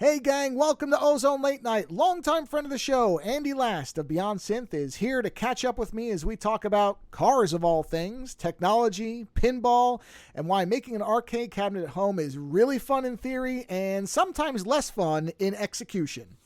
Hey gang, welcome to Ozone Late Night. Longtime friend of the show, Andy Last of Beyond Synth is here to catch up with me as we talk about cars of all things, technology, pinball, and why making an arcade cabinet at home is really fun in theory and sometimes less fun in execution.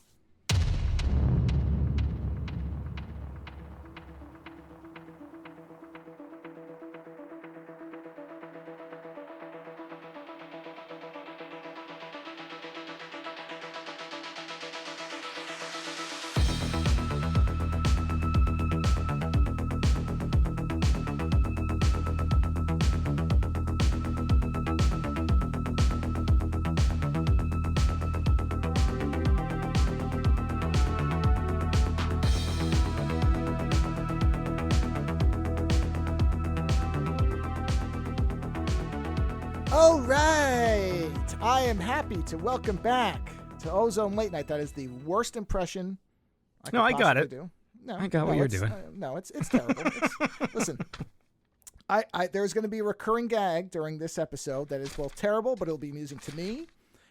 All right, I am happy to welcome back to Ozone Late Night. That is the worst impression I could possibly do. No, I got what you're doing. It's terrible. Listen, there's going to be a recurring gag during this episode that is both terrible, but it'll be amusing to me.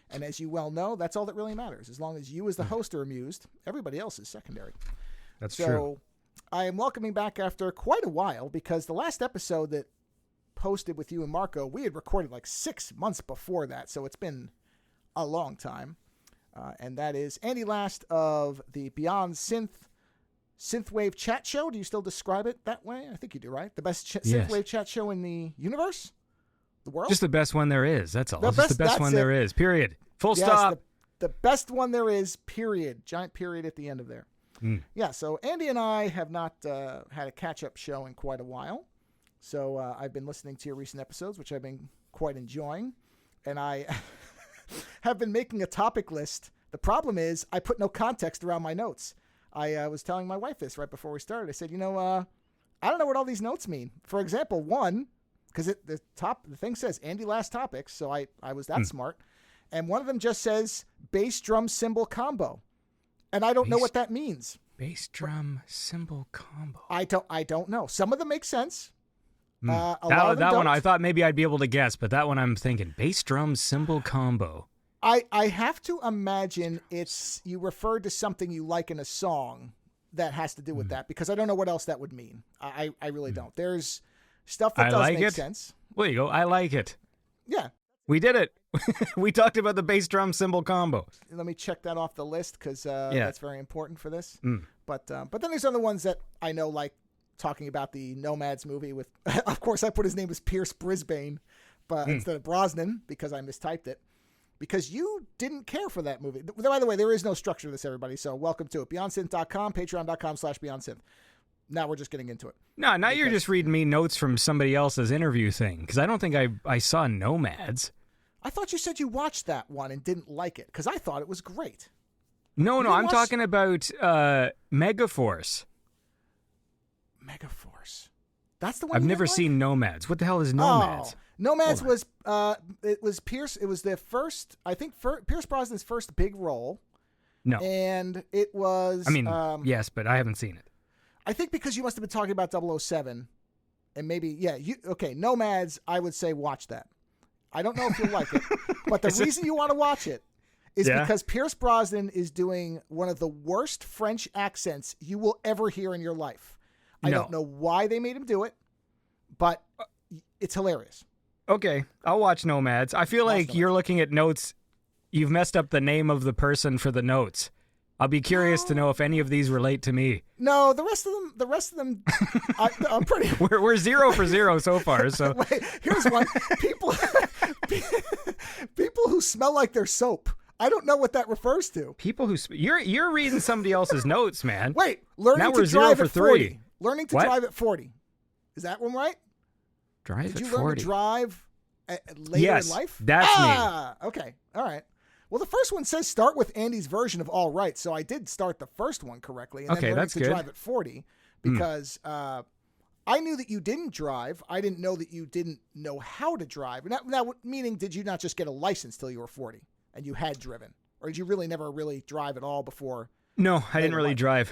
And as you well know, that's all that really matters. As long as you as the host are amused, everybody else is secondary. That's true. So I am welcoming back after quite a while because the last episode that posted with you and Marco, we had recorded like 6 months before that, so it's been a long time. And that is Andy Last of the Beyond Synthwave chat show. Do you still describe it that way? I think you do, right? The best synthwave chat show in the universe? The world? Just the best one there is. That's all. Just the best one there is. Period. Full stop. The best one there is, period. Giant period at the end of there. Yeah, so Andy and I have not had a catch-up show in quite a while. So I've been listening to your recent episodes, which I've been quite enjoying. And I have been making a topic list. The problem is I put no context around my notes. I was telling my wife this right before we started. I said, I don't know what all these notes mean. For example, one, because the thing says Andy Last Topics, so I was that smart. And one of them just says bass drum cymbal combo. And I don't know what that means. Bass drum cymbal combo. I don't know. Some of them make sense. That one I thought maybe I'd be able to guess, but that one I'm thinking bass drum cymbal combo. I have to imagine you referred to something you like in a song that has to do with that, because I don't know what else that would mean. I really don't. There's stuff that does make sense. There you go. I like it. Yeah. We did it. We talked about the bass drum cymbal combo. Let me check that off the list because that's very important for this. But then there's other ones that I know, like talking about the Nomads movie with, of course, I put his name as Pierce Brisbane, but instead of Brosnan because I mistyped it. Because you didn't care for that movie. By the way, there is no structure to this, everybody, so welcome to it. BeyondSynth.com, patreon.com/BeyondSynth. Now we're just getting into it. No, now you're just reading me notes from somebody else's interview thing, because I don't think I saw Nomads. I thought you said you watched that one and didn't like it, because I thought it was great. No, I'm talking about Megaforce. Megaforce. That's the one I've never seen Nomads. What the hell is Nomads? Oh. Nomads was it was Pierce. It was the first, I think, Pierce Brosnan's first big role. No, and it was. I mean, yes, but I haven't seen it. I think because you must have been talking about 007, and maybe Nomads. I would say watch that. I don't know if you'll like it, but the reason you want to watch it is because Pierce Brosnan is doing one of the worst French accents you will ever hear in your life. I don't know why they made him do it, but it's hilarious. Okay, I'll watch Nomads. I feel like you're looking at notes. You've messed up the name of the person for the notes. I'll be curious to know if any of these relate to me. No, the rest of them, I'm pretty. We're 0 for 0 so far. So wait, here's one. People who smell like their soap. I don't know what that refers to. People who you're reading somebody else's notes, man. Wait, learning to drive at 40. Learning to drive at 40. Is that one right? Did you learn to drive later in life? That's me. Okay. All right. Well, the first one says start with Andy's version of all right, so I did start the first one correctly. And then learning to drive at 40 because I knew that you didn't drive. I didn't know that you didn't know how to drive. Now, meaning, did you not just get a license till you were 40 and you had driven? Or did you really never really drive at all before? No, I didn't really drive.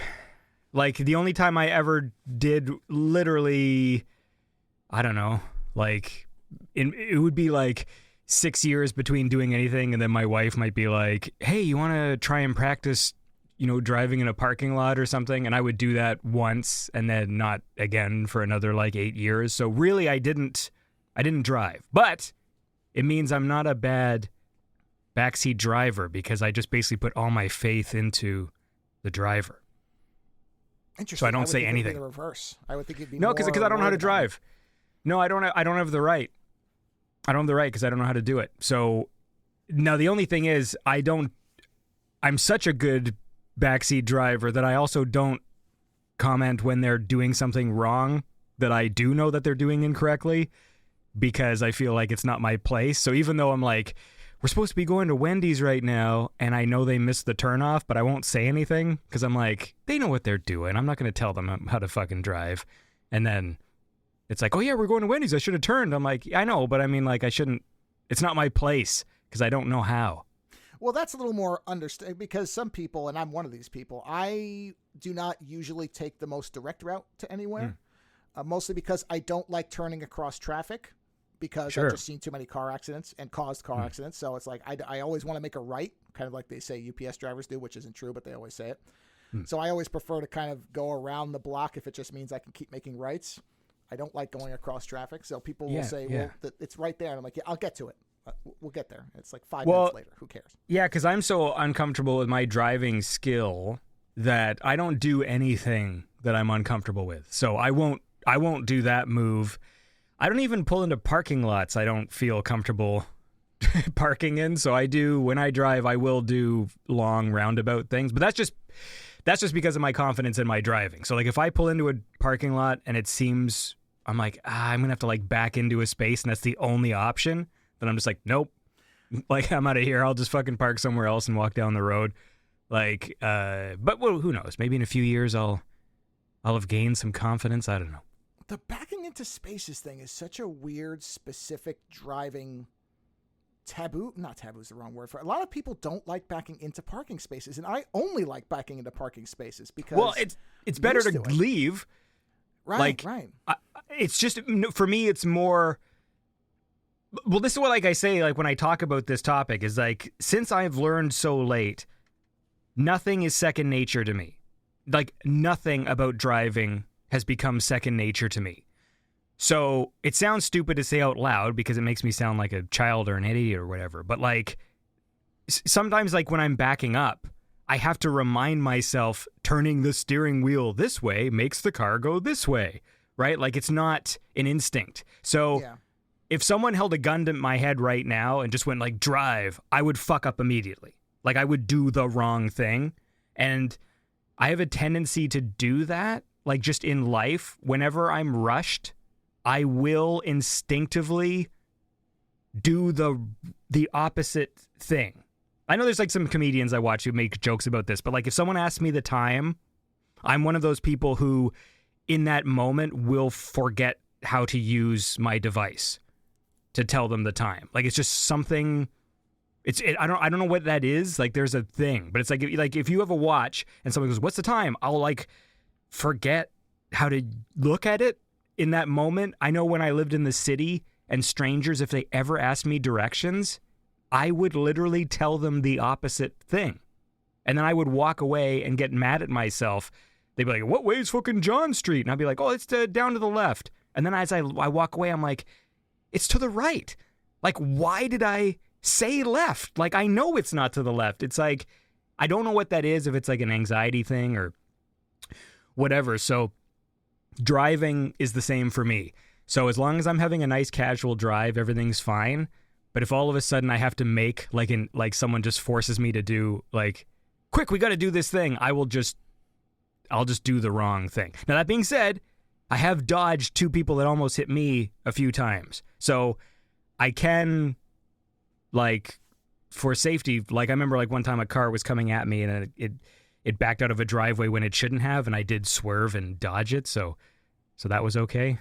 Like, the only time I ever did literally, I don't know, like, it would be like 6 years between doing anything, and then my wife might be like, hey, you want to try and practice, driving in a parking lot or something? And I would do that once and then not again for another like 8 years. So really I didn't drive, but it means I'm not a bad backseat driver because I just basically put all my faith into the driver. Interesting. So I don't say anything. The reverse. I would think it'd be no, because I don't know how to drive. No, I don't have the right. I don't have the right because I don't know how to do it. So now the only thing is I'm such a good backseat driver that I also don't comment when they're doing something wrong that I do know that they're doing incorrectly because I feel like it's not my place. So even though I'm like, we're supposed to be going to Wendy's right now and I know they missed the turnoff, but I won't say anything because I'm like, they know what they're doing. I'm not going to tell them how to fucking drive. And then it's like, oh yeah, we're going to Wendy's. I should have turned. I'm like, I know, but I mean, like, I shouldn't. It's not my place because I don't know how. Well, that's a little more understand because some people, and I'm one of these people, I do not usually take the most direct route to anywhere, mostly because I don't like turning across traffic because I've just seen too many car accidents and caused car accidents. So it's like I always want to make a right, kind of like they say UPS drivers do, which isn't true, but they always say it. So I always prefer to kind of go around the block if it just means I can keep making rights. I don't like going across traffic. So people will say, well, it's right there. And I'm like, yeah, I'll get to it. We'll get there. It's like 5 minutes later. Who cares? Yeah, because I'm so uncomfortable with my driving skill that I don't do anything that I'm uncomfortable with. So I won't do that move. I don't even pull into parking lots I don't feel comfortable parking in. So when I drive, I will do long roundabout things. But that's just because of my confidence in my driving. So like if I pull into a parking lot and it seems, I'm like, I'm going to have to like back into a space and that's the only option, then I'm just like, nope, like I'm out of here. I'll just fucking park somewhere else and walk down the road. Like, but well, who knows? Maybe in a few years I'll have gained some confidence. I don't know. The backing into spaces thing is such a weird, specific driving taboo. Not taboo is the wrong word for it. A lot of people don't like backing into parking spaces, and I only like backing into parking spaces because it's better to leave. Right, right. It's just, for me, it's more. Well, this is what, like I say, like when I talk about this topic, is like, since I've learned so late, nothing is second nature to me. Like, nothing about driving has become second nature to me. So it sounds stupid to say out loud because it makes me sound like a child or an idiot or whatever. But like, sometimes like when I'm backing up, I have to remind myself turning the steering wheel this way makes the car go this way, right? Like it's not an instinct. So if someone held a gun to my head right now and just went like drive, I would fuck up immediately. Like I would do the wrong thing. And I have a tendency to do that. Like just in life, whenever I'm rushed, I will instinctively do the opposite thing. I know there's like some comedians I watch who make jokes about this, but like if someone asks me the time, I'm one of those people who in that moment will forget how to use my device to tell them the time. Like it's just something, I don't know what that is. Like there's a thing, but it's like if you have a watch and someone goes, "What's the time?" I'll like forget how to look at it in that moment. I know when I lived in the city and strangers, if they ever asked me directions, I would literally tell them the opposite thing. And then I would walk away and get mad at myself. They'd be like, "What way is fucking John Street?" And I'd be like, "Oh, it's down to the left." And then as I walk away, I'm like, it's to the right. Like, why did I say left? Like, I know it's not to the left. It's like, I don't know what that is, if it's like an anxiety thing or whatever. So driving is the same for me. So as long as I'm having a nice casual drive, everything's fine. But if all of a sudden I have to make like someone just forces me to do like, quick, we got to do this thing, I'll just do the wrong thing. Now that being said, I have dodged two people that almost hit me a few times. So I can, like, for safety, like I remember like one time a car was coming at me and it backed out of a driveway when it shouldn't have, and I did swerve and dodge it, so that was okay.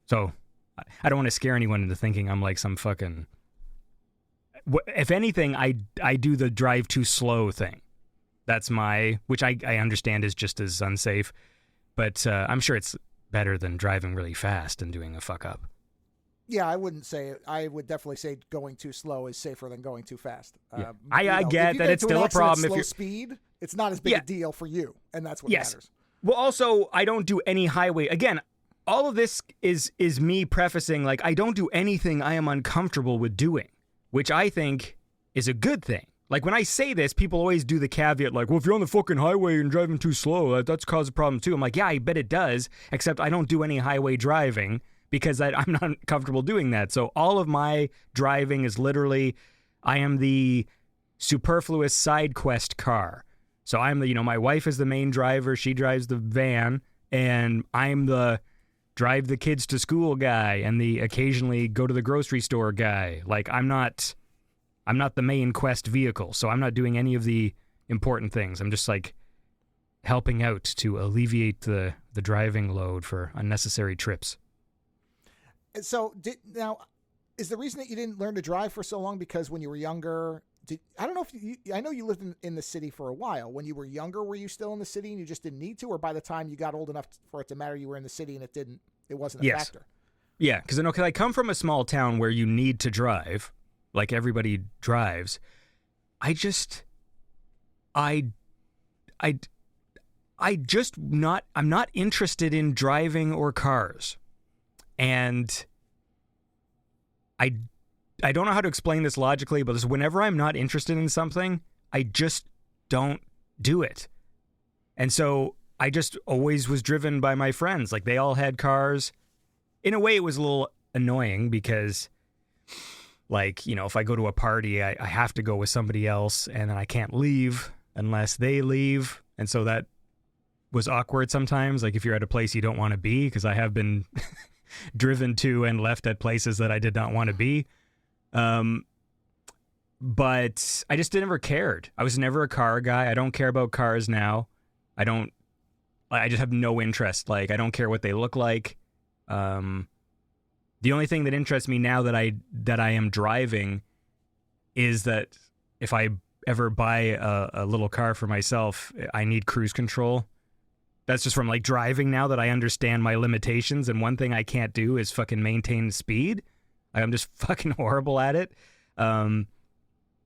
So I don't want to scare anyone into thinking I'm like some fucking... If anything, I do the drive too slow thing. That's which I understand is just as unsafe, but I'm sure it's better than driving really fast and doing a fuck up. Yeah, I wouldn't say it. I would definitely say going too slow is safer than going too fast. Yeah. I get that it's still a problem if you're speed. It's not as big a deal for you, and that's what matters. Well, also, I don't do any highway. Again, all of this is me prefacing, like, I don't do anything I am uncomfortable with doing, which I think is a good thing. Like, when I say this, people always do the caveat, like, well, if you're on the fucking highway and driving too slow, that's caused a problem too. I'm like, yeah, I bet it does, except I don't do any highway driving because I'm not comfortable doing that. So all of my driving is literally, I am the superfluous side quest car. So I'm the, my wife is the main driver. She drives the van, and I'm the drive the kids to school guy and the occasionally go to the grocery store guy. Like, I'm not the main quest vehicle, so I'm not doing any of the important things. I'm just like helping out to alleviate the driving load for unnecessary trips. So now, is the reason that you didn't learn to drive for so long because when you were younger? I don't know if I know you lived in the city for a while. When you were younger, were you still in the city and you just didn't need to, or by the time you got old enough for it to matter, you were in the city and it wasn't a factor? Yeah, because I come from a small town where you need to drive, like everybody drives. I'm not interested in driving or cars, and I don't know how to explain this logically, but whenever I'm not interested in something, I just don't do it. And so I just always was driven by my friends. Like, they all had cars. In a way, it was a little annoying because, like, if I go to a party, I have to go with somebody else, and then I can't leave unless they leave. And so that was awkward sometimes. Like, if you're at a place you don't want to be, because I have been driven to and left at places that I did not want to be. But I just never cared. I was never a car guy. I don't care about cars now. I just have no interest. Like, I don't care what they look like. The only thing that interests me now that I am driving is that if I ever buy a little car for myself, I need cruise control. That's just from, like, driving now that I understand my limitations. And one thing I can't do is fucking maintain speed. I'm just fucking horrible at it.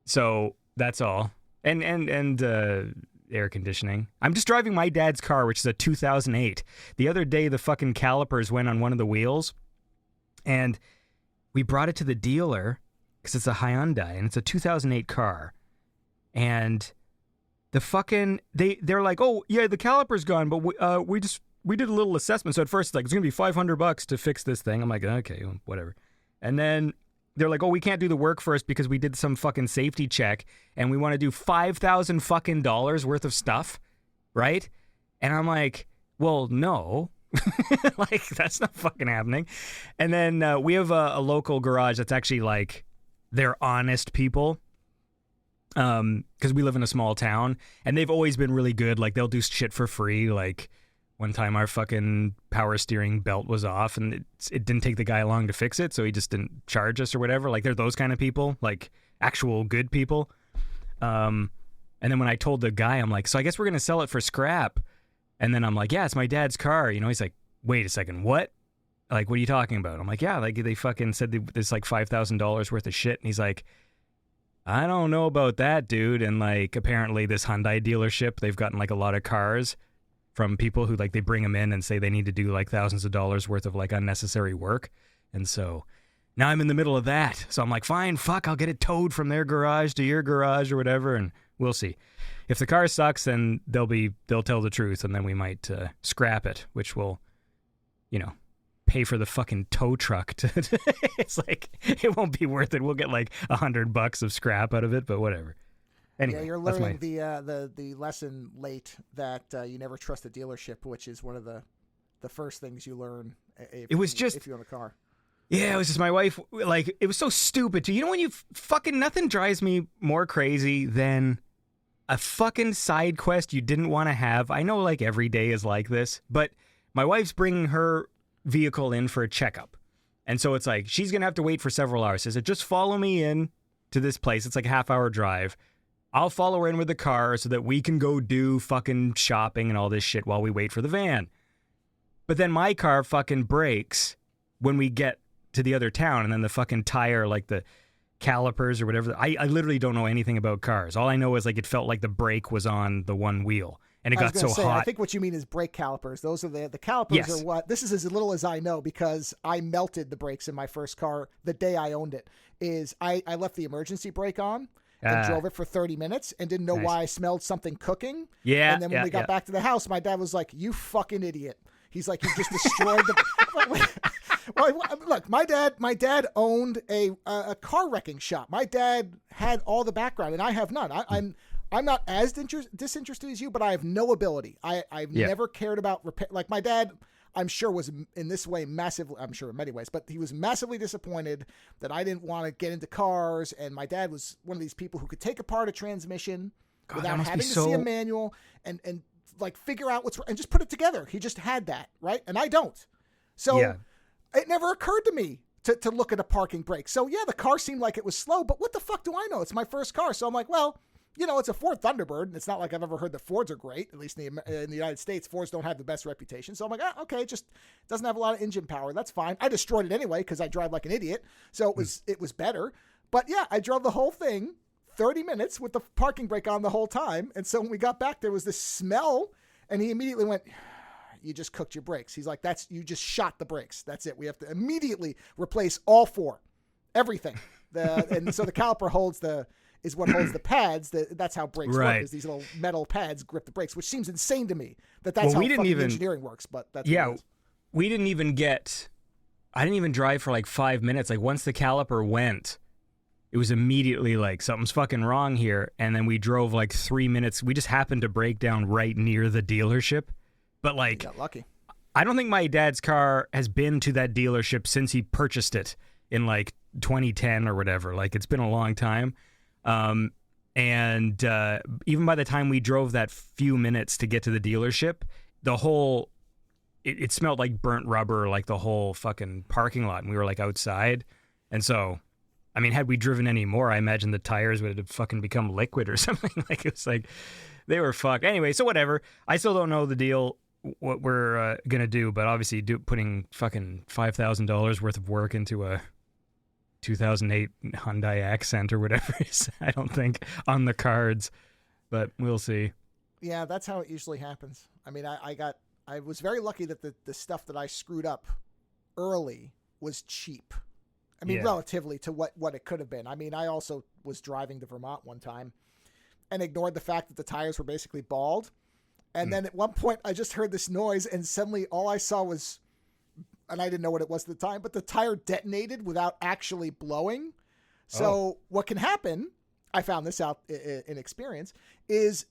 So that's all. And air conditioning. I'm just driving my dad's car, which is a 2008. The other day, the fucking calipers went on one of the wheels, and we brought it to the dealer because it's a Hyundai and it's a 2008 car. And the fucking they're like, oh yeah, the caliper's gone, but we did a little assessment. So at first, it's like, it's gonna be $500 to fix this thing. I'm like, okay, whatever. And then they're like, oh, we can't do the work first because we did some fucking safety check and we want to do $5,000 fucking dollars worth of stuff, right? And I'm like, well, no. Like, that's not fucking happening. And then we have a local garage that's actually, like, they're honest people. Because we live in a small town, and they've always been really good. Like, they'll do shit for free. Like, one time our fucking power steering belt was off, and it didn't take the guy long to fix it, so he just didn't charge us or whatever. Like, they're those kind of people, like actual good people. And then when I told the guy, I'm like, so I guess we're gonna sell it for scrap. And then I'm like, yeah, it's my dad's car. He's like, wait a second, what? Like, what are you talking about? I'm like, yeah, like, they fucking said there's like $5,000 worth of shit. And he's like, I don't know about that, dude. And, like, apparently this Hyundai dealership, they've gotten, like, a lot of cars from people who, like, they bring them in and say they need to do, like, thousands of dollars worth of, like, unnecessary work. And so now I'm in the middle of that. So I'm like, fine, fuck, I'll get it towed from their garage to your garage or whatever, and we'll see. If the car sucks, then they'll tell the truth, and then we might scrap it, which will, pay for the fucking tow truck. It's like, it won't be worth it. We'll get like $100 of scrap out of it, but whatever. Anyway, yeah, you're learning the lesson late that you never trust a dealership, which is one of the first things you learn. If you own a car. Yeah, it was just my wife. Like, it was so stupid too. When you fucking, nothing drives me more crazy than a fucking side quest you didn't want to have. I know, like, every day is like this, but my wife's bringing her vehicle in for a checkup. And so it's like, she's going to have to wait for several hours. She said, just follow me in to this place. It's like a half-hour drive. I'll follow her in with the car so that we can go do fucking shopping and all this shit while we wait for the van. But then my car fucking breaks when we get to the other town, and then the fucking tire, like the calipers or whatever. I literally don't know anything about cars. All I know is like it felt like the brake was on the one wheel, and it got so hot. I think what you mean is brake calipers. Those are the calipers. Yes. Are what this is as little as I know, because I melted the brakes in my first car the day I owned it. I left the emergency brake on and drove it for 30 minutes and didn't know why I smelled something cooking. Yeah. And then when we got back to the house, my dad was like, "You fucking idiot." He's like, "You just destroyed the." Well, look, my dad owned a car wrecking shop. My dad had all the background, and I have none. I'm not as disinterested as you, but I have no ability. I've never cared about repair. Like my dad, I'm sure was in this way massively. I'm sure in many ways, but he was massively disappointed that I didn't want to get into cars. And my dad was one of these people who could take apart a transmission without having to see a manual and like figure out what's and just put it together. He just had that, right? And I don't. So it never occurred to me to look at a parking brake. So yeah, the car seemed like it was slow, but what the fuck do I know? It's my first car. So I'm like, well, you know, it's a Ford Thunderbird, and it's not like I've ever heard that Fords are great. At least in the United States, Fords don't have the best reputation. So I'm like, okay, it just doesn't have a lot of engine power. That's fine. I destroyed it anyway because I drive like an idiot. So it was better. But yeah, I drove the whole thing 30 minutes with the parking brake on the whole time. And so when we got back, there was this smell, and he immediately went, "You just cooked your brakes." He's like, you just shot the brakes. That's it. We have to immediately replace all four, everything. And so the caliper is what holds the pads. That's how brakes work, is these little metal pads grip the brakes, which seems insane to me that's how engineering works. But that's we didn't even I didn't even drive for like 5 minutes. Like once the caliper went, it was immediately like something's fucking wrong here. And then we drove like 3 minutes. We just happened to break down right near the dealership. But like, you got lucky. I don't think my dad's car has been to that dealership since he purchased it in like 2010 or whatever. Like it's been a long time. And even by the time we drove that few minutes to get to the dealership, it smelled like burnt rubber, like the whole fucking parking lot. And we were like outside. And so, I mean, had we driven any more, I imagine the tires would have fucking become liquid or something. Like it was like they were fucked. Anyway, so whatever. I still don't know the deal, what we're going to do, but obviously putting fucking $5,000 worth of work into a 2008 Hyundai Accent or whatever it is, I don't think on the cards, but we'll see. Yeah, that's how it usually happens. I mean, I was very lucky that the stuff that I screwed up early was cheap. I mean, relatively to what it could have been. I mean, I also was driving to Vermont one time and ignored the fact that the tires were basically bald. And then at one point I just heard this noise, and suddenly all I saw was, and I didn't know what it was at the time, but the tire detonated without actually blowing. So what can happen, I found this out in experience, is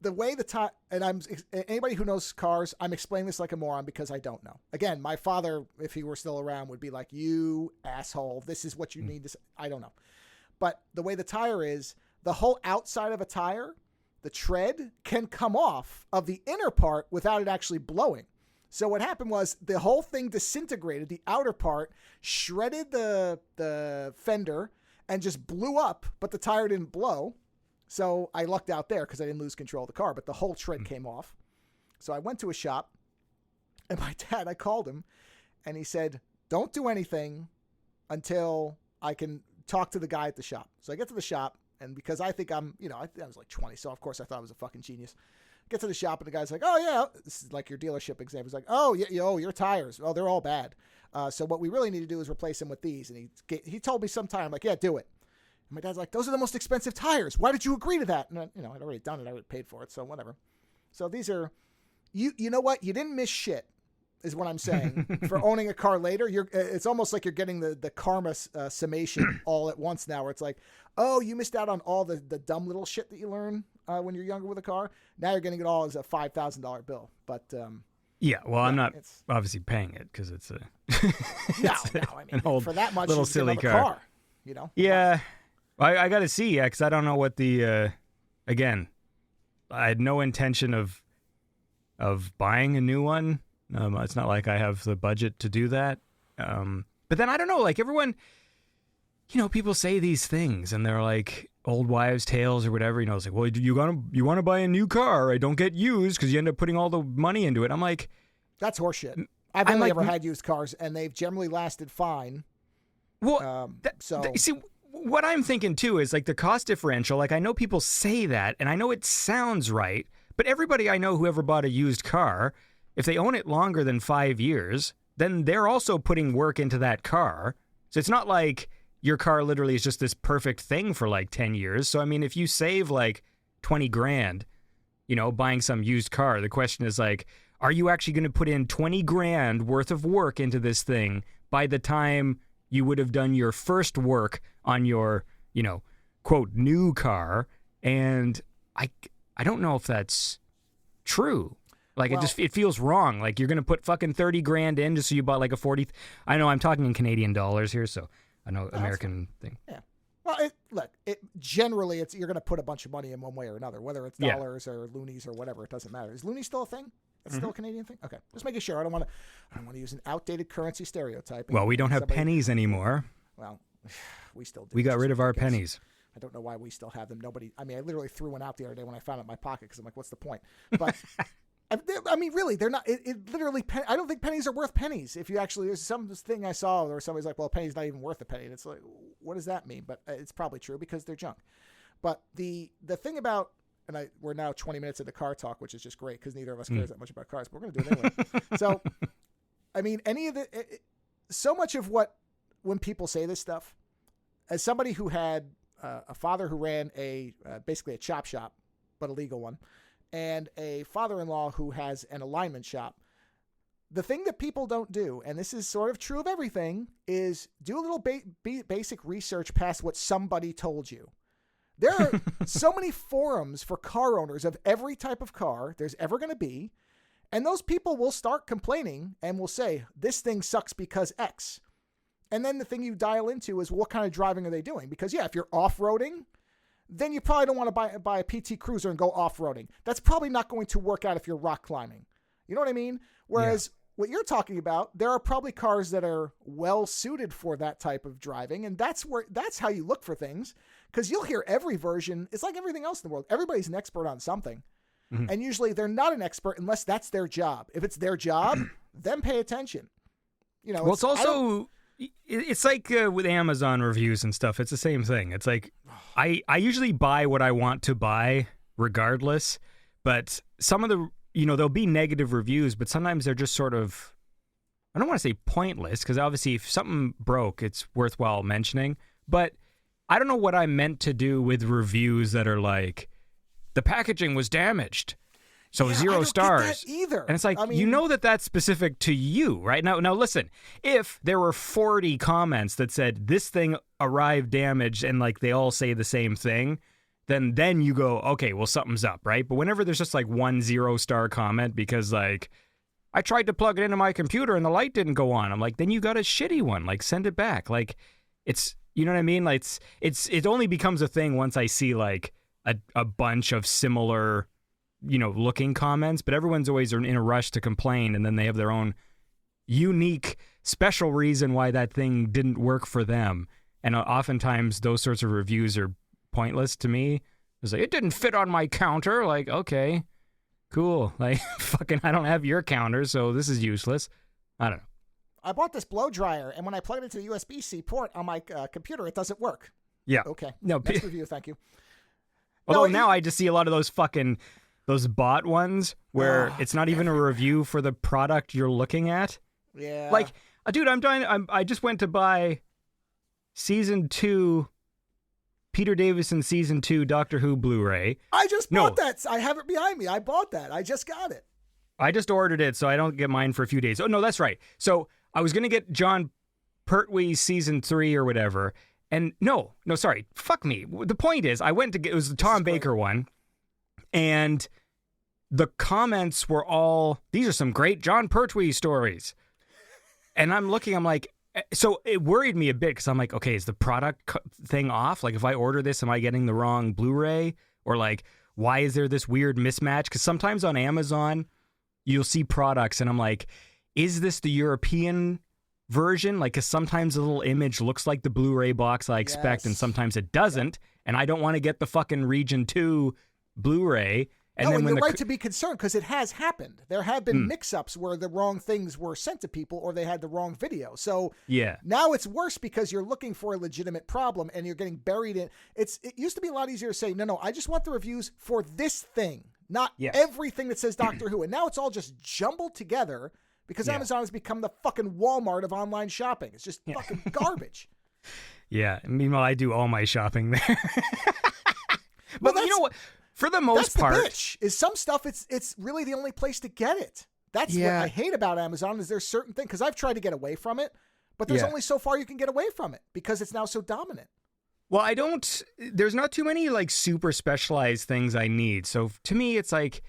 the way the tire, and anybody who knows cars, I'm explaining this like a moron because I don't know. Again, my father, if he were still around, would be like, "You asshole, this is what you need to say." I don't know. But the way the tire is, the whole outside of a tire, the tread, can come off of the inner part without it actually blowing. So what happened was the whole thing disintegrated. The outer part shredded the fender and just blew up, but the tire didn't blow. So I lucked out there because I didn't lose control of the car, but the whole tread came off. So I went to a shop, and my dad, I called him, and he said, "Don't do anything until I can talk to the guy at the shop." So I get to the shop, and because I think I was like 20, so of course I thought I was a fucking genius. Get to the shop, and the guy's like, "Oh, yeah." This is like your dealership exam. He's like, "Oh, yeah, your tires. Oh, they're all bad. So what we really need to do is replace them with these." And he told me sometime, like, "Yeah, do it." And my dad's like, "Those are the most expensive tires. Why did you agree to that?" And I'd already done it. I already paid for it, so whatever. So these are, you know what? You didn't miss shit, is what I'm saying. For owning a car later, it's almost like you're getting the karma summation all at once now, where it's like, oh, you missed out on all the dumb little shit that you learn when you're younger with a car. Now you're getting it all as a $5,000 bill. But I'm not obviously paying it because it's a no. I mean, old, for that much, little you silly get car. You know? Yeah, I got to see. Because I don't know what the again. I had no intention of buying a new one. It's not like I have the budget to do that. But then I don't know. Like everyone, people say these things, and they're like old wives' tales or whatever. It's like, well, you want to buy a new car, right? Don't get used because you end up putting all the money into it. I'm like, that's horseshit. I've only ever had used cars, and they've generally lasted fine. Well, see, what I'm thinking too is like the cost differential. Like I know people say that, and I know it sounds right, but everybody I know who ever bought a used car, if they own it longer than 5 years, then they're also putting work into that car. So it's not like your car literally is just this perfect thing for like 10 years. So, I mean, if you save like 20 grand, buying some used car, the question is like, are you actually going to put in 20 grand worth of work into this thing by the time you would have done your first work on your, quote, new car? And I don't know if that's true. Like, it feels wrong. Like, you're going to put fucking 30 grand in just so you bought like a 40. I know I'm talking in Canadian dollars here, so I know American thing. Yeah. Well, generally, you're going to put a bunch of money in one way or another, whether it's dollars or loonies or whatever. It doesn't matter. Is loony still a thing? That's still a Canadian thing? Okay. Just making sure. I don't want to use an outdated currency stereotype. Well, we don't have pennies anymore. Well, we still do. We got rid of our pennies. I don't know why we still have them. I literally threw one out the other day when I found it in my pocket because I'm like, what's the point? But I mean, really, they're not. It literally. I don't think pennies are worth pennies. If you actually, there's some thing I saw where somebody's like, "Well, a penny's not even worth a penny." And it's like, what does that mean? But it's probably true because they're junk. But the thing about, we're now 20 minutes into car talk, which is just great because neither of us cares that much about cars, but we're going to do it anyway. So, I mean, so much of when people say this stuff, as somebody who had a father who ran basically a chop shop, but a legal one, and a father-in-law who has an alignment shop, the thing that people don't do, and this is sort of true of everything, is do a little basic research past what somebody told you. There are so many forums for car owners of every type of car there's ever going to be, and those people will start complaining and will say, this thing sucks because X. And then the thing you dial into is what kind of driving are they doing? Because, if you're off-roading, then you probably don't want to buy a PT Cruiser and go off-roading. That's probably not going to work out if you're rock climbing. You know what I mean? Whereas what you're talking about, there are probably cars that are well suited for that type of driving, and that's how you look for things, because you'll hear every version. It's like everything else in the world. Everybody's an expert on something, and usually they're not an expert unless that's their job. If it's their job, then pay attention. Well, it's also... It's like with Amazon reviews and stuff. It's the same thing. It's like I usually buy what I want to buy regardless, but some of the, there'll be negative reviews, but sometimes they're just sort of, I don't want to say pointless, because obviously if something broke, it's worthwhile mentioning, but I don't know what I meant to do with reviews that are like, the packaging was damaged. So 0 stars. Get that either. And it's like, that's specific to you, right? Now listen, if there were 40 comments that said this thing arrived damaged and like they all say the same thing, then you go, okay, well, something's up, right? But whenever there's just like 1 0-star comment because like, I tried to plug it into my computer and the light didn't go on. I'm like, then you got a shitty one. Like, send it back. Like, it's, you know what I mean? Like, it only becomes a thing once I see like a bunch of similar, looking comments, but everyone's always in a rush to complain, and then they have their own unique, special reason why that thing didn't work for them. And oftentimes those sorts of reviews are pointless to me. It's like, it didn't fit on my counter. Like, okay, cool. Like, fucking, I don't have your counter, so this is useless. I don't know. I bought this blow dryer, and when I plug it into the USB-C port on my computer, it doesn't work. Yeah. Okay. No, next review, thank you. Although now I just see a lot of those bot ones where it's not even a review for the product you're looking at. Yeah. Like, dude, I just went to buy season 2, Peter Davison season 2 Doctor Who Blu-ray. I just bought that. I have it behind me. I bought that. I just got it. I just ordered it, so I don't get mine for a few days. Oh, no, that's right. So I was going to get John Pertwee's season 3 or whatever. And no, sorry. Fuck me. The point is, it was the Tom Baker one. And the comments were all, these are some great John Pertwee stories. And I'm like, so it worried me a bit because I'm like, okay, is the product thing off? Like, if I order this, am I getting the wrong Blu-ray? Or like, why is there this weird mismatch? Because sometimes on Amazon, you'll see products and I'm like, is this the European version? Like, because sometimes the little image looks like the Blu-ray box I expect, and sometimes it doesn't. And I don't want to get the fucking Region 2 Blu-ray And then when you're right to be concerned because it has happened. There have been mix-ups where the wrong things were sent to people or they had the wrong video. So now it's worse because you're looking for a legitimate problem and you're getting buried in. It used to be a lot easier to say, no, I just want the reviews for this thing, not everything that says Doctor Who. And now it's all just jumbled together because Amazon has become the fucking Walmart of online shopping. It's just fucking garbage. Yeah. Meanwhile, I do all my shopping there. But you know what? For the most part, the bitch, is some stuff it's really the only place to get it. That's what I hate about Amazon is there's certain things because I've tried to get away from it, but there's only so far you can get away from it because it's now so dominant. Well, there's not too many like super specialized things I need. So to me, it's like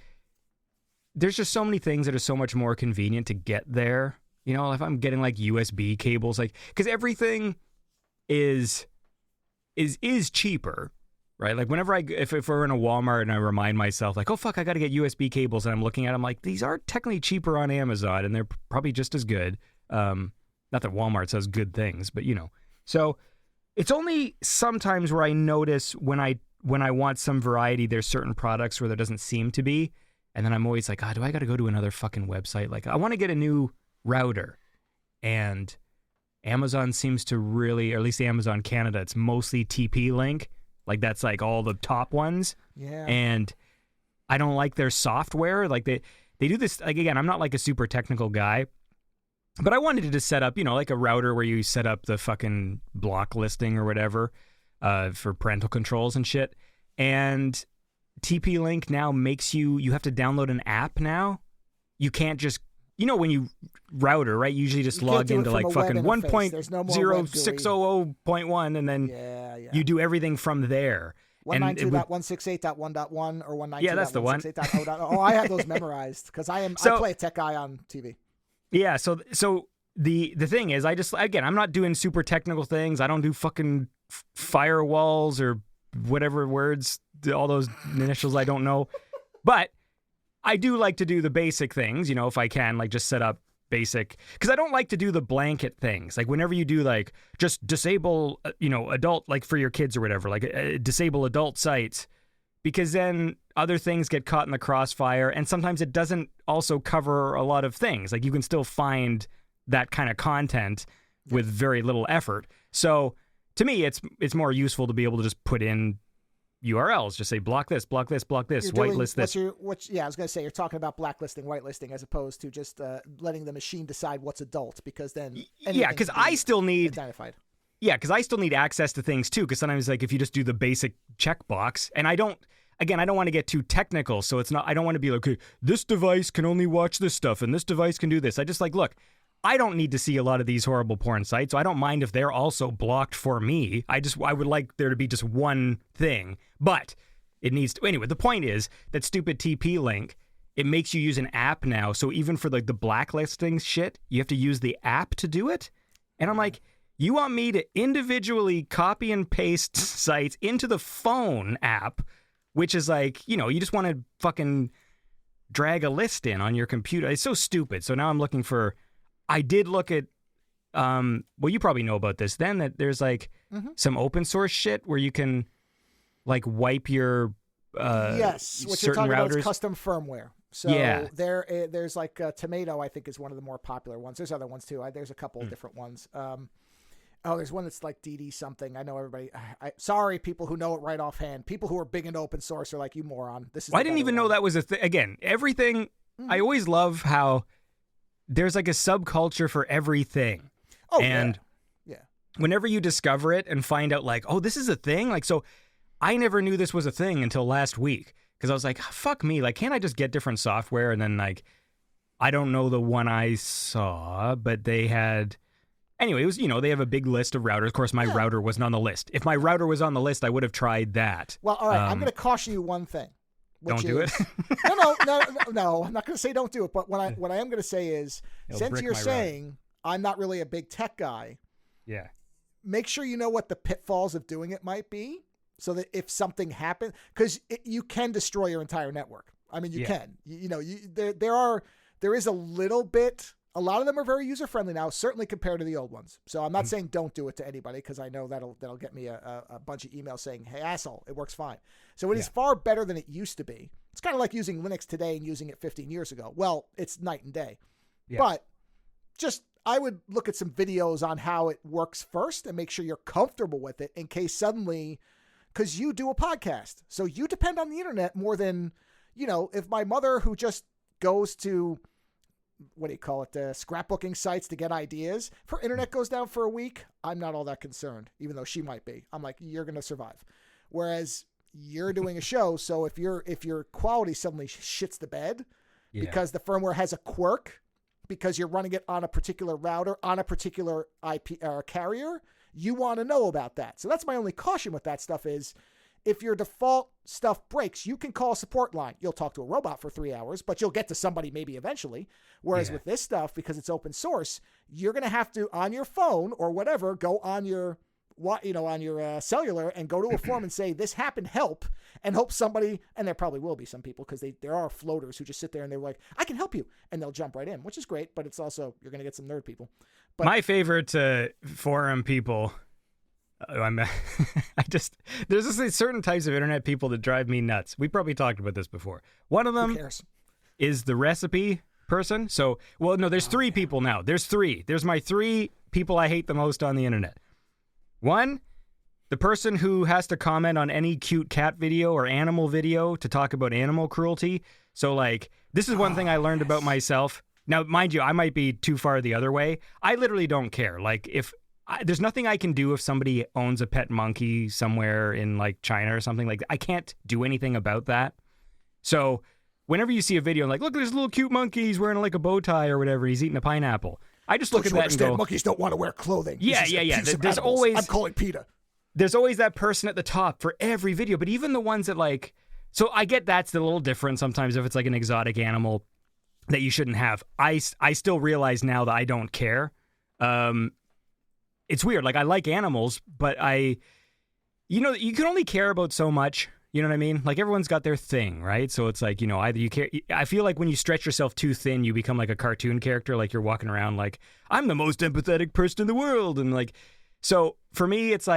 there's just so many things that are so much more convenient to get there. You know, if I'm getting like USB cables, like because everything is cheaper. Right, like whenever if we're in a Walmart and I remind myself, like, oh fuck, I got to get USB cables, and I'm looking at them, like these are technically cheaper on Amazon, and they're probably just as good. Not that Walmart says good things, but you know. So it's only sometimes where I notice when I want some variety, there's certain products where there doesn't seem to be, and then I'm always like, do I got to go to another fucking website? Like I want to get a new router, and Amazon seems to really, or at least Amazon Canada, it's mostly TP-Link. Like, that's, like, all the top ones. Yeah. And I don't like their software. Like, they do this, like, again, I'm not, like, a super technical guy. But I wanted to just set up, you know, like a router where you set up the fucking block listing or whatever for parental controls and shit. And TP-Link now makes you have to download an app now. You can't just, you know, when you router, right? You usually just log into like fucking 1.0600.1 and then you do everything from there. 192.168.1.1 or 192.168.0.0. Yeah, that's the one. Oh, I have those memorized because I play a tech guy on TV. Yeah, so the thing is, I'm not doing super technical things. I don't do fucking firewalls or whatever words, all those initials I don't know. But I do like to do the basic things, you know, if I can, like just set up basic, because I don't like to do the blanket things. Like whenever you do like just disable, you know, adult, like for your kids or whatever, like disable adult sites, because then other things get caught in the crossfire. And sometimes it doesn't also cover a lot of things. Like you can still find that kind of content with very little effort. So to me, it's more useful to be able to just put in URLs, just say block this, whitelist this. I was going to say you're talking about blacklisting, whitelisting, as opposed to just letting the machine decide what's adult, because then because I still need identified. Yeah, because I still need access to things too. Because sometimes, like, if you just do the basic checkbox, and I don't want to get too technical, so it's not. I don't want to be like, okay, this device can only watch this stuff, and this device can do this. I just like, look, I don't need to see a lot of these horrible porn sites, so I don't mind if they're also blocked for me. I would like there to be just one thing, but it needs to. Anyway, the point is that stupid TP-Link, it makes you use an app now, so even for like the blacklisting shit, you have to use the app to do it. And I'm like, you want me to individually copy and paste sites into the phone app, which is like, you know, you just want to fucking drag a list in on your computer. It's so stupid. So now I'm looking for. I did look at, well, you probably know about this then, that there's like some open source shit where you can like wipe your yes, what you're talking about is custom firmware. So there's like Tomato, I think, is one of the more popular ones. There's other ones too. There's a couple of different ones. There's one that's like DD something. I know everybody. Sorry, people who know it right offhand. People who are big into open source are like, you moron. This is. I didn't even know that was a thing. Again, everything. I always love how there's like a subculture for everything. Oh, and yeah. Whenever you discover it and find out like, oh, this is a thing. Like, so I never knew this was a thing until last week. Because I was like, fuck me. Like, can't I just get different software? And then like, I don't know the one I saw, but they had. Anyway, it was, you know, they have a big list of routers. Of course, my router wasn't on the list. If my router was on the list, I would have tried that. Well, all right. I'm going to caution you one thing. Don't do it. No. I'm not going to say don't do it. But what I am going to say is, since you're saying I'm not really a big tech guy, make sure you know what the pitfalls of doing it might be, so that if something happens, because you can destroy your entire network. I mean, you can. You know, there is a little bit A lot of them are very user-friendly now, certainly compared to the old ones. So I'm not saying don't do it to anybody, because I know that'll get me a bunch of emails saying, hey, asshole, it works fine. So it is far better than it used to be. It's kind of like using Linux today and using it 15 years ago. Well, it's night and day. Yeah. But I would look at some videos on how it works first and make sure you're comfortable with it in case suddenly, because you do a podcast. So you depend on the internet more than, if my mother, who just goes to, scrapbooking sites to get ideas, if her internet goes down for a week, I'm not all that concerned, even though she might be. I'm like, you're going to survive. Whereas you're doing a show, so if your quality suddenly shits the bed because the firmware has a quirk, because you're running it on a particular router, on a particular IP carrier, you want to know about that. So that's my only caution with that stuff is, if your default stuff breaks, you can call a support line. You'll talk to a robot for 3 hours, but you'll get to somebody maybe eventually. Whereas with this stuff, because it's open source, you're going to have to, on your phone or whatever, go on your cellular and go to a forum and say, this happened, help, and hope somebody, and there probably will be some people, because there are floaters who just sit there and they're like, I can help you. And they'll jump right in, which is great, but it's also, you're going to get some nerd people. But my favorite forum people, there's certain types of internet people that drive me nuts. We probably talked about this before. One of them is the recipe person. So, there's three people now. There's three. There's my three people I hate the most on the internet. One, the person who has to comment on any cute cat video or animal video to talk about animal cruelty. So, this is one thing I learned about myself. Now, mind you, I might be too far the other way. I literally don't care. There's nothing I can do if somebody owns a pet monkey somewhere in China or something like that. I can't do anything about that. So whenever you see a video look, there's a little cute monkey, he's wearing a bow tie or whatever, he's eating a pineapple. I just look at that and go, monkeys don't want to wear clothing. Yeah. There's always, I'm calling PETA. There's always that person at the top for every video, but even the ones that so I get that's a little different sometimes if it's an exotic animal that you shouldn't have. I still realize now that I don't care. It's weird. I like animals, but you can only care about so much. You know what I mean? Everyone's got their thing, right? So it's either you care. I feel like when you stretch yourself too thin, you become like a cartoon character. You're walking around I'm the most empathetic person in the world. And so for me, it's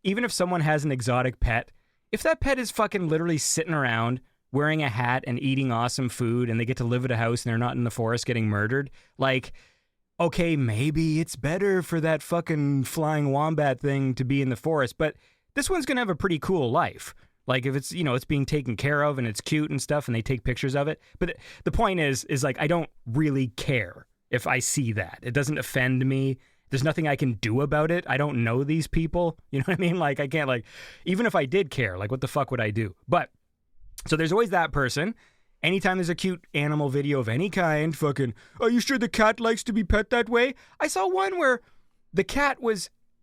even if someone has an exotic pet, if that pet is fucking literally sitting around wearing a hat and eating awesome food and they get to live at a house and they're not in the forest getting murdered, okay, maybe it's better for that fucking flying wombat thing to be in the forest, but this one's going to have a pretty cool life. If it's, it's being taken care of and it's cute and stuff and they take pictures of it. But the point is I don't really care if I see that. It doesn't offend me. There's nothing I can do about it. I don't know these people. You know what I mean? I can't even if I did care, what the fuck would I do? But so there's always that person. Anytime there's a cute animal video of any kind, fucking, are you sure the cat likes to be pet that way? I saw one where the cat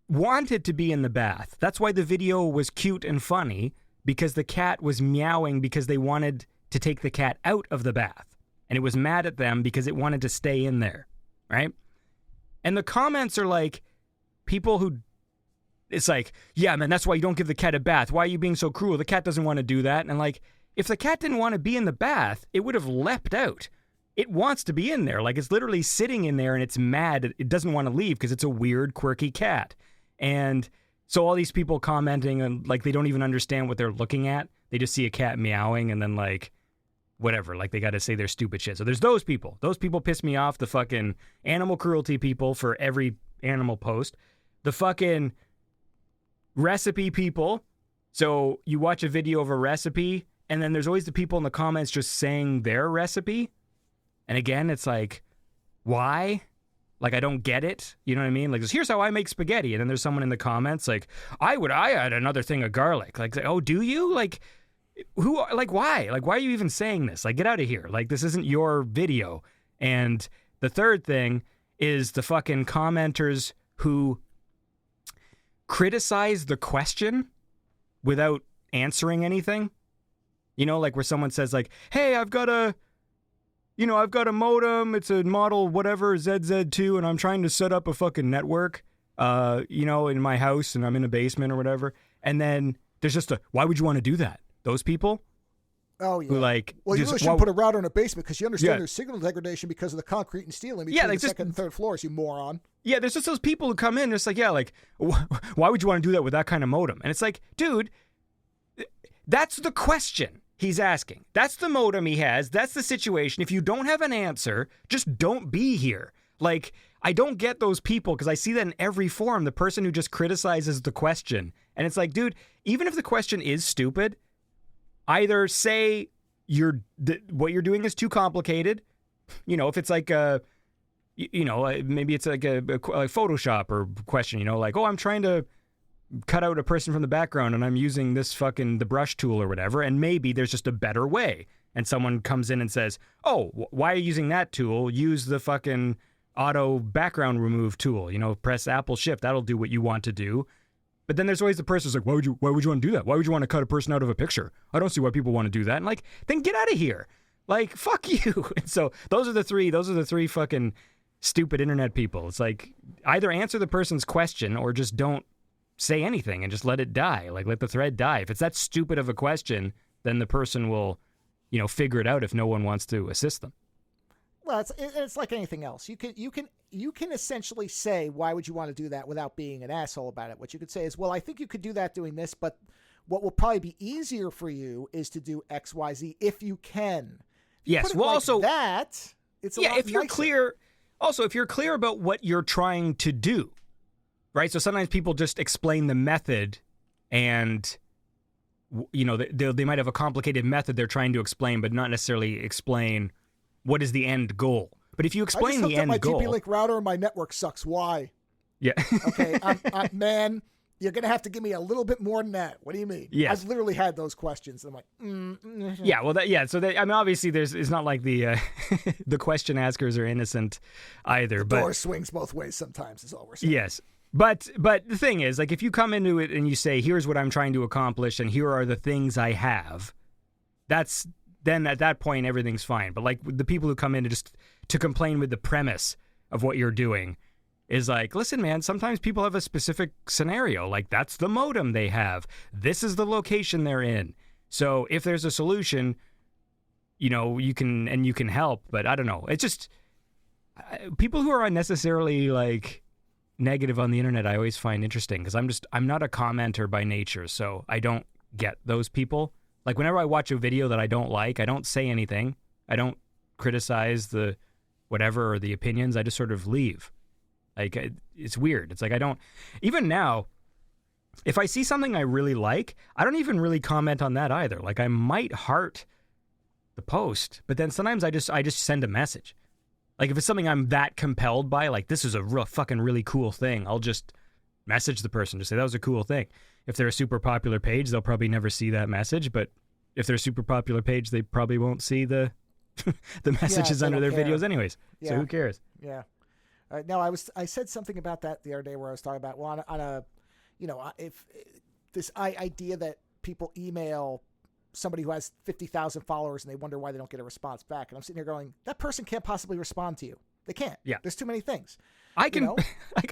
wanted to be in the bath. That's why the video was cute and funny, because the cat was meowing because they wanted to take the cat out of the bath. And it was mad at them because it wanted to stay in there, right? And the comments are people who, it's yeah, man, that's why you don't give the cat a bath. Why are you being so cruel? The cat doesn't want to do that. And if the cat didn't want to be in the bath, it would have leapt out. It wants to be in there. It's literally sitting in there and it's mad. It doesn't want to leave because it's a weird, quirky cat. And so all these people commenting and they don't even understand what they're looking at. They just see a cat meowing and then whatever. They got to say their stupid shit. So there's those people. Those people piss me off. The fucking animal cruelty people for every animal post. The fucking recipe people. So you watch a video of a recipe and then there's always the people in the comments just saying their recipe. And again, it's why? I don't get it. You know what I mean? Here's how I make spaghetti. And then there's someone in the comments I add another thing of garlic. Oh, do you? Who? Why? Why are you even saying this? Get out of here. This isn't your video. And the third thing is the fucking commenters who criticize the question without answering anything. Where someone says hey, I've got a modem, it's a model whatever, ZZ2, and I'm trying to set up a fucking network, in my house, and I'm in a basement or whatever. And then there's just why would you want to do that? Those people? Oh, yeah. Who like, well, you just, really shouldn't put a router in a basement because you understand Yeah. there's signal degradation because of the concrete and steel in between like the second and third floors, you moron. Yeah, there's just those people who come in, just like, yeah, like, why would you want to do that with that kind of modem? And it's like, dude, that's the question he's asking. That's the modem he has. That's the situation. If you don't have an answer, just don't be here. Like, I don't get those people because I see that in every forum, the person who just criticizes the question. And it's like, dude, even if the question is stupid, either say what you're doing is too complicated. You know, if it's like maybe it's like a Photoshop or question, you know, like, oh, I'm trying to cut out a person from the background and I'm using the brush tool or whatever. And maybe there's just a better way. And someone comes in and says, oh, why are you using that tool? Use the fucking auto background remove tool, you know, press Apple Shift. That'll do what you want to do. But then there's always the person who's like, why would you want to do that? Why would you want to cut a person out of a picture? I don't see why people want to do that. And like, then get out of here. Like, fuck you. And so those are the three fucking stupid internet people. It's like, either answer the person's question or just don't say anything and just let it die. Like, let the thread die. If it's that stupid of a question, then the person will, you know, figure it out if no one wants to assist them. Well, it's like anything else. You can essentially say, why would you want to do that without being an asshole about it? What you could say is, well, I think you could do that doing this, but what will probably be easier for you is to do X, Y, Z if you can. If you yes. put it Well, like also that, it's a lot if you're nicer. clear. Also, if you're clear about what you're trying to do, right? So sometimes people just explain the method, and you know they might have a complicated method they're trying to explain, but not necessarily explain what is the end goal. But if you explain the end goal, my TP-Link router and my network sucks. Why? Yeah. Okay, man, you're gonna have to give me a little bit more than that. What do you mean? Yes. I've literally had those questions. I'm like, Yeah. Well, So I mean, obviously, it's not like the the question askers are innocent either. The but door swings both ways sometimes. Is all we're saying. Yes. But the thing is, like, if you come into it and you say, here's what I'm trying to accomplish and here are the things I have, then at that point, everything's fine. But like the people who come in just to complain with the premise of what you're doing is like, listen, man, sometimes people have a specific scenario. Like, that's the modem they have. This is the location they're in. So if there's a solution, you know, you can help. But I don't know. It's just people who are unnecessarily like negative on the internet, I always find interesting because I'm not a commenter by nature. So I don't get those people. Like, whenever I watch a video that I don't like, I don't say anything. I don't criticize the whatever or the opinions. I just sort of leave. Like, it's weird. It's like I don't... Even now, if I see something I really like, I don't even really comment on that either. Like, I might heart the post, but then sometimes I just send a message. Like, if it's something I'm that compelled by, like, this is a fucking really cool thing, I'll just message the person to say that was a cool thing. If they're a super popular page, they'll probably never see that message. But if they're a super popular page, they probably won't see the the messages under their videos anyways. Yeah. So who cares? Yeah. No, I said something about that the other day where I was talking about, well, on a you know, if this idea that people email somebody who has 50,000 followers and they wonder why they don't get a response back. And I'm sitting here going, that person can't possibly respond to you. They can't. Yeah. There's too many things. I can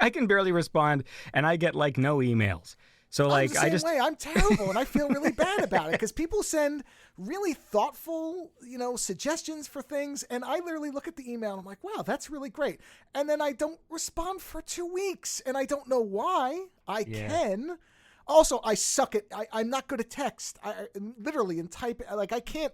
I can barely respond, and I get like no emails. So like I'm the same way. I'm terrible, and I feel really bad about it because people send really thoughtful, you know, suggestions for things, and I literally look at the email and I'm like, wow, that's really great. And then I don't respond for 2 weeks, and I don't know why. I can. Also, I suck at. I'm not good at text. I literally in type. Like, I can't.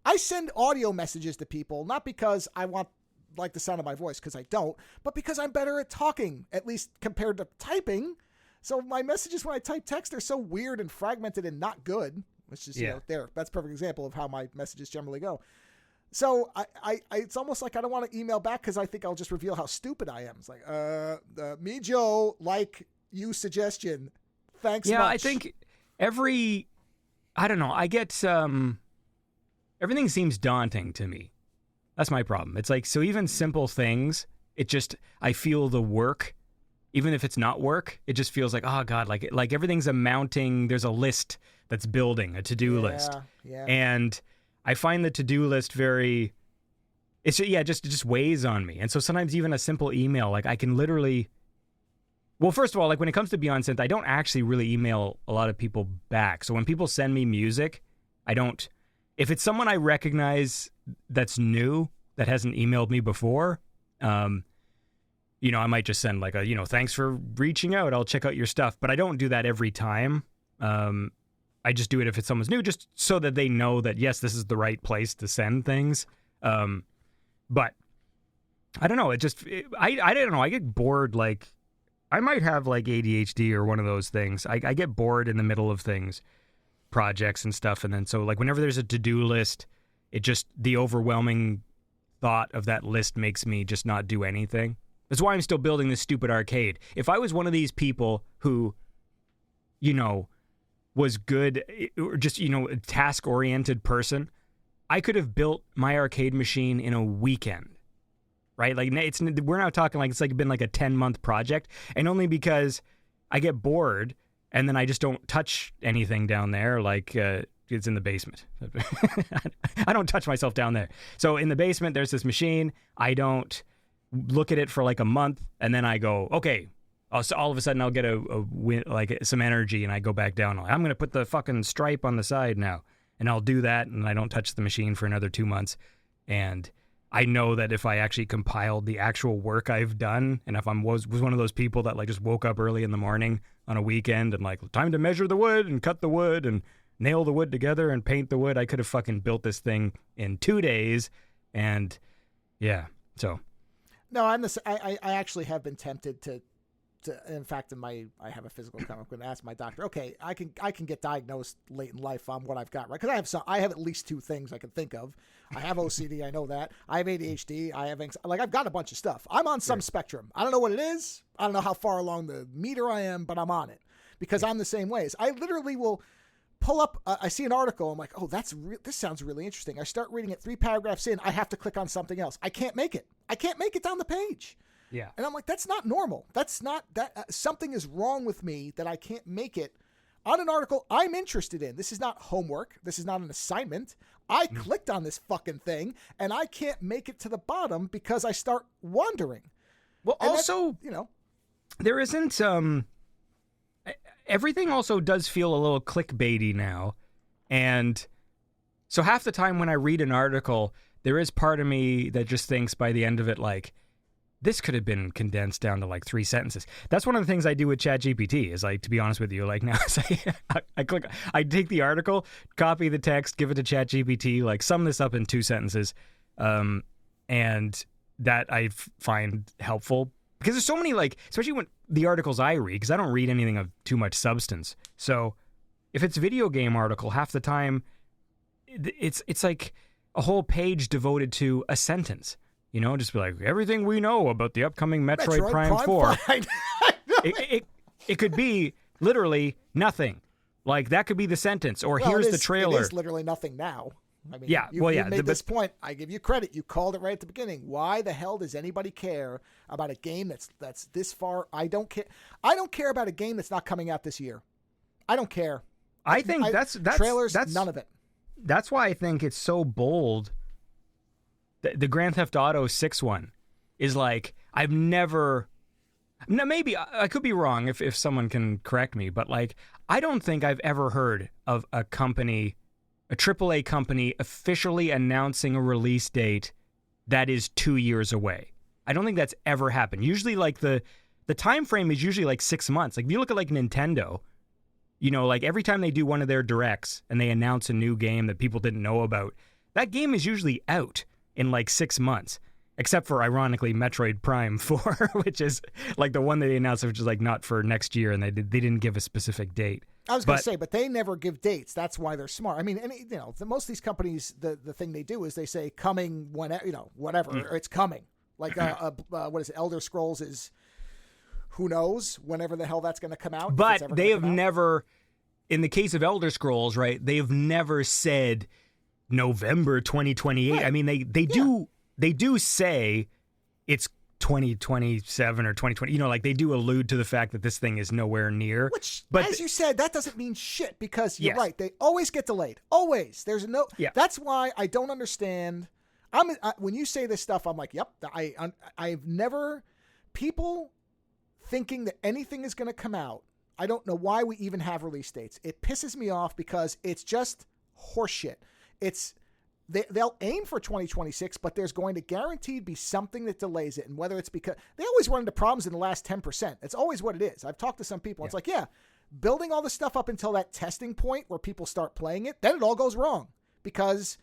I send audio messages to people not because I want like the sound of my voice, because I don't, but because I'm better at talking, at least compared to typing. So my messages when I type text are so weird and fragmented and not good, which is, you know, that's a perfect example of how my messages generally go. So I it's almost like I don't want to email back because I think I'll just reveal how stupid I am. It's like, me, Joe, like you suggestion. Thanks much. Yeah, I think I don't know, I get, everything seems daunting to me. That's my problem. It's like, so even simple things, I feel the work. Even if it's not work, it just feels like, oh God, like everything's amounting. There's a list that's building, a to-do list. Yeah. And I find the to-do list it just weighs on me. And so sometimes even a simple email, like I can literally, well, first of all, like when it comes to Beyond Synth, I don't actually really email a lot of people back. So when people send me music, I don't if it's someone I recognize that's new, that hasn't emailed me before, you know, I might just send like a, you know, thanks for reaching out. I'll check out your stuff. But I don't do that every time. I just do it if it's someone's new, just so that they know that, yes, this is the right place to send things. But I don't know. I don't know. I get bored. Like, I might have like ADHD or one of those things. I get bored in the middle of things, projects and stuff. And then so like whenever there's a to-do list, the overwhelming thought of that list makes me just not do anything. That's why I'm still building this stupid arcade. If I was one of these people who, you know, was good, or just, you know, a task-oriented person, I could have built my arcade machine in a weekend, right? Like, we're not talking like it's like been like a 10-month project, and only because I get bored and then I just don't touch anything down there. Like, it's in the basement. I don't touch myself down there. So in the basement, there's this machine. I don't look at it for like a month, and then I go, okay. So all of a sudden, I'll get like some energy, and I go back down. I'm going to put the fucking stripe on the side now, and I'll do that, and I don't touch the machine for another 2 months. And I know that if I actually compiled the actual work I've done, and if I was one of those people that like just woke up early in the morning on a weekend and like, time to measure the wood and cut the wood and nail the wood together and paint the wood, I could have fucking built this thing in 2 days. And yeah, so. No, I actually have been tempted to in fact, I have a physical come. I'm going to ask my doctor. Okay, I can get diagnosed late in life on what I've got, right? Because I have at least 2 things I can think of. I have OCD, I know that. I have ADHD. I have like I've got a bunch of stuff. I'm on some spectrum. I don't know what it is. I don't know how far along the meter I am, but I'm on it because I'm the same ways. I literally will pull up. I see an article. I'm like, oh, this sounds really interesting. I start reading it. 3 paragraphs in, I have to click on something else. I can't make it. I can't make it down the page. Yeah. And I'm like, that's not normal. That's not that something is wrong with me that I can't make it on an article I'm interested in. This is not homework. This is not an assignment. I clicked on this fucking thing and I can't make it to the bottom because I start wandering. Well, and also, you know, there isn't, everything also does feel a little clickbaity now. And so half the time when I read an article, there is part of me that just thinks by the end of it, like, this could have been condensed down to like 3 sentences. That's one of the things I do with ChatGPT is like, to be honest with you, like now I take the article, copy the text, give it to ChatGPT, like sum this up in 2 sentences. And that I find helpful because there's so many, like, especially when the articles I read, because I don't read anything of too much substance. So if it's a video game article, half the time it's like a whole page devoted to a sentence. You know, just be like, everything we know about the upcoming Metroid Prime 4. It could be literally nothing. Like, that could be the sentence. Or here's the trailer. It is literally nothing now. I mean, yeah, you made this point. I give you credit. You called it right at the beginning. Why the hell does anybody care about a game that's this far? I don't care. I don't care about a game that's not coming out this year. I don't care. I think that's trailers, none of it. That's why I think it's so bold. The Grand Theft Auto 6 one is like, I've never... Now, maybe I could be wrong if someone can correct me, but like, I don't think I've ever heard of a company, a AAA company, officially announcing a release date that is 2 years away. I don't think that's ever happened. Usually, like, the time frame is usually like 6 months. Like, if you look at like Nintendo, you know, like every time they do one of their directs and they announce a new game that people didn't know about, that game is usually out in like 6 months, except for, ironically, Metroid Prime 4, which is like the one that they announced, which is like not for next year, and they didn't give a specific date. I was going to say, but they never give dates. That's why they're smart. I mean, you know, most of these companies, the thing they do is they say coming whenever, you know, whatever, or it's coming. Like what is it? Elder Scrolls is, who knows whenever the hell that's going to come out. But they have never, in the case of Elder Scrolls, right? They have never said November 2028. Right. I mean, they do say it's 2027 or 2020. You know, like they do allude to the fact that this thing is nowhere near. Which, but as you said, that doesn't mean shit because you're right. They always get delayed. Always. There's no. Yeah. That's why I don't understand. When you say this stuff, I'm like, yep. I've never people thinking that anything is going to come out. I don't know why we even have release dates. It pisses me off because it's just horseshit. they'll aim for 2026, but there's going to guaranteed be something that delays it. And whether it's because they always run into problems in the last 10%. It's always what it is. I've talked to some people. It's like, building all this stuff up until that testing point where people start playing it, then it all goes wrong because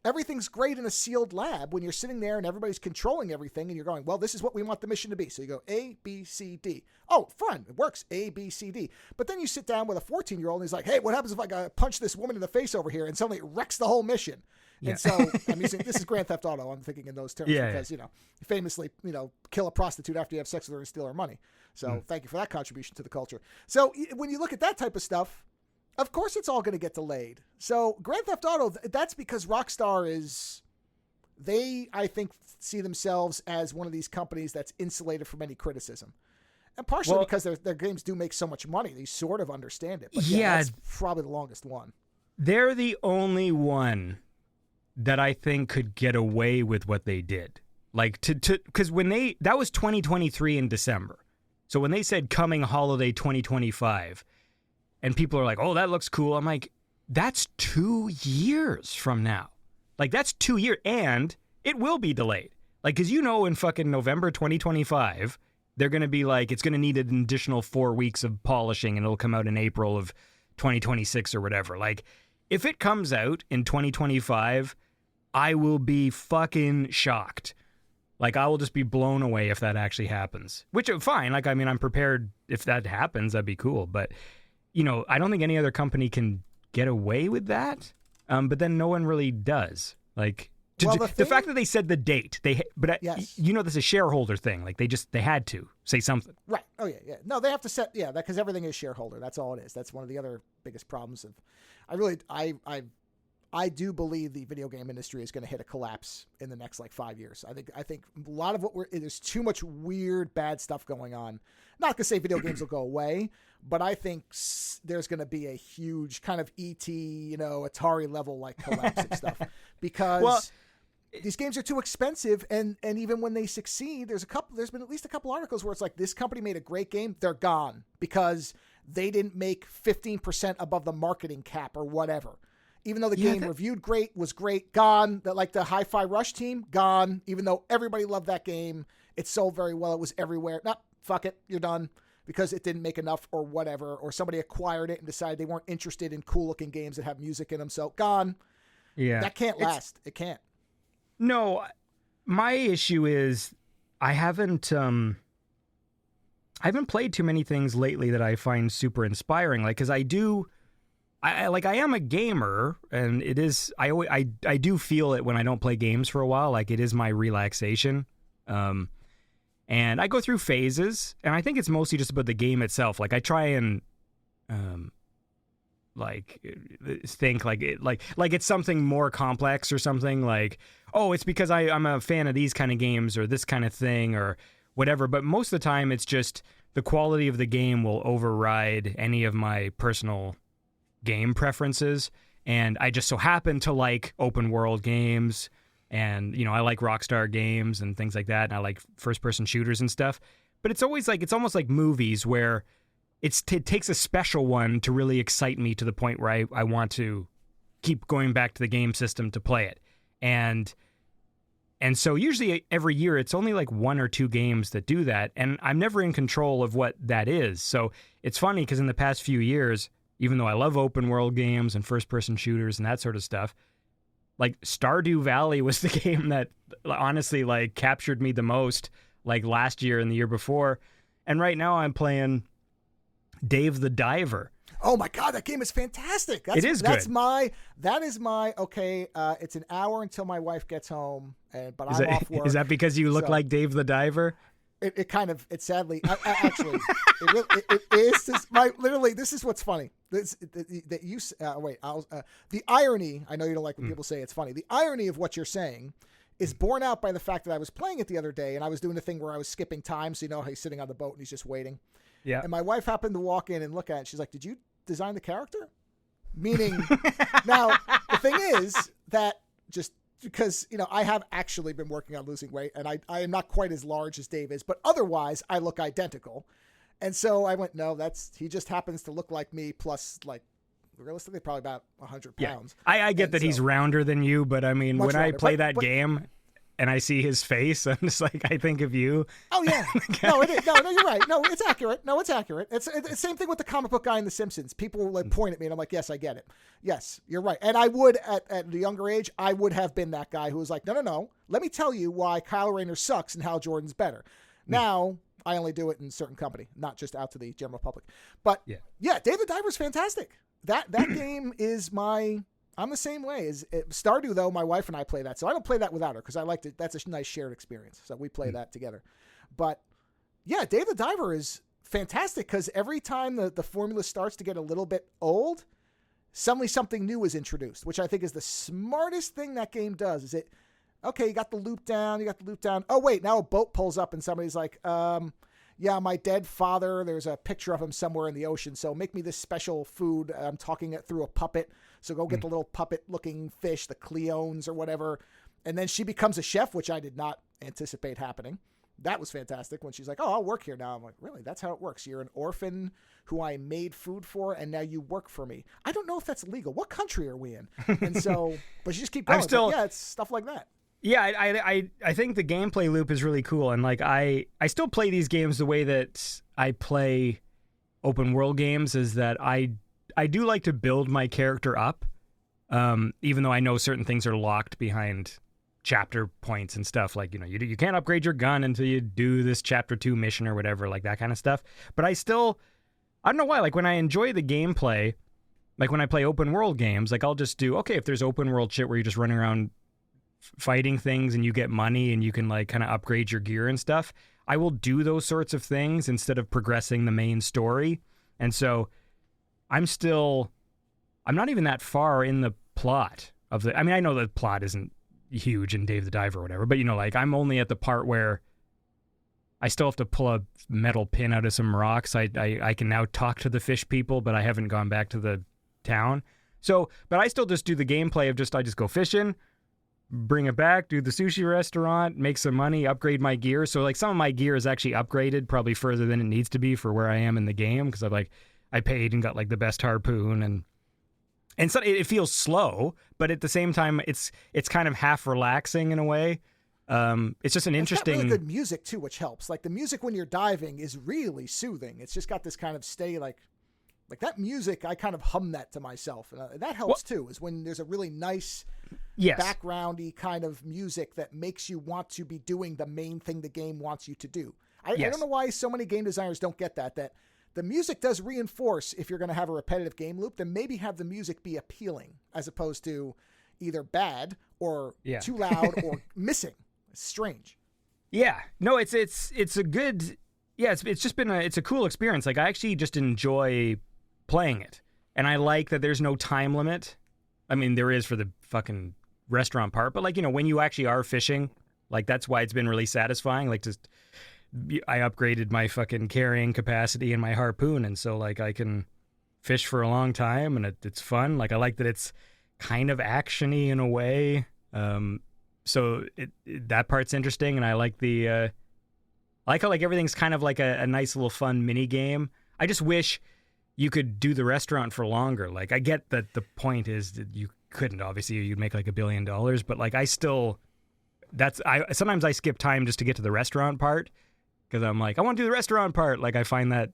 everything's great in a sealed lab when you're sitting there and everybody's controlling everything and you're going, well, this is what we want the mission to be. So you go A, B, C, D. Oh, fun. It works. A, B, C, D. But then you sit down with a 14-year-old and he's like, hey, what happens if I punch this woman in the face over here? And suddenly it wrecks the whole mission. Yeah. And so I'm using, this is Grand Theft Auto. I'm thinking in those terms because, you famously, kill a prostitute after you have sex with her and steal her money. So thank you for that contribution to the culture. So when you look at that type of stuff, of course it's all going to get delayed. So Grand Theft Auto, that's because Rockstar I think, see themselves as one of these companies that's insulated from any criticism. And partially because their games do make so much money. They sort of understand it. But that's probably the longest one. They're the only one that I think could get away with what they did. Like, because that was 2023 in December. So when they said coming holiday 2025, and people are like, oh, that looks cool. I'm like, that's 2 years from now. Like, that's 2 years. And it will be delayed. Like, because in fucking November 2025, they're going to be like, it's going to need an additional 4 weeks of polishing and it'll come out in April of 2026 or whatever. Like, if it comes out in 2025, I will be fucking shocked. Like, I will just be blown away if that actually happens. Which, fine. Like, I mean, I'm prepared if that happens. That'd be cool. But, I don't think any other company can get away with that. But then no one really does. Like, the fact that they said the date, this is a shareholder thing. Like, they had to say something. Right. Oh, yeah. No, they have to set, that because everything is shareholder. That's all it is. That's one of the other biggest problems of, I do believe the video game industry is going to hit a collapse in the next 5 years. I think a lot of there's too much weird, bad stuff going on. Not to say video games will go away, but I think there's going to be a huge kind of E.T., Atari level collapse and stuff because these games are too expensive. And even when they succeed, there's been at least a couple articles where it's like, this company made a great game. They're gone because they didn't make 15% above the marketing cap or whatever. Even though the game reviewed was great, gone. That the Hi-Fi Rush team, gone. Even though everybody loved that game, it sold very well. It was everywhere. Fuck it, you're done because it didn't make enough or whatever. Or somebody acquired it and decided they weren't interested in cool-looking games that have music in them. So gone. Yeah, that can't last. It can't. No, my issue is I haven't played too many things lately that I find super inspiring. Because I am a gamer, and it is. I do feel it when I don't play games for a while. Like, it is my relaxation, and I go through phases. And I think it's mostly just about the game itself. Like, I try and think it's something more complex or something. Like, oh, it's because I'm a fan of these kind of games or this kind of thing or whatever. But most of the time, it's just the quality of the game will override any of my personal game preferences, and I just so happen to like open world games, and I like Rockstar games and things like that, and I like first person shooters and stuff. But it's always it's almost like movies where it takes a special one to really excite me to the point where I want to keep going back to the game system to play it. And so usually every year it's only 1 or 2 games that do that, and I'm never in control of what that is. So it's funny because in the past few years, even though I love open world games and first person shooters and that sort of stuff, Stardew Valley was the game that honestly captured me the most last year and the year before. And right now I'm playing Dave the Diver. Oh my God, that game is fantastic. It is good. That is my, okay, it's an hour until my wife gets home, but I'm off work. Is that because you look like Dave the Diver? It sadly, actually, it is. This is what's funny. The irony, I know you don't like when people say it's funny. The irony of what you're saying is borne out by the fact that I was playing it the other day and I was doing the thing where I was skipping time. So, how he's sitting on the boat and he's just waiting. Yeah. And my wife happened to walk in and look at it. And she's like, did you design the character? Meaning, now, the thing is that just because, I have actually been working on losing weight and I am not quite as large as Dave is, but otherwise I look identical. And so I went, no, he just happens to look like me plus realistically probably about 100 Yeah. pounds. I get that he's rounder than you, but I mean, when I play that game and I see his face, I'm just like, I think of you. Oh yeah, no, it is. No, you're right. No, it's accurate. No, it's accurate. It's the same thing with the comic book guy in The Simpsons. People will like point at me, and I'm like, yes, I get it. Yes, you're right. And I would at the younger age, I would have been that guy who was like, no. Let me tell you why Kyle Rayner sucks and Hal Jordan's better. Now I only do it in certain company, not just out to the general public. But yeah, Dave the Diver's fantastic. That game is I'm the same way. Stardew, though, my wife and I play that. So I don't play that without her because I like it. That's a nice shared experience. So we play that together. But yeah, Dave the Diver is fantastic because every time the formula starts to get a little bit old, suddenly something new is introduced, which I think is the smartest thing that game does. Is okay, you got the loop down. Oh, wait, now a boat pulls up and somebody's like, yeah, my dead father, there's a picture of him somewhere in the ocean, so make me this special food. I'm talking it through a puppet, so go get the little puppet-looking fish, the Cleones or whatever. And then she becomes a chef, which I did not anticipate happening. That was fantastic when she's like, oh, I'll work here now. I'm like, really? That's how it works. You're an orphan who I made food for, and now you work for me. I don't know if that's legal. What country are we in? And so, but you just keep going. It's stuff like that. Yeah, I think the gameplay loop is really cool, and like I still play these games the way that I play open world games. Is that I do like to build my character up, even though I know certain things are locked behind chapter points and stuff. Like you can't upgrade your gun until you do this chapter 2 mission or whatever, like that kind of stuff. But I don't know why. Like when I enjoy the gameplay, like when I play open world games, like I'll just do if there's open world shit where you're just running around fighting things and you get money and you can like kind of upgrade your gear and stuff, I will do those sorts of things instead of progressing the main story. And so I'm not even that far in the plot of I mean, I know the plot isn't huge in Dave the Diver or whatever, but like I'm only at the part where I still have to pull a metal pin out of some rocks. I can now talk to the fish people, but I haven't gone back to the town. So, but I still just do the gameplay of I just go fishing, bring it back, do the sushi restaurant, make some money, upgrade my gear. So like some of my gear is actually upgraded probably further than it needs to be for where I am in the game because I paid and got like the best harpoon and so it feels slow, but at the same time it's kind of half relaxing in a way. It's just an interesting. It's got really good music too, which helps. Like the music when you're diving is really soothing. It's just got this kind of steady like that music. I kind of hum that to myself, and that helps too. Is when there's a really nice backgroundy kind of music that makes you want to be doing the main thing the game wants you to do. I don't know why so many game designers don't get that the music does reinforce if you're going to have a repetitive game loop, then maybe have the music be appealing as opposed to either bad or too loud or missing. It's strange. Yeah. No, it's a good, it's just been it's a cool experience. Like I actually just enjoy playing it. And I like that there's no time limit. I mean, there is for the fucking restaurant part, but like, when you actually are fishing, like that's why it's been really satisfying. Like I upgraded my fucking carrying capacity and my harpoon. And so like I can fish for a long time and it's fun. Like I like that it's kind of action-y in a way. So that part's interesting. And I like I like how like everything's kind of like a nice little fun mini game. I just wish you could do the restaurant for longer. Like I get that the point is that you couldn't, obviously you'd make like $1 billion, but like sometimes I skip time just to get to the restaurant part because I'm like, I want to do the restaurant part. Like I find that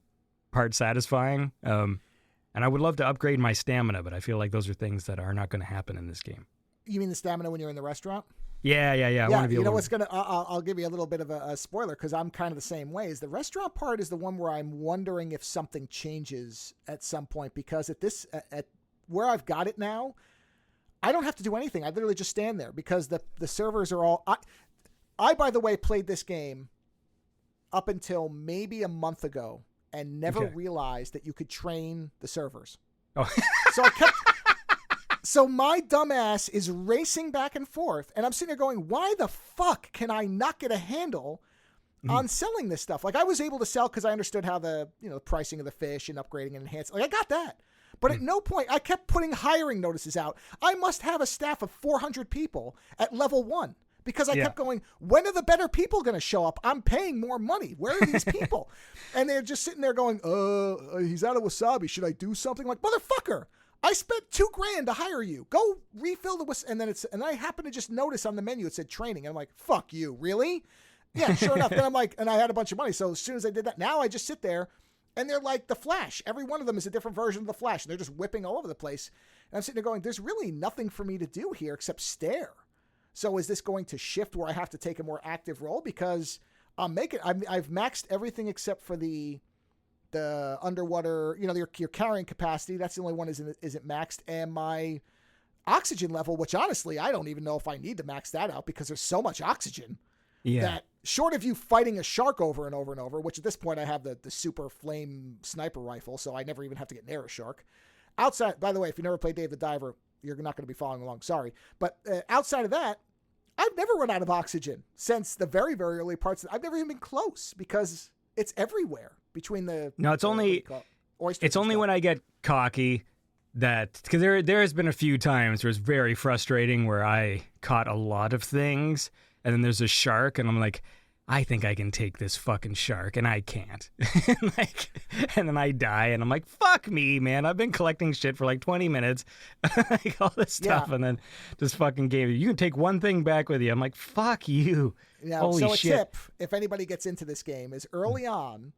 part satisfying. And I would love to upgrade my stamina, but I feel like those are things that are not going to happen in this game. You mean the stamina when you're in the restaurant? Yeah. I want to be. I'll give you a little bit of a spoiler because I'm kind of the same way. Is the restaurant part is the one where I'm wondering if something changes at some point because at where I've got it now, I don't have to do anything. I literally just stand there because the servers are all. I by the way played this game up until maybe a month ago and never realized that you could train the servers. Oh, so I kept. So my dumbass is racing back and forth, and I'm sitting there going, why the fuck can I not get a handle on selling this stuff? Like, I was able to sell because I understood how the pricing of the fish and upgrading and enhancing. Like, I got that. But at no point, I kept putting hiring notices out. I must have a staff of 400 people at level 1 because I kept going, when are the better people going to show up? I'm paying more money. Where are these people? And they're just sitting there going, he's out of wasabi. Should I do something? Like, motherfucker. I spent $2,000 to hire you. Go refill the whistle. And I happened to just notice on the menu it said training. And I'm like, fuck you, really? Yeah, sure enough. Then I'm like, and I had a bunch of money. So as soon as I did that, now I just sit there and they're like the Flash. Every one of them is a different version of the Flash. And they're just whipping all over the place. And I'm sitting there going, there's really nothing for me to do here except stare. So is this going to shift where I have to take a more active role? Because I've maxed everything except for the underwater, your carrying capacity. That's the only one isn't maxed. And my oxygen level, which honestly, I don't even know if I need to max that out because there's so much oxygen that short of you fighting a shark over and over and over, which at this point I have the super flame sniper rifle, so I never even have to get near a shark. Outside, by the way, if you never played Dave the Diver, you're not going to be following along. Sorry. But outside of that, I've never run out of oxygen since the very, very early parts. I've never even been close because it's everywhere between the. No, it's only when I get cocky that, because there has been a few times where it's very frustrating where I caught a lot of things and then there's a shark and I'm like, I think I can take this fucking shark, and I can't. And then I die, and I'm like, fuck me, man. I've been collecting shit for like 20 minutes, like all this stuff, and then just fucking gave you can take one thing back with you. I'm like, fuck you. Yeah. Holy so shit. A tip, if anybody gets into this game, is early on,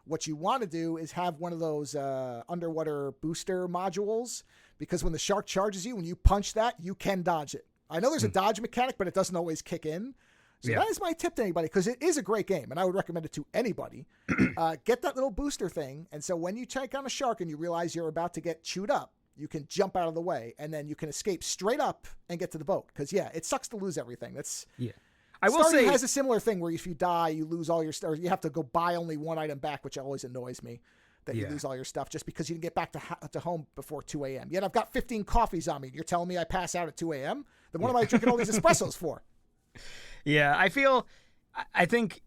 what you want to do is have one of those underwater booster modules, because when the shark charges you, when you punch that, you can dodge it. I know there's a dodge mechanic, but it doesn't always kick in. So that is my tip to anybody, because it is a great game, and I would recommend it to anybody. Get that little booster thing, and so when you take on a shark and you realize you're about to get chewed up, you can jump out of the way, and then you can escape straight up and get to the boat. Because, it sucks to lose everything. I will say, has a similar thing where if you die, you lose all your stuff, or you have to go buy only one item back, which always annoys me, that you lose all your stuff just because you didn't get back to home before 2 a.m. Yet I've got 15 coffees on me. You're telling me I pass out at 2 a.m.? Then what am I drinking all these espressos for? Yeah, I think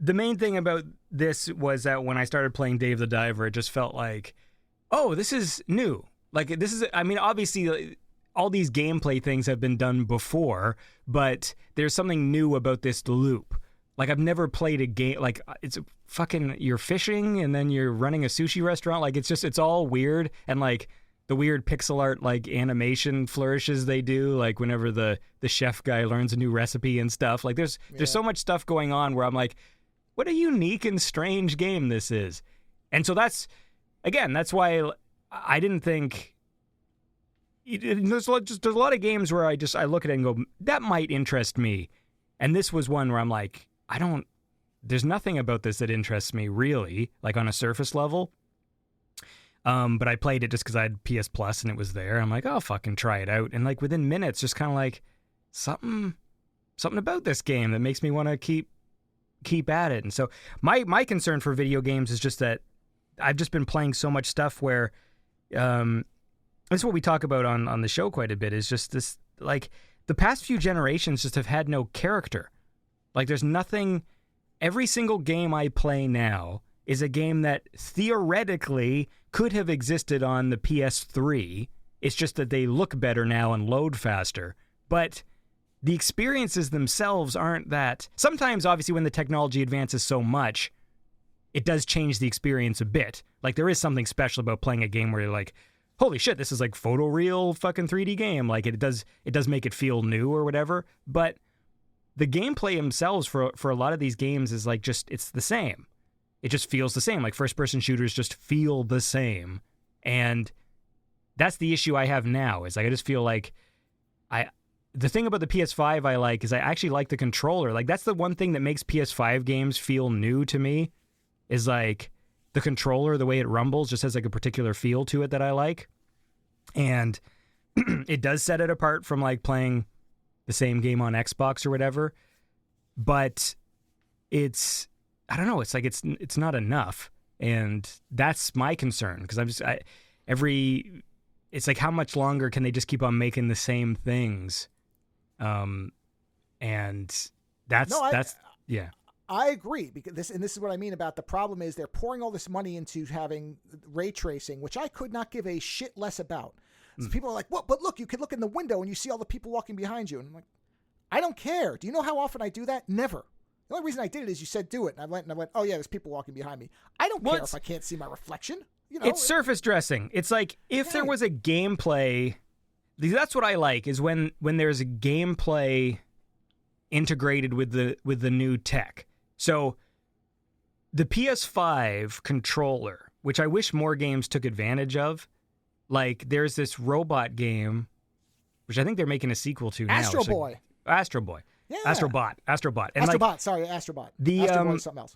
the main thing about this was that when I started playing Dave the Diver, it just felt like, oh, this is new. Like, this is, I mean, obviously, all these gameplay things have been done before, but there's something new about this loop. Like, I've never played a game, like, it's fucking, you're fishing and then you're running a sushi restaurant. Like, it's all weird, and like, the weird pixel art, like, animation flourishes they do, like whenever the chef guy learns a new recipe and stuff. Like, there's so much stuff going on where I'm like, what a unique and strange game this is. And so that's why I didn't think there's a lot of games where I look at it and go, that might interest me. And this was one where I'm like, there's nothing about this that interests me really, like on a surface level. But I played it just because I had PS Plus and it was there. I'm like, oh, fucking try it out. And like within minutes, just kind of like something about this game that makes me want to keep at it. And so my concern for video games is just that I've just been playing so much stuff where, this is what we talk about on the show quite a bit, is just this, like, the past few generations just have had no character. Like, there's nothing, every single game I play now is a game that theoretically could have existed on the PS3. It's just that they look better now and load faster. But the experiences themselves aren't that. Sometimes, obviously, when the technology advances so much, it does change the experience a bit. Like, there is something special about playing a game where you're like, holy shit, this is like photoreal fucking 3D game. Like, it does make it feel new or whatever. But the gameplay themselves for a lot of these games is like just, it's the same. It just feels the same. Like, first-person shooters just feel the same. And that's the issue I have now, is like I just feel like the thing about the PS5 I like is I actually like the controller. Like, that's the one thing that makes PS5 games feel new to me, is like the controller, the way it rumbles just has like a particular feel to it that I like. And it does set it apart from like playing the same game on Xbox or whatever. But it's, I don't know, it's like it's not enough, and that's my concern, because it's like, how much longer can they just keep on making the same things? And that's yeah. I agree, because this is what I mean about the problem is they're pouring all this money into having ray tracing, which I could not give a shit less about. So people are like, "What? But look, you can look in the window and you see all the people walking behind you." And I'm like, I don't care. Do you know how often I do that? Never. The only reason I did it is you said do it. And I went, oh yeah, there's people walking behind me. I don't care if I can't see my reflection. It's surface dressing. It's like if there was a gameplay, that's what I like, is when there's a gameplay integrated with the new tech. So the PS5 controller, which I wish more games took advantage of, like there's this robot game, which I think they're making a sequel to now. Astro Boy. Astro Boy. Yeah. Astrobot. And Astrobot. Sorry, Astrobot. Astro Boy is something else.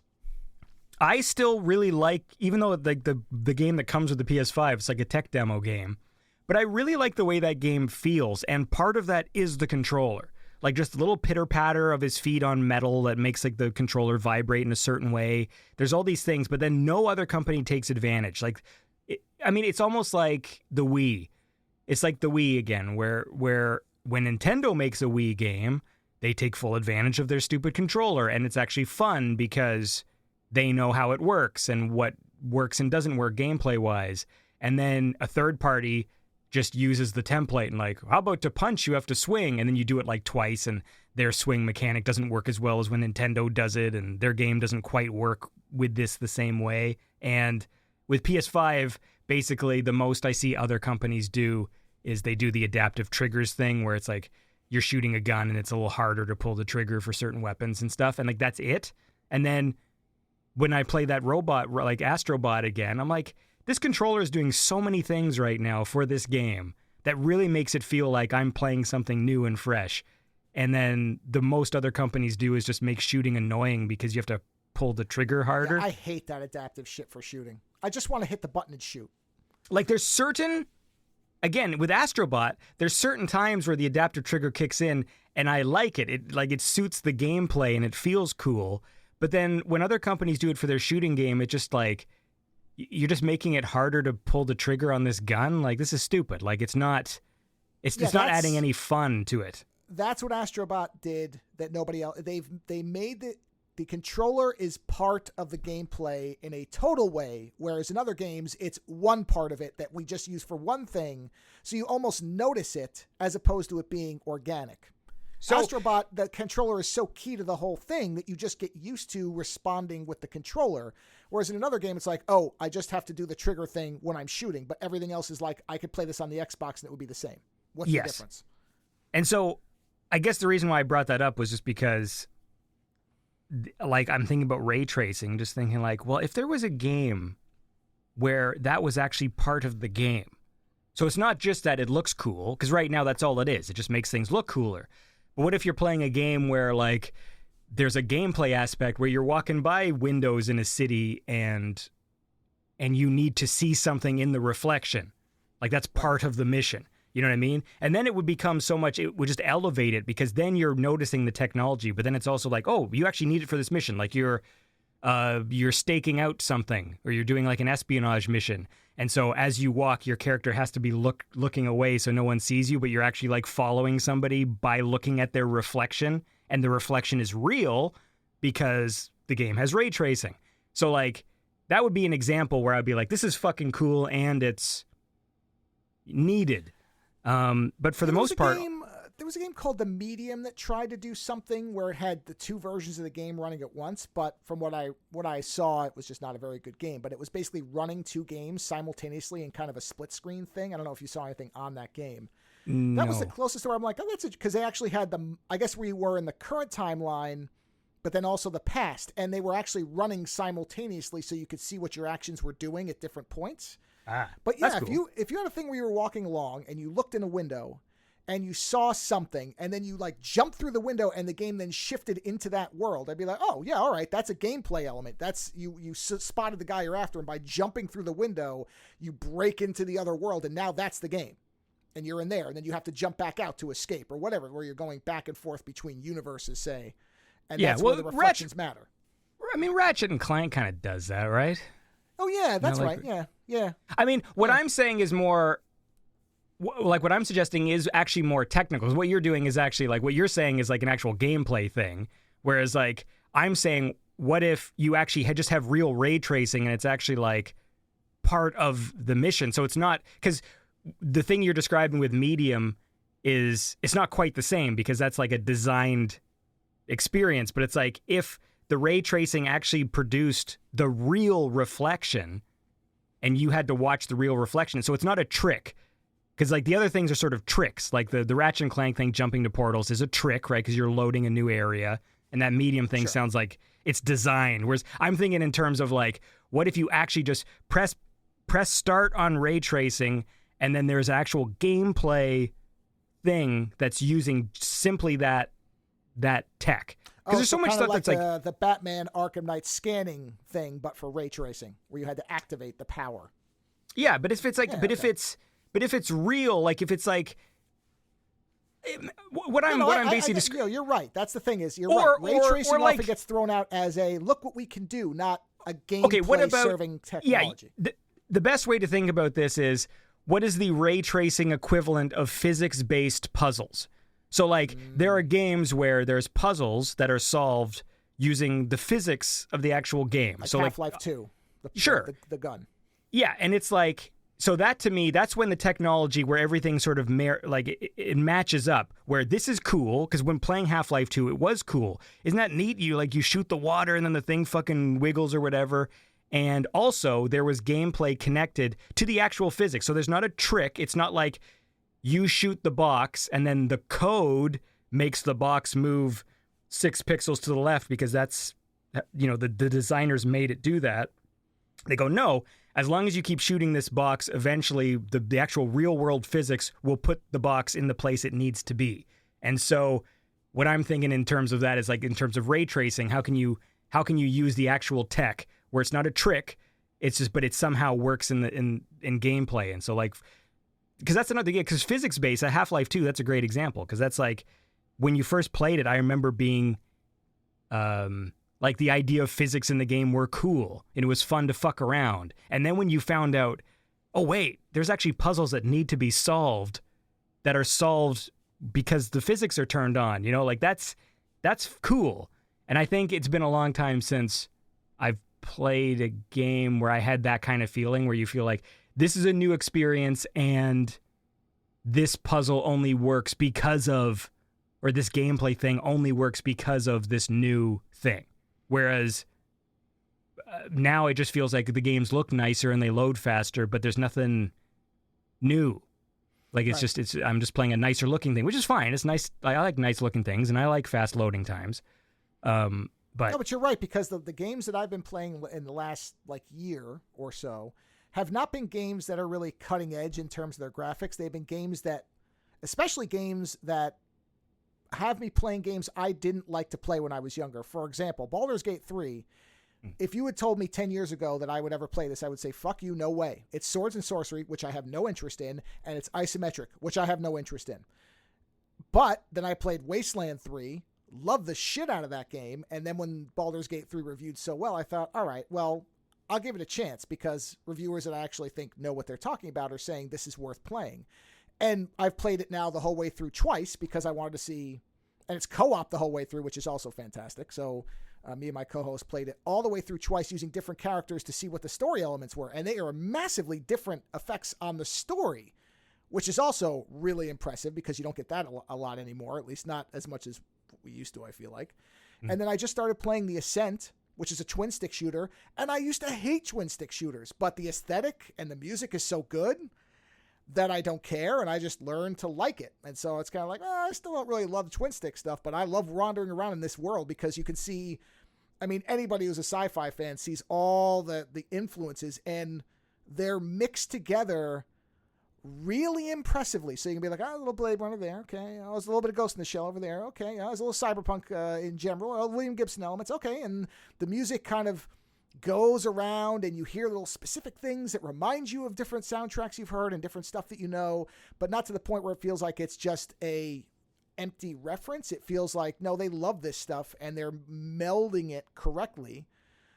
I still really like, even though like the game that comes with the PS5, it's like a tech demo game, but I really like the way that game feels, and part of that is the controller. Like just a little pitter-patter of his feet on metal that makes like the controller vibrate in a certain way. There's all these things, but then no other company takes advantage. Like, it's almost like the Wii. It's like the Wii again, where when Nintendo makes a Wii game, they take full advantage of their stupid controller, and it's actually fun because they know how it works and what works and doesn't work gameplay-wise. And then a third party just uses the template and like, how about to punch, you have to swing, and then you do it like twice, and their swing mechanic doesn't work as well as when Nintendo does it, and their game doesn't quite work with this the same way. And with PS5, basically the most I see other companies do is they do the adaptive triggers thing, where it's like you're shooting a gun and it's a little harder to pull the trigger for certain weapons and stuff, and like that's it. And then when I play that robot, like Astrobot again, I'm like, this controller is doing so many things right now for this game that really makes it feel like I'm playing something new and fresh. And then the most other companies do is just make shooting annoying because you have to pull the trigger harder. Yeah, I hate that adaptive shit for shooting. I just want to hit the button and shoot. Like there's certain, again, with Astrobot, there's certain times where the adaptive trigger kicks in and I like it. It suits the gameplay and it feels cool. But then when other companies do it for their shooting game, it just like, you're just making it harder to pull the trigger on this gun. Like, this is stupid. Like, it's not adding any fun to it. That's what Astrobot did that nobody else. They made the controller is part of the gameplay in a total way, whereas in other games it's one part of it that we just use for one thing, so you almost notice it as opposed to it being organic. So Astrobot, the controller is so key to the whole thing that you just get used to responding with the controller. Whereas in another game, it's like, oh, I just have to do the trigger thing when I'm shooting, but everything else is like, I could play this on the Xbox and it would be the same. What's the difference? And so I guess the reason why I brought that up was just because, like, I'm thinking about ray tracing, just thinking like, well, if there was a game where that was actually part of the game. So it's not just that it looks cool, because right now that's all it is. It just makes things look cooler. But what if you're playing a game where, like, there's a gameplay aspect where you're walking by windows in a city and you need to see something in the reflection? Like, that's part of the mission. You know what I mean? And then it would become so much, it would just elevate it, because then you're noticing the technology, but then it's also like, oh, you actually need it for this mission. Like, you're staking out something, or you're doing like an espionage mission. And so as you walk, your character has to be looking away so no one sees you, but you're actually like following somebody by looking at their reflection, and the reflection is real because the game has ray tracing. So like, that would be an example where I'd be like, this is fucking cool and it's needed. But for the most part, there was a game called The Medium that tried to do something where it had the two versions of the game running at once. But from what I saw, it was just not a very good game. But it was basically running two games simultaneously in kind of a split screen thing. I don't know if you saw anything on that game. No. That was the closest to where I'm like, oh, that's it. Because they actually had I guess we were in the current timeline, but then also the past. And they were actually running simultaneously so you could see what your actions were doing at different points. But yeah, cool. if you had a thing where you were walking along and you looked in a window and you saw something and then you like jumped through the window and the game then shifted into that world, I'd be like, oh yeah, all right, that's a gameplay element. That's you spotted the guy you're after, and by jumping through the window, you break into the other world, and now that's the game. And you're in there, and then you have to jump back out to escape or whatever, where you're going back and forth between universes, say. And that's where the reflections matter. I mean, Ratchet and Clank kind of does that, right? Oh yeah, that's right. Yeah. I mean, what I'm saying is more, like what I'm suggesting is actually more technical. What you're doing is actually like, what you're saying is like an actual gameplay thing. Whereas like, I'm saying, what if you actually just have real ray tracing and it's actually like part of the mission? So it's not, because the thing you're describing with Medium is, it's not quite the same, because that's like a designed experience. But it's like, if the ray tracing actually produced the real reflection, and you had to watch the real reflection. So it's not a trick. Because like the other things are sort of tricks, like the Ratchet and Clank thing, jumping to portals is a trick, right? Because you're loading a new area, and that medium thing sounds like it's designed. Whereas I'm thinking in terms of like, what if you actually just press start on ray tracing, and then there's actual gameplay thing that's using simply that tech. Because there's so much stuff like that's like the Batman Arkham Knight scanning thing, but for ray tracing, where you had to activate the power. Yeah, but if it's like, But if it's real, like if it's like what I'm basically you're right. That's the thing is you're right. Ray tracing often gets thrown out as a look what we can do, not a gameplay serving technology. Yeah, the best way to think about this is what is the ray tracing equivalent of physics-based puzzles? So like there are games where there's puzzles that are solved using the physics of the actual game. Like so Half-Life 2. The gun. Yeah, and it's like so that to me, that's when the technology where everything sort of it matches up. Where this is cool because when playing Half-Life 2, it was cool. Isn't that neat? You shoot the water and then the thing fucking wiggles or whatever. And also there was gameplay connected to the actual physics. So there's not a trick. It's not like you shoot the box and then the code makes the box move 6 pixels to the left because that's the designers made it do that. They go, no. As long as you keep shooting this box, eventually the actual real world physics will put the box in the place it needs to be. And so what I'm thinking in terms of that is like in terms of ray tracing, how can you use the actual tech where it's not a trick, but it somehow works in gameplay. And so like, because that's another game, because physics based at Half-Life 2, that's a great example. Because that's like when you first played it, I remember being like the idea of physics in the game were cool and it was fun to fuck around. And then when you found out, oh wait, there's actually puzzles that need to be solved that are solved because the physics are turned on, like that's cool. And I think it's been a long time since I've played a game where I had that kind of feeling where you feel like this is a new experience and this puzzle only works because of, or this gameplay thing only works because of this new thing. Whereas now it just feels like the games look nicer and they load faster, but there's nothing new. Like I'm just playing a nicer looking thing, which is fine. It's nice. I like nice looking things and I like fast loading times. But you're right, because the games that I've been playing in the last year or so have not been games that are really cutting edge in terms of their graphics. They've been games that, especially games that have me playing games I didn't like to play when I was younger. For example, Baldur's Gate 3, if you had told me 10 years ago that I would ever play this, I would say, fuck you, no way. It's swords and sorcery, which I have no interest in, and it's isometric, which I have no interest in. But then I played Wasteland 3, loved the shit out of that game, and then when Baldur's Gate 3 reviewed so well, I thought, all right, well, I'll give it a chance because reviewers that I actually think know what they're talking about are saying this is worth playing. And I've played it now the whole way through twice because I wanted to see, and it's co-op the whole way through, which is also fantastic. So me and my co-host played it all the way through twice using different characters to see what the story elements were. And they are massively different effects on the story, which is also really impressive because you don't get that a lot anymore, at least not as much as we used to, I feel like. And then I just started playing The Ascent, which is a twin stick shooter. And I used to hate twin stick shooters, but the aesthetic and the music is so good that I don't care, and I just learned to like it. And so it's kind of like, I still don't really love twin stick stuff, but I love wandering around in this world because you can see, anybody who's a sci-fi fan sees all the influences, and they're mixed together really impressively. So you can be like, a little Blade Runner there, okay. There's a little bit of Ghost in the Shell over there, okay. There's a little cyberpunk in general, William Gibson elements, okay. And the music kind of goes around and you hear little specific things that remind you of different soundtracks you've heard and different stuff that you know, but not to the point where it feels like it's just a empty reference. It feels like, no, they love this stuff and they're melding it correctly.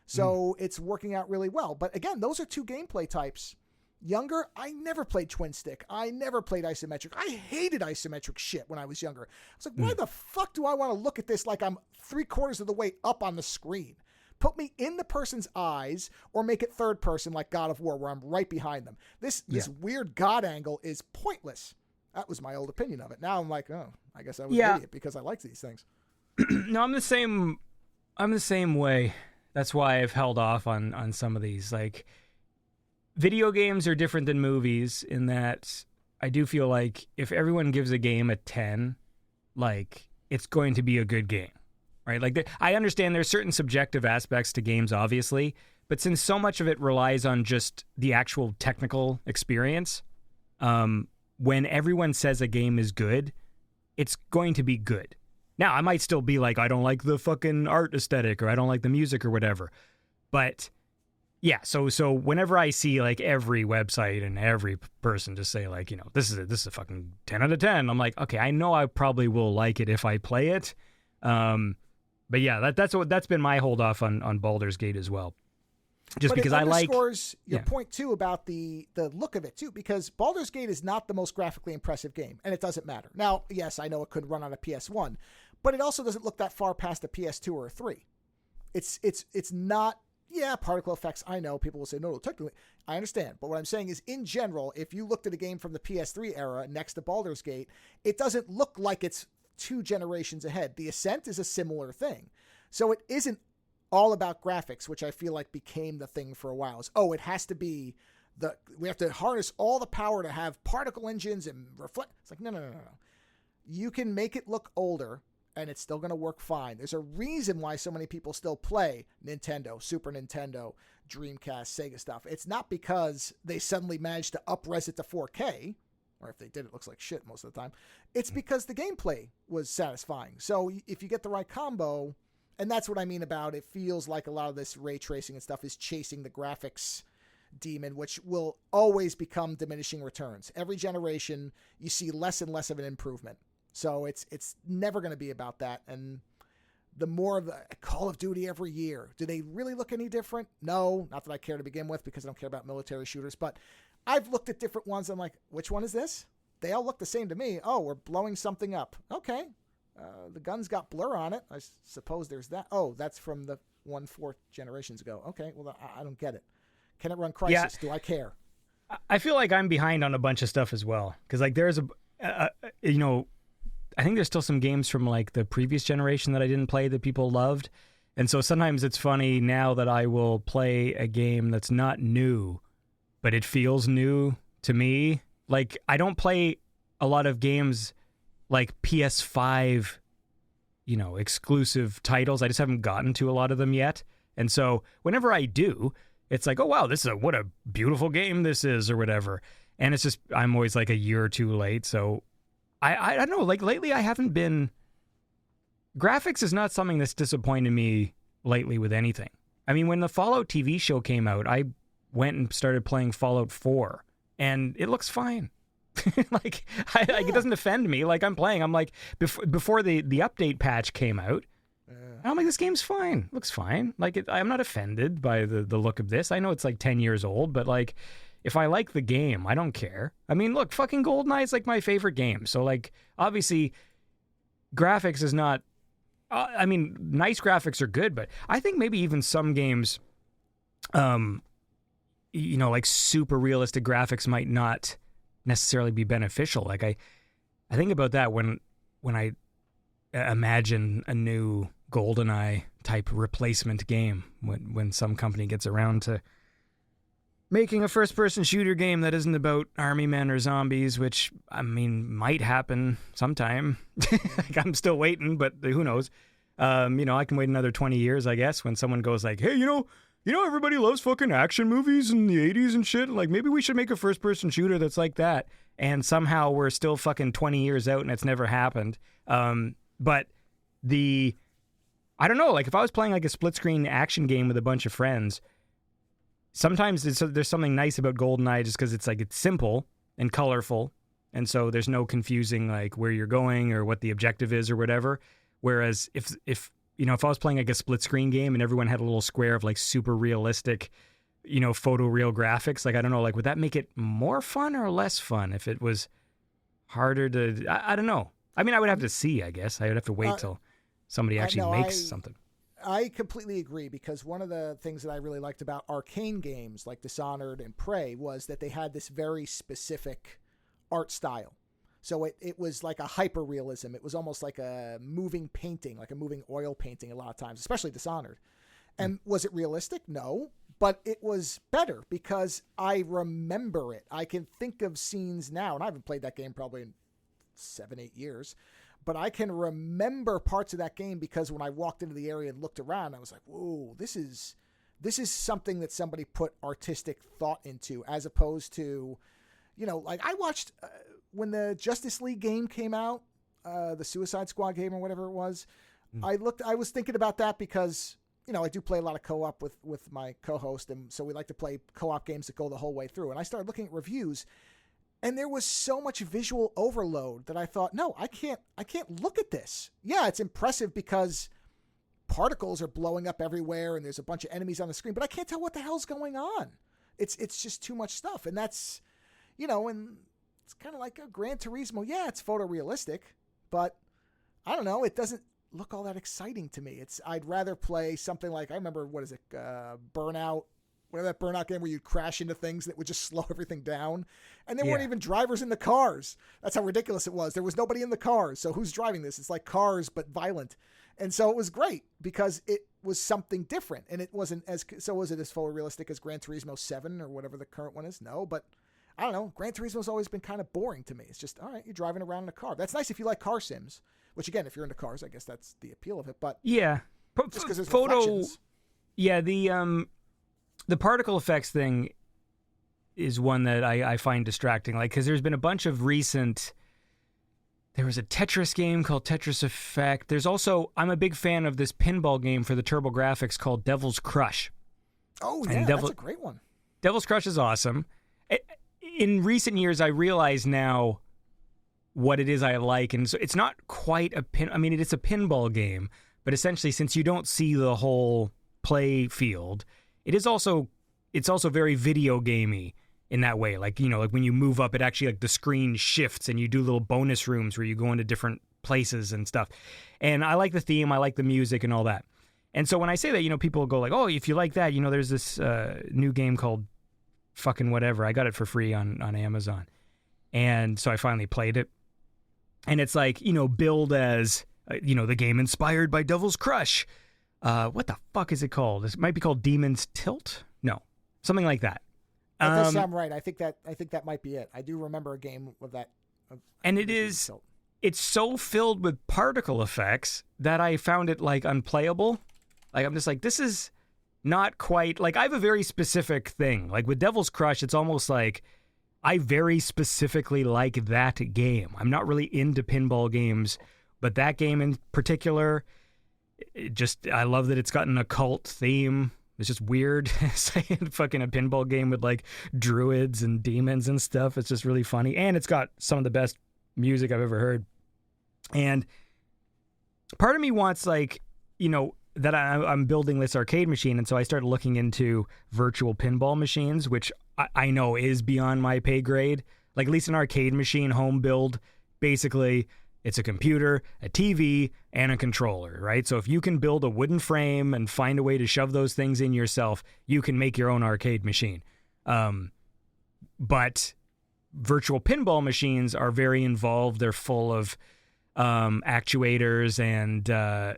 So it's working out really well. But again, those are two gameplay types. Younger, I never played twin stick. I never played isometric. I hated isometric shit when I was younger. I was like, why the fuck do I want to look at this like I'm 3/4 of the way up on the screen? Put me in the person's eyes or make it third person like God of War where I'm right behind them. This weird God angle is pointless. That was my old opinion of it. Now I'm like, oh, I guess I was an idiot because I liked these things. No, I'm the same way. That's why I've held off on some of these. Like, video games are different than movies in that I do feel like if everyone gives a game a 10, like it's going to be a good game, right? Like I understand there's certain subjective aspects to games, obviously, but since so much of it relies on just the actual technical experience, when everyone says a game is good, it's going to be good. Now, I might still be like, I don't like the fucking art aesthetic or I don't like the music or whatever. But yeah, so whenever I see like every website and every person just say like, this is a fucking 10 out of 10, I'm like, okay, I know I probably will like it if I play it. But yeah, that's been my hold off on Baldur's Gate as well. Just because I like... But it underscores your point, too, about the look of it, too, because Baldur's Gate is not the most graphically impressive game, and it doesn't matter. Now, yes, I know it could run on a PS1, but it also doesn't look that far past a PS2 or a 3. It's not... Yeah, particle effects, I know. People will say, no, technically, I understand. But what I'm saying is, in general, if you looked at a game from the PS3 era next to Baldur's Gate, it doesn't look like it's 2 generations ahead. The Ascent is a similar thing. So it isn't all about graphics, which I feel like became the thing for a while. It has to be we have to harness all the power to have particle engines and reflect. It's like, no. You can make it look older and it's still going to work fine. There's a reason why so many people still play Nintendo, Super Nintendo, Dreamcast, Sega stuff. It's not because they suddenly managed to up-res it to 4K, or if they did, it looks like shit most of the time. It's because the gameplay was satisfying. So if you get the right combo... And that's what I mean about it feels like a lot of this ray tracing and stuff is chasing the graphics demon, which will always become diminishing returns. Every generation, you see less and less of an improvement. So it's never going to be about that. And the more of the Call of Duty every year, do they really look any different? No, not that I care to begin with because I don't care about military shooters. But I've looked at different ones. I'm like, which one is this? They all look the same to me. Oh, we're blowing something up. Okay. The gun's got blur on it. I suppose there's that. Oh, that's from the 4 generations ago. Okay, well, I don't get it. Can it run Crysis? Yeah. Do I care? I feel like I'm behind on a bunch of stuff as well. Because, like, there's I think there's still some games from, like, the previous generation that I didn't play that people loved. And so sometimes it's funny now that I will play a game that's not new, but it feels new to me. Like, I don't play a lot of games... like PS5, exclusive titles. I just haven't gotten to a lot of them yet. And so whenever I do, it's like, oh, wow, what a beautiful game this is or whatever. And it's just, I'm always like a year or two late. So I don't know, like lately I haven't been, graphics is not something that's disappointed me lately with anything. I mean, when the Fallout TV show came out, I went and started playing Fallout 4 and it looks fine. Like, it doesn't offend me. Like, I'm playing. I'm like, before the update patch came out, I'm like, this game's fine. Looks fine. Like, I'm not offended by the look of this. I know it's like 10 years old, but like, if I like the game, I don't care. I mean, look, fucking GoldenEye is like my favorite game. So like, obviously, graphics is not. I mean, nice graphics are good, but I think maybe even some games, like super realistic graphics might not necessarily be beneficial. Like I think about that when I imagine a new GoldenEye type replacement game when some company gets around to making a first-person shooter game that isn't about army men or zombies, which I mean might happen sometime. Like I'm still waiting, but who knows? I can wait another 20 years, I guess, when someone goes like, "Hey, everybody loves fucking action movies in the 80s and shit. Like, maybe we should make a first-person shooter that's like that." And somehow we're still fucking 20 years out and it's never happened. But I don't know, like if I was playing like a split-screen action game with a bunch of friends, sometimes there's something nice about GoldenEye just because it's simple and colorful. And so there's no confusing like where you're going or what the objective is or whatever. Whereas if I was playing like a split screen game and everyone had a little square of like super realistic, photoreal graphics, like, I don't know, like, would that make it more fun or less fun if it was harder to, I don't know. I mean, I would have to see, I guess. I would have to wait till somebody actually makes something. I completely agree, because one of the things that I really liked about arcane games like Dishonored and Prey was that they had this very specific art style. So it was like a hyper-realism. It was almost like a moving painting, like a moving oil painting a lot of times, especially Dishonored. And was it realistic? No. But it was better because I remember it. I can think of scenes now, and I haven't played that game probably in 7-8 years, but I can remember parts of that game because when I walked into the area and looked around, I was like, whoa, this is something that somebody put artistic thought into, as opposed to, like I watched when the Justice League game came out, the Suicide Squad game or whatever it was. I was thinking about that because, I do play a lot of co-op with my co-host, and so we like to play co-op games that go the whole way through. And I started looking at reviews, and there was so much visual overload that I thought, no, I can't look at this. Yeah, it's impressive because particles are blowing up everywhere and there's a bunch of enemies on the screen, but I can't tell what the hell's going on. It's just too much stuff. And that's, and it's kind of like a Gran Turismo. Yeah, it's photorealistic, but I don't know. It doesn't look all that exciting to me. I'd rather play something like, I remember, what is it? Burnout, whatever that Burnout game where you'd crash into things that would just slow everything down. And there weren't even drivers in the cars. That's how ridiculous it was. There was nobody in the cars. So who's driving this? It's like Cars, but violent. And so it was great because it was something different. And it wasn't was it as photorealistic as Gran Turismo 7 or whatever the current one is? No, but I don't know. Gran Turismo's always been kind of boring to me. It's just, all right, you're driving around in a car. That's nice if you like car sims. Which, again, if you're into cars, I guess that's the appeal of it. But yeah, just because there's reflections. Yeah, the particle effects thing is one that I find distracting. Like, because there's been a bunch of recent. There was a Tetris game called Tetris Effect. There's also, I'm a big fan of this pinball game for the TurboGrafx called Devil's Crush. Oh yeah, that's a great one. Devil's Crush is awesome. In recent years, I realize now what it is I like, and so it's not quite a pin. I mean, it's a pinball game, but essentially, since you don't see the whole play field, it's also very video gamey in that way. Like, like when you move up, it actually, like, the screen shifts, and you do little bonus rooms where you go into different places and stuff. And I like the theme, I like the music, and all that. And so when I say that, people go like, "Oh, if you like that, there's this new game called fucking whatever." I got it for free on Amazon, and so I finally played it. And it's like, billed as, the game inspired by Devil's Crush. What the fuck is it called? It might be called Demon's Tilt? No, something like that. That does sound right. I think that might be it. I do remember a game of that. And it's so filled with particle effects that I found it, like, unplayable. Like, I'm just like, this is not quite, like, I have a very specific thing. Like, with Devil's Crush, it's almost like I very specifically like that game. I'm not really into pinball games, but that game in particular, I love that it's got an occult theme. It's just weird saying fucking a pinball game with, like, druids and demons and stuff. It's just really funny. And it's got some of the best music I've ever heard. And part of me wants, like, that I'm building this arcade machine, and so I started looking into virtual pinball machines, which I know is beyond my pay grade. Like, at least an arcade machine, home build, basically, it's a computer, a TV, and a controller, right? So if you can build a wooden frame and find a way to shove those things in yourself, you can make your own arcade machine. But virtual pinball machines are very involved. They're full of actuators and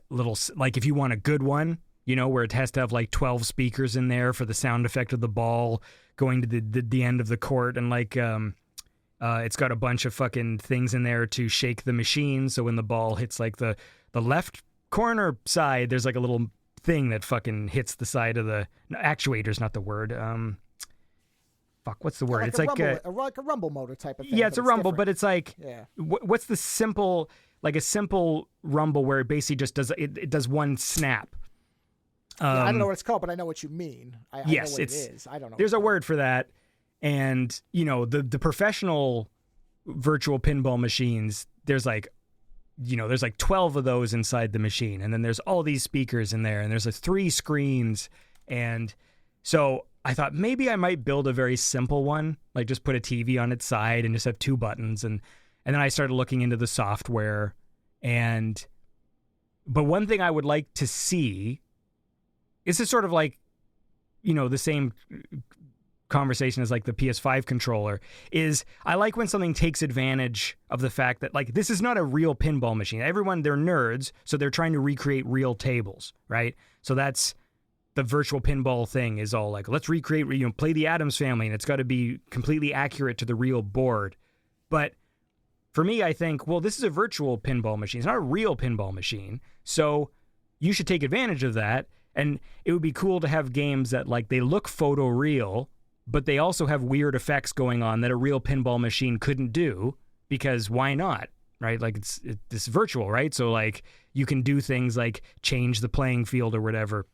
little, like, if you want a good one, where it has to have like 12 speakers in there for the sound effect of the ball going to the end of the court, and like it's got a bunch of fucking things in there to shake the machine, so when the ball hits like the left corner side, there's like a little thing that fucking hits the side of the actuators, not the word. What's the word? Like it's like a rumble motor type of thing. Yeah, it's a rumble, different. but it's like, what's the simple, like a simple rumble where it basically just does it does one snap. I don't know what it's called, but I know what you mean. I know what it is. I don't know. There's a word for that, and the professional virtual pinball machines. There's like 12 of those inside the machine, and then there's all these speakers in there, and there's like 3 screens, and so I thought maybe I might build a very simple one, like just put a TV on its side and just have 2 buttons, and then I started looking into the software, but one thing I would like to see. This is sort of like, the same conversation as like the PS5 controller, is I like when something takes advantage of the fact that, like, this is not a real pinball machine. Everyone, they're nerds, so they're trying to recreate real tables, right? So that's the virtual pinball thing is all like, let's recreate, play the Addams Family, and it's got to be completely accurate to the real board. But for me, I think, well, this is a virtual pinball machine. It's not a real pinball machine. So you should take advantage of that. And it would be cool to have games that, like, they look photoreal, but they also have weird effects going on that a real pinball machine couldn't do, because why not? Right? Like, it's virtual, right? So, like, you can do things like change the playing field or whatever.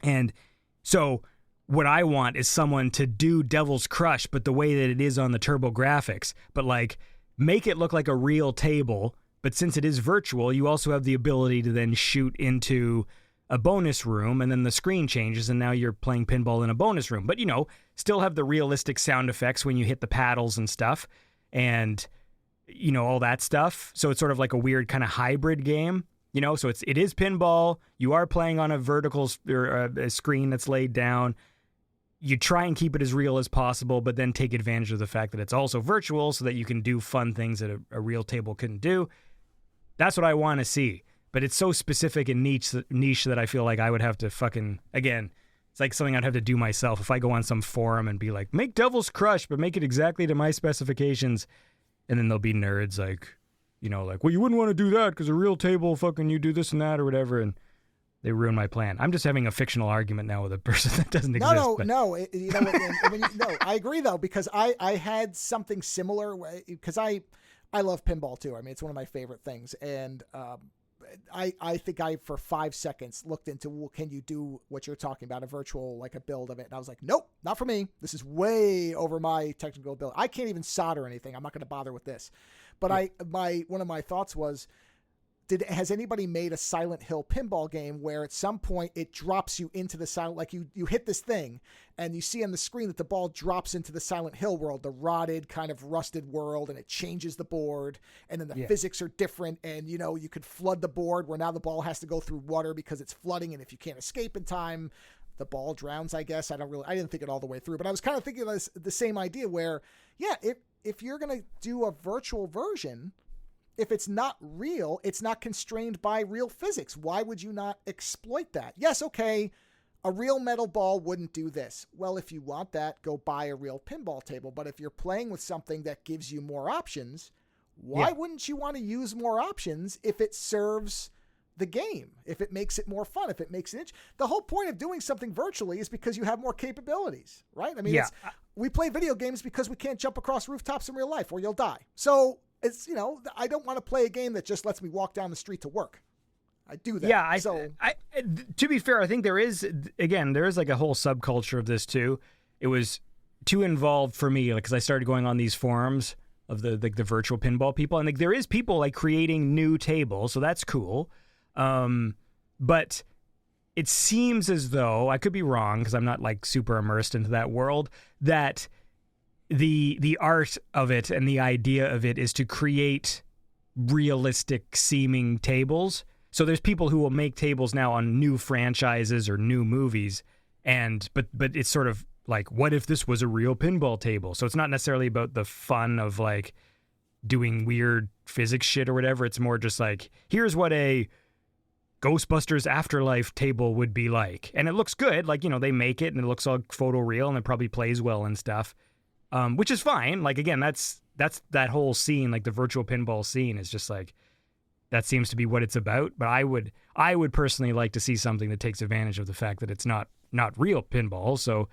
And so what I want is someone to do Devil's Crush, but the way that it is on the TurboGrafx, but like make it look like a real table. But since it is virtual, you also have the ability to then shoot into a bonus room, and then the screen changes, and now you're playing pinball in a bonus room. But, still have the realistic sound effects when you hit the paddles and stuff, and, all that stuff. So it's sort of like a weird kind of hybrid game. So it is pinball. You are playing on a vertical or a screen that's laid down. You try and keep it as real as possible, but then take advantage of the fact that it's also virtual so that you can do fun things that a real table couldn't do. That's what I want to see. But it's so specific and niche that I feel like I would have to again, it's like something I'd have to do myself. If I go on some forum and be like, make Devil's Crush, but make it exactly to my specifications. And then there'll be nerds like, well, you wouldn't want to do that because a real table you do this and that or whatever, and they ruin my plan. I'm just having a fictional argument now with a person that doesn't exist. No. I agree, though, because I had something similar, because I love pinball, too. I mean, it's one of my favorite things, and I think I, for 5 seconds, looked into, well, can you do what you're talking about, a virtual, like a build of it? And I was like, nope, not for me. This is way over my technical ability. I can't even solder anything. I'm not going to bother with this. But one of my thoughts was, has anybody made a Silent Hill pinball game where at some point it drops you into the silent, like you hit this thing and you see on the screen that the ball drops into the Silent Hill world, the rotted kind of rusted world, and it changes the board, and then the physics are different, and you could flood the board where now the ball has to go through water because it's flooding, and if you can't escape in time, the ball drowns, I guess. I didn't think it all the way through, but I was kind of thinking of the same idea where, if you're going to do a virtual version, if it's not real, it's not constrained by real physics. Why would you not exploit that? Yes, okay, a real metal ball wouldn't do this. Well, if you want that, go buy a real pinball table. But if you're playing with something that gives you more options, why wouldn't you want to use more options if it serves the game, if it makes it more fun, if it makes it the whole point of doing something virtually is because you have more capabilities, right? I mean, we play video games because we can't jump across rooftops in real life or you'll die. So it's, I don't want to play a game that just lets me walk down the street to work. I do that. Yeah. To be fair, I think there is like a whole subculture of this too. It was too involved for me, like, cause I started going on these forums of the virtual pinball people. And like, there is people like creating new tables. So that's cool. But it seems as though, I could be wrong because I'm not like super immersed into that world, that the art of it and the idea of it is to create realistic seeming tables. So there's people who will make tables now on new franchises or new movies, but it's sort of like, what if this was a real pinball table? So it's not necessarily about the fun of like doing weird physics shit or whatever. It's more just like, here's what a Ghostbusters Afterlife table would be like. And it looks good. Like, they make it and it looks all photoreal and it probably plays well and stuff. Which is fine. Like, again, that's that whole scene, like the virtual pinball scene is just like, that seems to be what it's about. But I would personally like to see something that takes advantage of the fact that it's not real pinball. So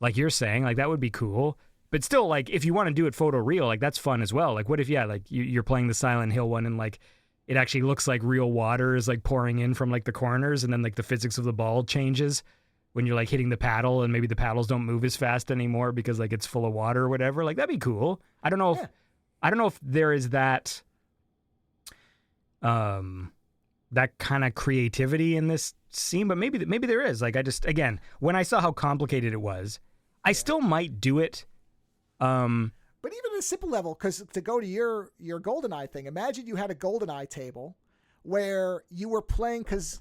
like you're saying, like that would be cool. But still, like, if you want to do it photoreal, like that's fun as well. Like, what if, like you're playing the Silent Hill one and like it actually looks like real water is like pouring in from like the corners, and then like the physics of the ball changes when you're like hitting the paddle, and maybe the paddles don't move as fast anymore because like it's full of water or whatever. Like, that'd be cool. I don't know if there is that that kind of creativity in this scene, but maybe there is. Like, again, when I saw how complicated it was, I still might do it. But even at a simple level, because to go to your GoldenEye thing, imagine you had a GoldenEye table where you were playing, because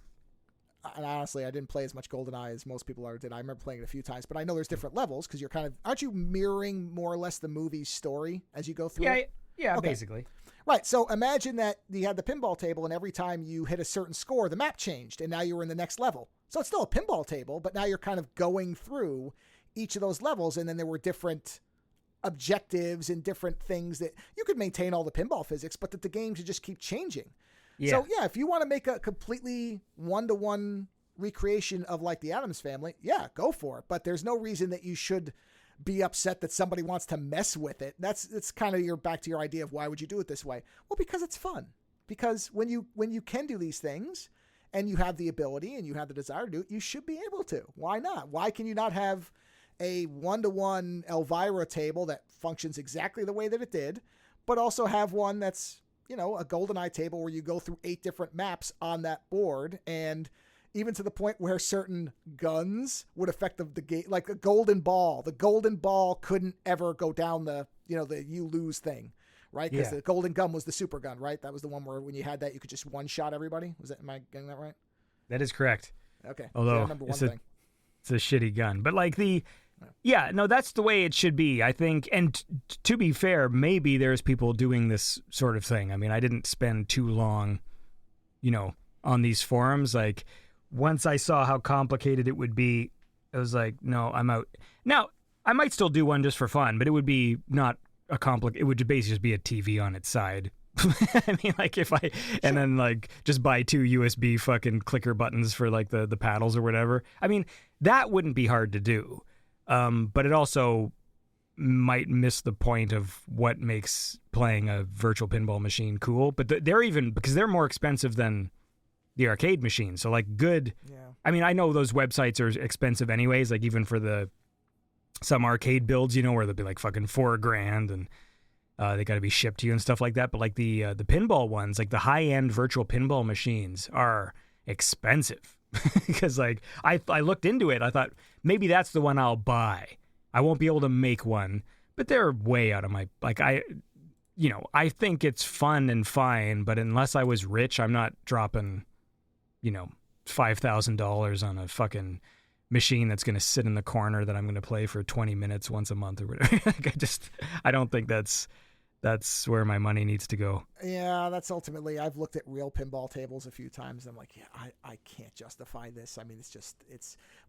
honestly, I didn't play as much GoldenEye as most people did. I remember playing it a few times, but I know there's different levels because you're aren't you mirroring more or less the movie's story as you go through it? Yeah, Okay. basically. Right. So imagine that you had the pinball table, and every time you hit a certain score, the map changed, and now you were in the next level. So it's still a pinball table, but now you're kind of going through each of those levels, and then there were different objectives and different things that you could maintain all the pinball physics, but that the game should just keep changing. Yeah. So yeah, if you want to make a completely one-to-one recreation of like the Addams Family, yeah, go for it. But there's no reason that you should be upset that somebody wants to mess with it. It's kind of back to your idea of why would you do it this way? Well, because it's fun. Because when you can do these things and you have the ability and you have the desire to do it, you should be able to. Why not? Why can you not have a one-to-one Elvira table that functions exactly the way that it did, but also have one that's, a GoldenEye table where you go through 8 different maps on that board, and even to the point where certain guns would affect the game, like a golden ball. The golden ball couldn't ever go down the you lose thing, right? Because the golden gun was the super gun, right? That was the one where when you had that, you could just one-shot everybody. Am I getting that right? That is correct. Okay. Although it's a shitty gun. But like that's the way it should be, I think. And to be fair, maybe there's people doing this sort of thing. I mean, I didn't spend too long, on these forums. Like, once I saw how complicated it would be, I was like, no, I'm out. Now, I might still do one just for fun, but it would be not it would basically just be a TV on its side. I mean, like and then like just buy 2 USB fucking clicker buttons for like the paddles or whatever. I mean, that wouldn't be hard to do. But it also might miss the point of what makes playing a virtual pinball machine cool. But because they're more expensive than the arcade machine. So like good. Yeah. I mean, I know those websites are expensive anyways, like even for some arcade builds, where they'll be like fucking $4,000 and they got to be shipped to you and stuff like that. But like the pinball ones, like the high-end virtual pinball machines are expensive. Because like I looked into it, I thought maybe that's the one I'll buy. I won't be able to make one, but they're way out of my I think it's fun and fine, but unless I was rich, I'm not dropping $5,000 on a fucking machine that's going to sit in the corner that I'm going to play for 20 minutes once a month or whatever. Like I don't think that's where my money needs to go. Yeah, that's ultimately, I've looked at real pinball tables a few times. And I'm like, yeah, I can't justify this. I mean,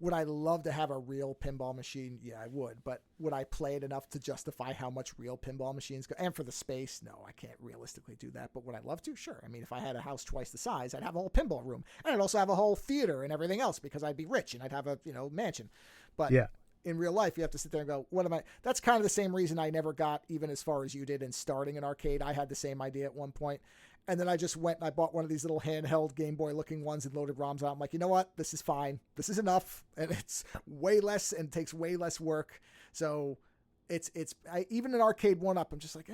would I love to have a real pinball machine? Yeah, I would. But would I play it enough to justify how much real pinball machines go? And for the space, no, I can't realistically do that. But would I love to? Sure. I mean, if I had a house twice the size, I'd have a whole pinball room. And I'd also have a whole theater and everything else because I'd be rich and I'd have a, mansion. But yeah. In real life, you have to sit there and go, what am I? That's kind of the same reason I never got even as far as you did in starting an arcade. I had the same idea at one point. And then I just went and I bought one of these little handheld Game Boy looking ones and loaded ROMs out. I'm like, you know what? This is fine. This is enough. And it's way less and takes way less work. So even an arcade 1-up, I'm just like,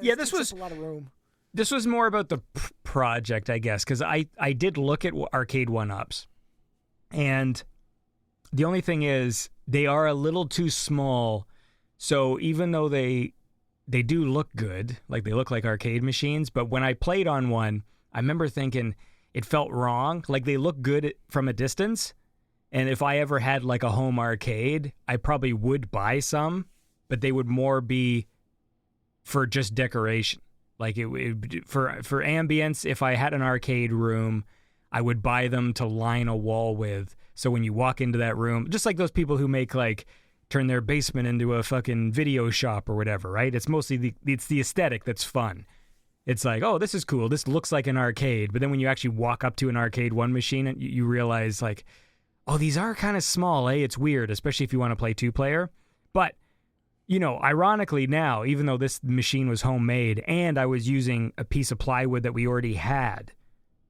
this was a lot of room. This was more about the project, I guess, because I did look at arcade 1-ups. And the only thing is they are a little too small. So even though they do look good, like they look like arcade machines, but when I played on one, I remember thinking it felt wrong. Like they look good from a distance. And if I ever had like a home arcade, I probably would buy some, but they would more be for just decoration. Like for ambience, if I had an arcade room, I would buy them to line a wall with. So when you walk into that room, just like those people who make turn their basement into a fucking video shop or whatever, right? It's mostly it's the aesthetic that's fun. It's like, oh, this is cool. This looks like an arcade. But then when you actually walk up to an arcade 1 machine, you realize like, oh, these are kind of small, eh? It's weird, especially if you want to play 2-player. But, ironically now, even though this machine was homemade and I was using a piece of plywood that we already had,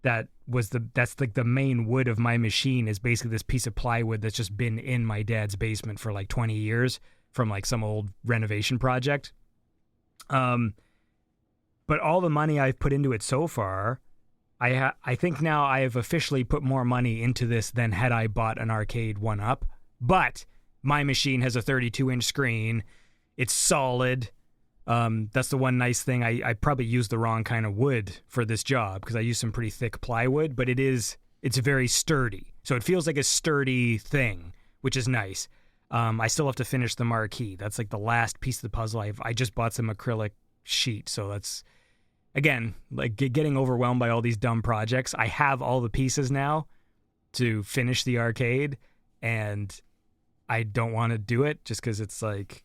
that's like the main wood of my machine is basically this piece of plywood that's just been in my dad's basement for like 20 years from like some old renovation project. But all the money I've put into it so far, I think now I have officially put more money into this than had I bought an arcade 1-up. But my machine has a 32-inch screen. It's solid. That's the one nice thing. I probably used the wrong kind of wood for this job because I used some pretty thick plywood, but it's very sturdy. So it feels like a sturdy thing, which is nice. I still have to finish the marquee. That's like the last piece of the puzzle. I just bought some acrylic sheet. So that's, again, like getting overwhelmed by all these dumb projects. I have all the pieces now to finish the arcade, and I don't want to do it just because it's like,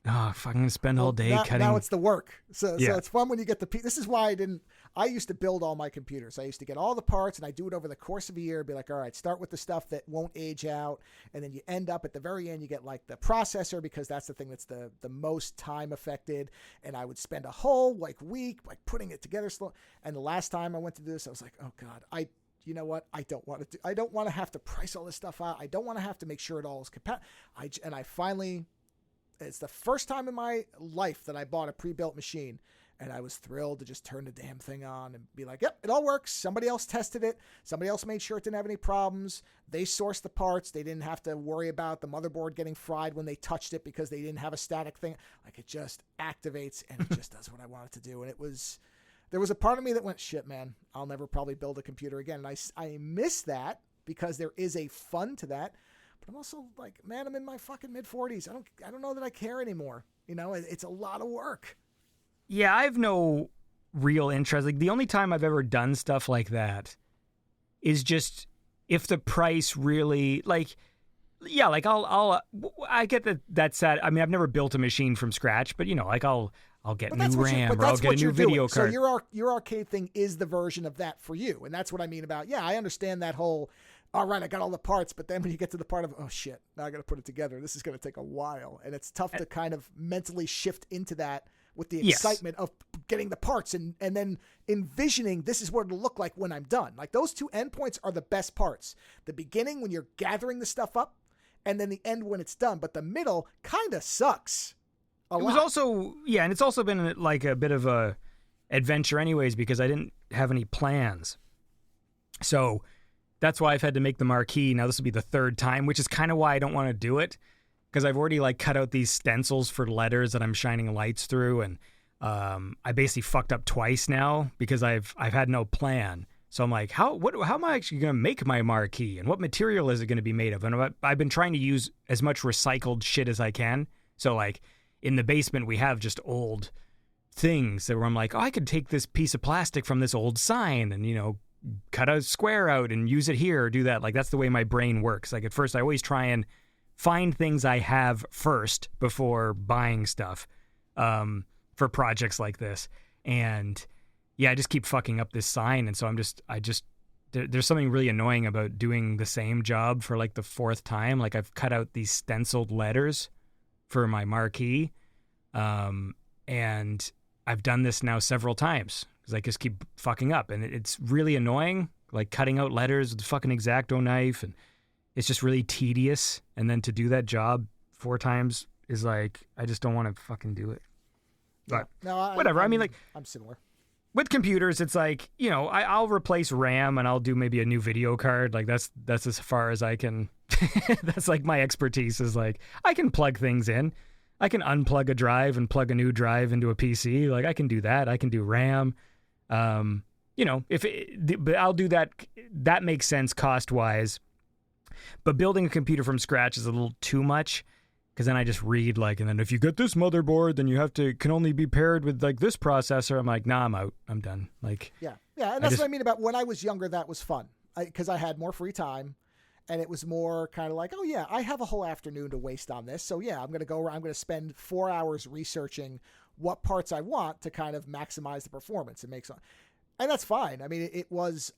oh, if I'm going to spend all day cutting. Now it's the work. So it's fun when you get the piece. This is why I used to build all my computers. I used to get all the parts, and I do it over the course of a year. Be like, all right, start with the stuff that won't age out, and then you end up at the very end, you get like the processor, because that's the thing that's the most time affected. And I would spend a whole week putting it together slow. And the last time I went to do this, I was like, oh God, you know what? I don't want to have to price all this stuff out. I don't want to have to make sure it all is compatible. I finally. It's the first time in my life that I bought a pre-built machine, and I was thrilled to just turn the damn thing on and be like, yep, it all works. Somebody else tested it. Somebody else made sure it didn't have any problems. They sourced the parts. They didn't have to worry about the motherboard getting fried when they touched it because they didn't have a static thing. Like, it just activates and it just does what I want it to do. And there was a part of me that went, shit, man, I'll never probably build a computer again. And I miss that because there is a fun to that. But I'm also like, man, I'm in my fucking mid-40s. I don't know that I care anymore. You know, it's a lot of work. Yeah, I have no real interest. Like, the only time I've ever done stuff like that is just if the price really, like, yeah, like I get that's sad. I mean, I've never built a machine from scratch, but, you know, like I'll get new RAM or I'll get a new video card. So your arcade thing is the version of that for you. And that's what I mean about, yeah, I understand that whole, all right, I got all the parts, but then when you get to the part of, oh shit, now I got to put it together. This is going to take a while. And it's tough to kind of mentally shift into that with the excitement of getting the parts and then envisioning this is what it'll look like when I'm done. Like, those two endpoints are the best parts. The beginning when you're gathering the stuff up, and then the end when it's done. But the middle kind of sucks a lot. It was also, yeah, and it's also been like a bit of a adventure anyways because I didn't have any plans. So that's why I've had to make the marquee. Now this will be the third time, which is kind of why I don't want to do it, because I've already like cut out these stencils for letters that I'm shining lights through, and I basically fucked up twice now because I've had no plan. So I'm like, how am I actually going to make my marquee, and what material is it going to be made of? And I've been trying to use as much recycled shit as I can. So like in the basement we have just old things that where I'm like, oh, I could take this piece of plastic from this old sign and, you know, cut a square out and use it here or do that. Like, that's the way my brain works. Like, at first I always try and find things I have first before buying stuff for projects like this. And yeah, I just keep fucking up this sign. And so there's something really annoying about doing the same job for like the fourth time. Like, I've cut out these stenciled letters for my marquee. And I've done this now several times because I just keep fucking up, and it's really annoying, like cutting out letters with the fucking X-Acto knife, and it's just really tedious. And then to do that job 4 times is like, I just don't want to fucking do it. But whatever. I mean, like, I'm similar. With computers, it's like, you know, I'll replace RAM and I'll do maybe a new video card. Like, that's as far as I can. That's like my expertise is like, I can plug things in. I can unplug a drive and plug a new drive into a PC. Like, I can do that. I can do RAM. You know, but I'll do that. That makes sense cost-wise. But building a computer from scratch is a little too much, because then I just read, like, and then if you get this motherboard, then you can only be paired with, like, this processor. I'm like, nah, I'm out. I'm done. Like, yeah. And that's what I mean about when I was younger, that was fun because I had more free time. And it was more kind of like, oh, yeah, I have a whole afternoon to waste on this. So, yeah, I'm going to spend 4 hours researching what parts I want to kind of maximize the performance. And that's fine. I mean, it was,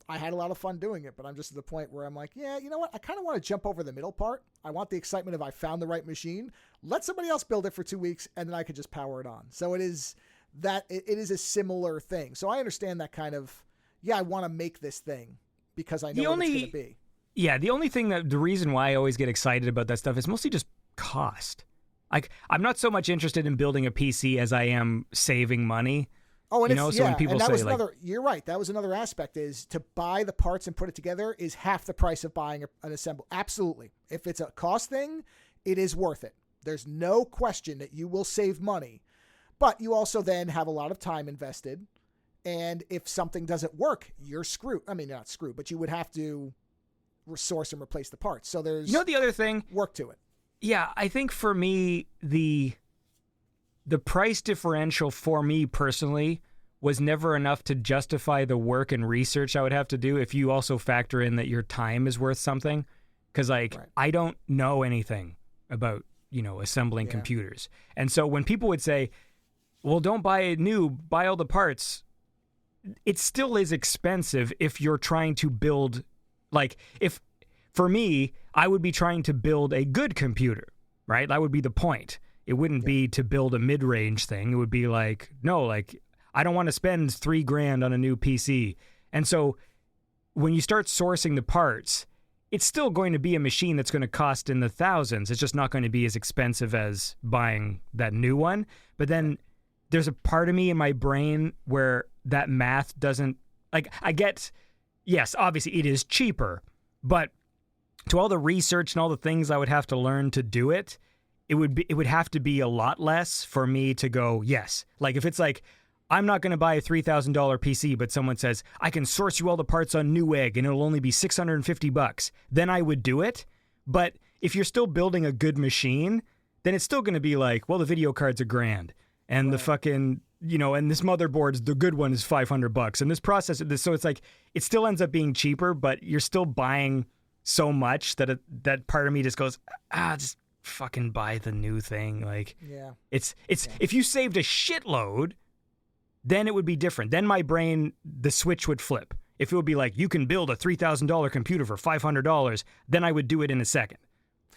I had a lot of fun doing it, but I'm just at the point where I'm like, yeah, you know what? I kind of want to jump over the middle part. I want the excitement of I found the right machine. Let somebody else build it for 2 weeks, and then I could just power it on. So it is a similar thing. So I understand that kind of, yeah, I want to make this thing because I know what it's going to be. Yeah, the only thing the reason why I always get excited about that stuff is mostly just cost. Like, I'm not so much interested in building a PC as I am saving money. Oh, and so when people say, like, you're right. That was another aspect, is to buy the parts and put it together is half the price of buying an assemble. Absolutely. If it's a cost thing, it is worth it. There's no question that you will save money, but you also then have a lot of time invested. And if something doesn't work, you're screwed. I mean, not screwed, but you would have to resource and replace the parts. So there's, the other thing, work to it. Yeah, I think for me, the the price differential for me personally was never enough to justify the work and research I would have to do if you also factor in that your time is worth something. Because, like, right. I don't know anything about, assembling computers. And so when people would say, well, don't buy it new, buy all the parts, it still is expensive if you're trying to build, for me, I would be trying to build a good computer, right? That would be the point. It wouldn't be to build a mid-range thing. It would be like, no, I don't want to spend $3,000 on a new PC. And so when you start sourcing the parts, it's still going to be a machine that's going to cost in the thousands. It's just not going to be as expensive as buying that new one. But then there's a part of me in my brain where that math doesn't, I get, yes, obviously it is cheaper, but to all the research and all the things I would have to learn to do it, it would have to be a lot less for me to go, yes. If it's I'm not going to buy a $3,000 PC, but someone says, I can source you all the parts on Newegg and it'll only be $650, then I would do it. But if you're still building a good machine, then it's still going to be well, the video card's $1,000 and the fucking, and this motherboard, the good one is $500 and this processor, so it's it still ends up being cheaper, but you're still buying so much that that part of me just goes, just fucking buy the new thing. It's if you saved a shitload, then it would be different. Then my brain, the switch would flip. If it would be you can build a $3,000 computer for $500, then I would do it in a second.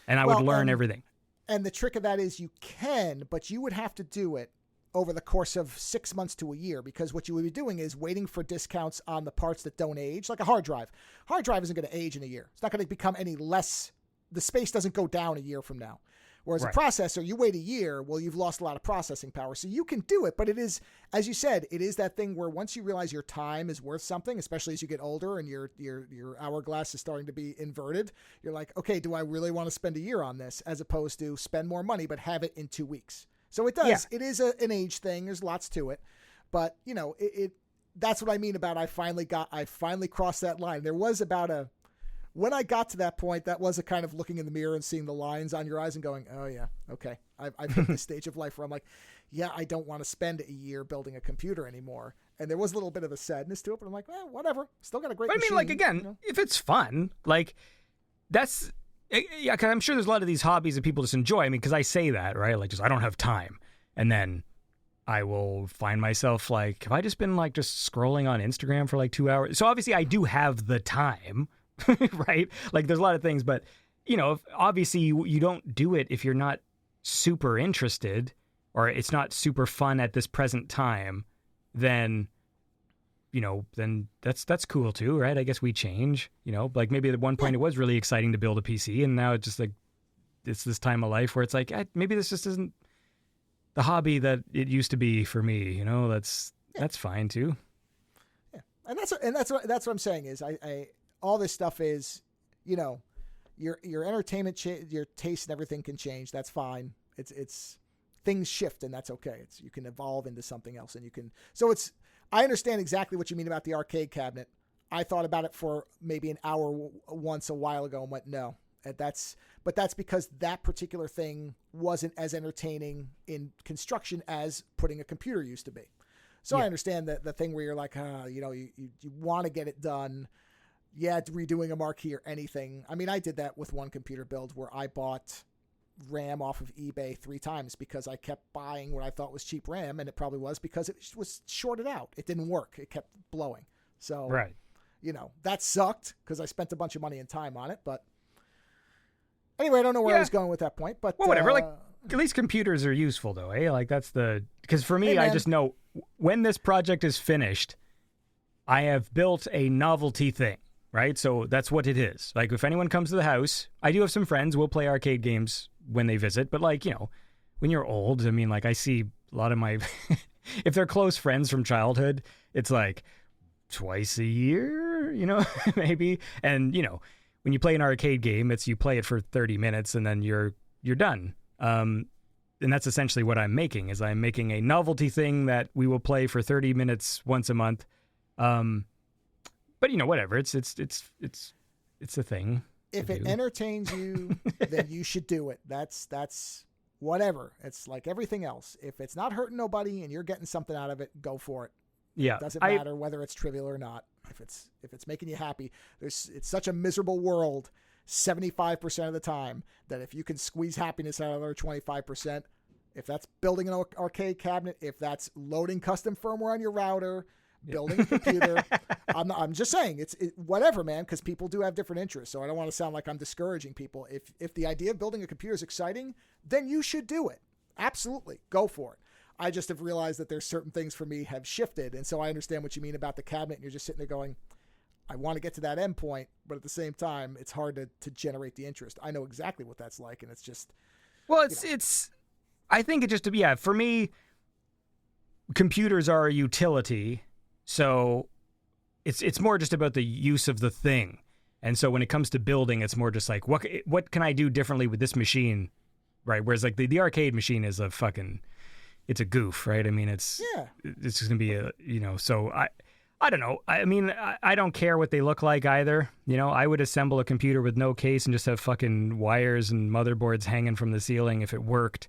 And I would learn everything. And the trick of that is you can, but you would have to do it over the course of 6 months to a year, because what you would be doing is waiting for discounts on the parts that don't age, like a hard drive. Hard drive isn't going to age in a year. It's not going to become any less. The space doesn't go down a year from now. Whereas a processor, you wait a year, well, you've lost a lot of processing power. So you can do it, but it is, as you said, it is that thing where once you realize your time is worth something, especially as you get older and your hourglass is starting to be inverted, you're like, okay, do I really want to spend a year on this, as opposed to spend more money but have it in 2 weeks? So it does. Yeah. It is an age thing. There's lots to it, but that's what I mean about I finally crossed that line. There was when I got to that point, that was a kind of looking in the mirror and seeing the lines on your eyes and going, oh yeah, okay. I've hit this stage of life where I'm like, yeah, I don't want to spend a year building a computer anymore. And there was a little bit of a sadness to it, but I'm like, well, whatever. Still got a great machine. I mean, again, if it's fun, that's, yeah, cause I'm sure there's a lot of these hobbies that people just enjoy. I mean, cause I say that, right? I don't have time. And then I will find myself have I just been just scrolling on Instagram for 2 hours? So obviously I do have the time. Right? There's a lot of things, but obviously you don't do it if you're not super interested or it's not super fun at this present time, then then that's cool too, right? I guess we change, maybe at one point it was really exciting to build a PC and now it's just it's this time of life where it's maybe this just isn't the hobby that it used to be for me, that's fine too. Yeah. And that's what I'm saying is I all this stuff is, your entertainment, your taste and everything can change. That's fine. It's things shift and that's okay. You can evolve into something else and you can, I understand exactly what you mean about the arcade cabinet. I thought about it for maybe an hour once a while ago and went, no, but that's because that particular thing wasn't as entertaining in construction as putting a computer used to be. So yeah. I understand that the thing where you're like, you want to get it done. Yeah, redoing a marquee or anything. I mean, I did that with one computer build where I bought RAM off of eBay 3 times because I kept buying what I thought was cheap RAM, and it probably was because it was shorted out. It didn't work. It kept blowing. So, right. That sucked because I spent a bunch of money and time on it. But anyway, I don't know where I was going with that point. But whatever. At least computers are useful, though. Eh? Because for me, I just know when this project is finished, I have built a novelty thing. Right? So that's what it is. If anyone comes to the house, I do have some friends, we'll play arcade games when they visit, but when you're old, I mean, I see a lot of my, if they're close friends from childhood, it's twice a year, maybe. And, when you play an arcade game, you play it for 30 minutes and then you're done. And that's essentially what I'm making, is I'm making a novelty thing that we will play for 30 minutes once a month. But whatever. It's a thing. If it entertains you, then you should do it. That's whatever. It's like everything else. If it's not hurting nobody and you're getting something out of it, go for it. Yeah. It doesn't matter whether it's trivial or not. If it's making you happy, it's such a miserable world 75% of the time that if you can squeeze happiness out of the other 25%, if that's building an arcade cabinet, if that's loading custom firmware on your router, building a computer, I'm just saying it's whatever, man, because people do have different interests. So I don't want to sound like I'm discouraging people. If the idea of building a computer is exciting, then you should do it. Absolutely. Go for it. I just have realized that there's certain things for me have shifted. And so I understand what you mean about the cabinet. And you're just sitting there going, I want to get to that end point, but at the same time, it's hard to generate the interest. I know exactly what that's like. And it's just, well, I think it just, yeah, for me, computers are a utility. So it's more just about the use of the thing. And so when it comes to building, it's more just like, what can I do differently with this machine? Right. Whereas like the arcade machine is it's a goof, right? I mean, it's just going to be so I don't know. I mean, I don't care what they look like either. I would assemble a computer with no case and just have fucking wires and motherboards hanging from the ceiling if it worked.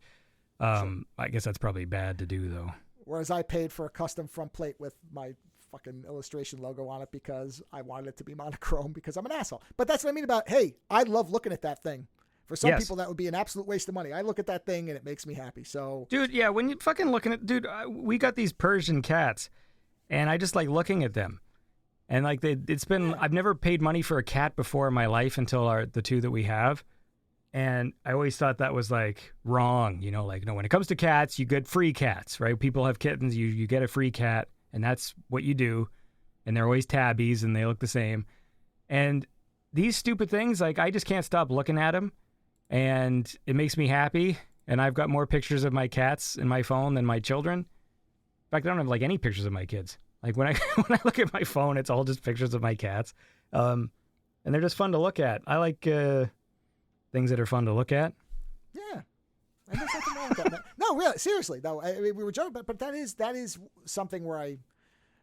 Sure. I guess that's probably bad to do though. Whereas I paid for a custom front plate with my fucking illustration logo on it because I wanted it to be monochrome because I'm an asshole. But that's what I mean about, hey, I love looking at that thing. For some people, that would be an absolute waste of money. I look at that thing and it makes me happy. So, dude, yeah, when you fucking looking at, dude, we got these Persian cats, and I just like looking at them, and like I've never paid money for a cat before in my life until the two that we have, and I always thought that was like wrong, when it comes to cats, you get free cats, right? People have kittens, you get a free cat, and that's what you do, and they're always tabbies and they look the same, and these stupid things, like I just can't stop looking at them. And it makes me happy. And I've got more pictures of my cats in my phone than my children. In fact, I don't have like any pictures of my kids. Like when I look at my phone, it's all just pictures of my cats. And they're just fun to look at. I like things that are fun to look at. Yeah. And there's nothing wrong with that, man. No, really, seriously, though. We were joking, but that is something where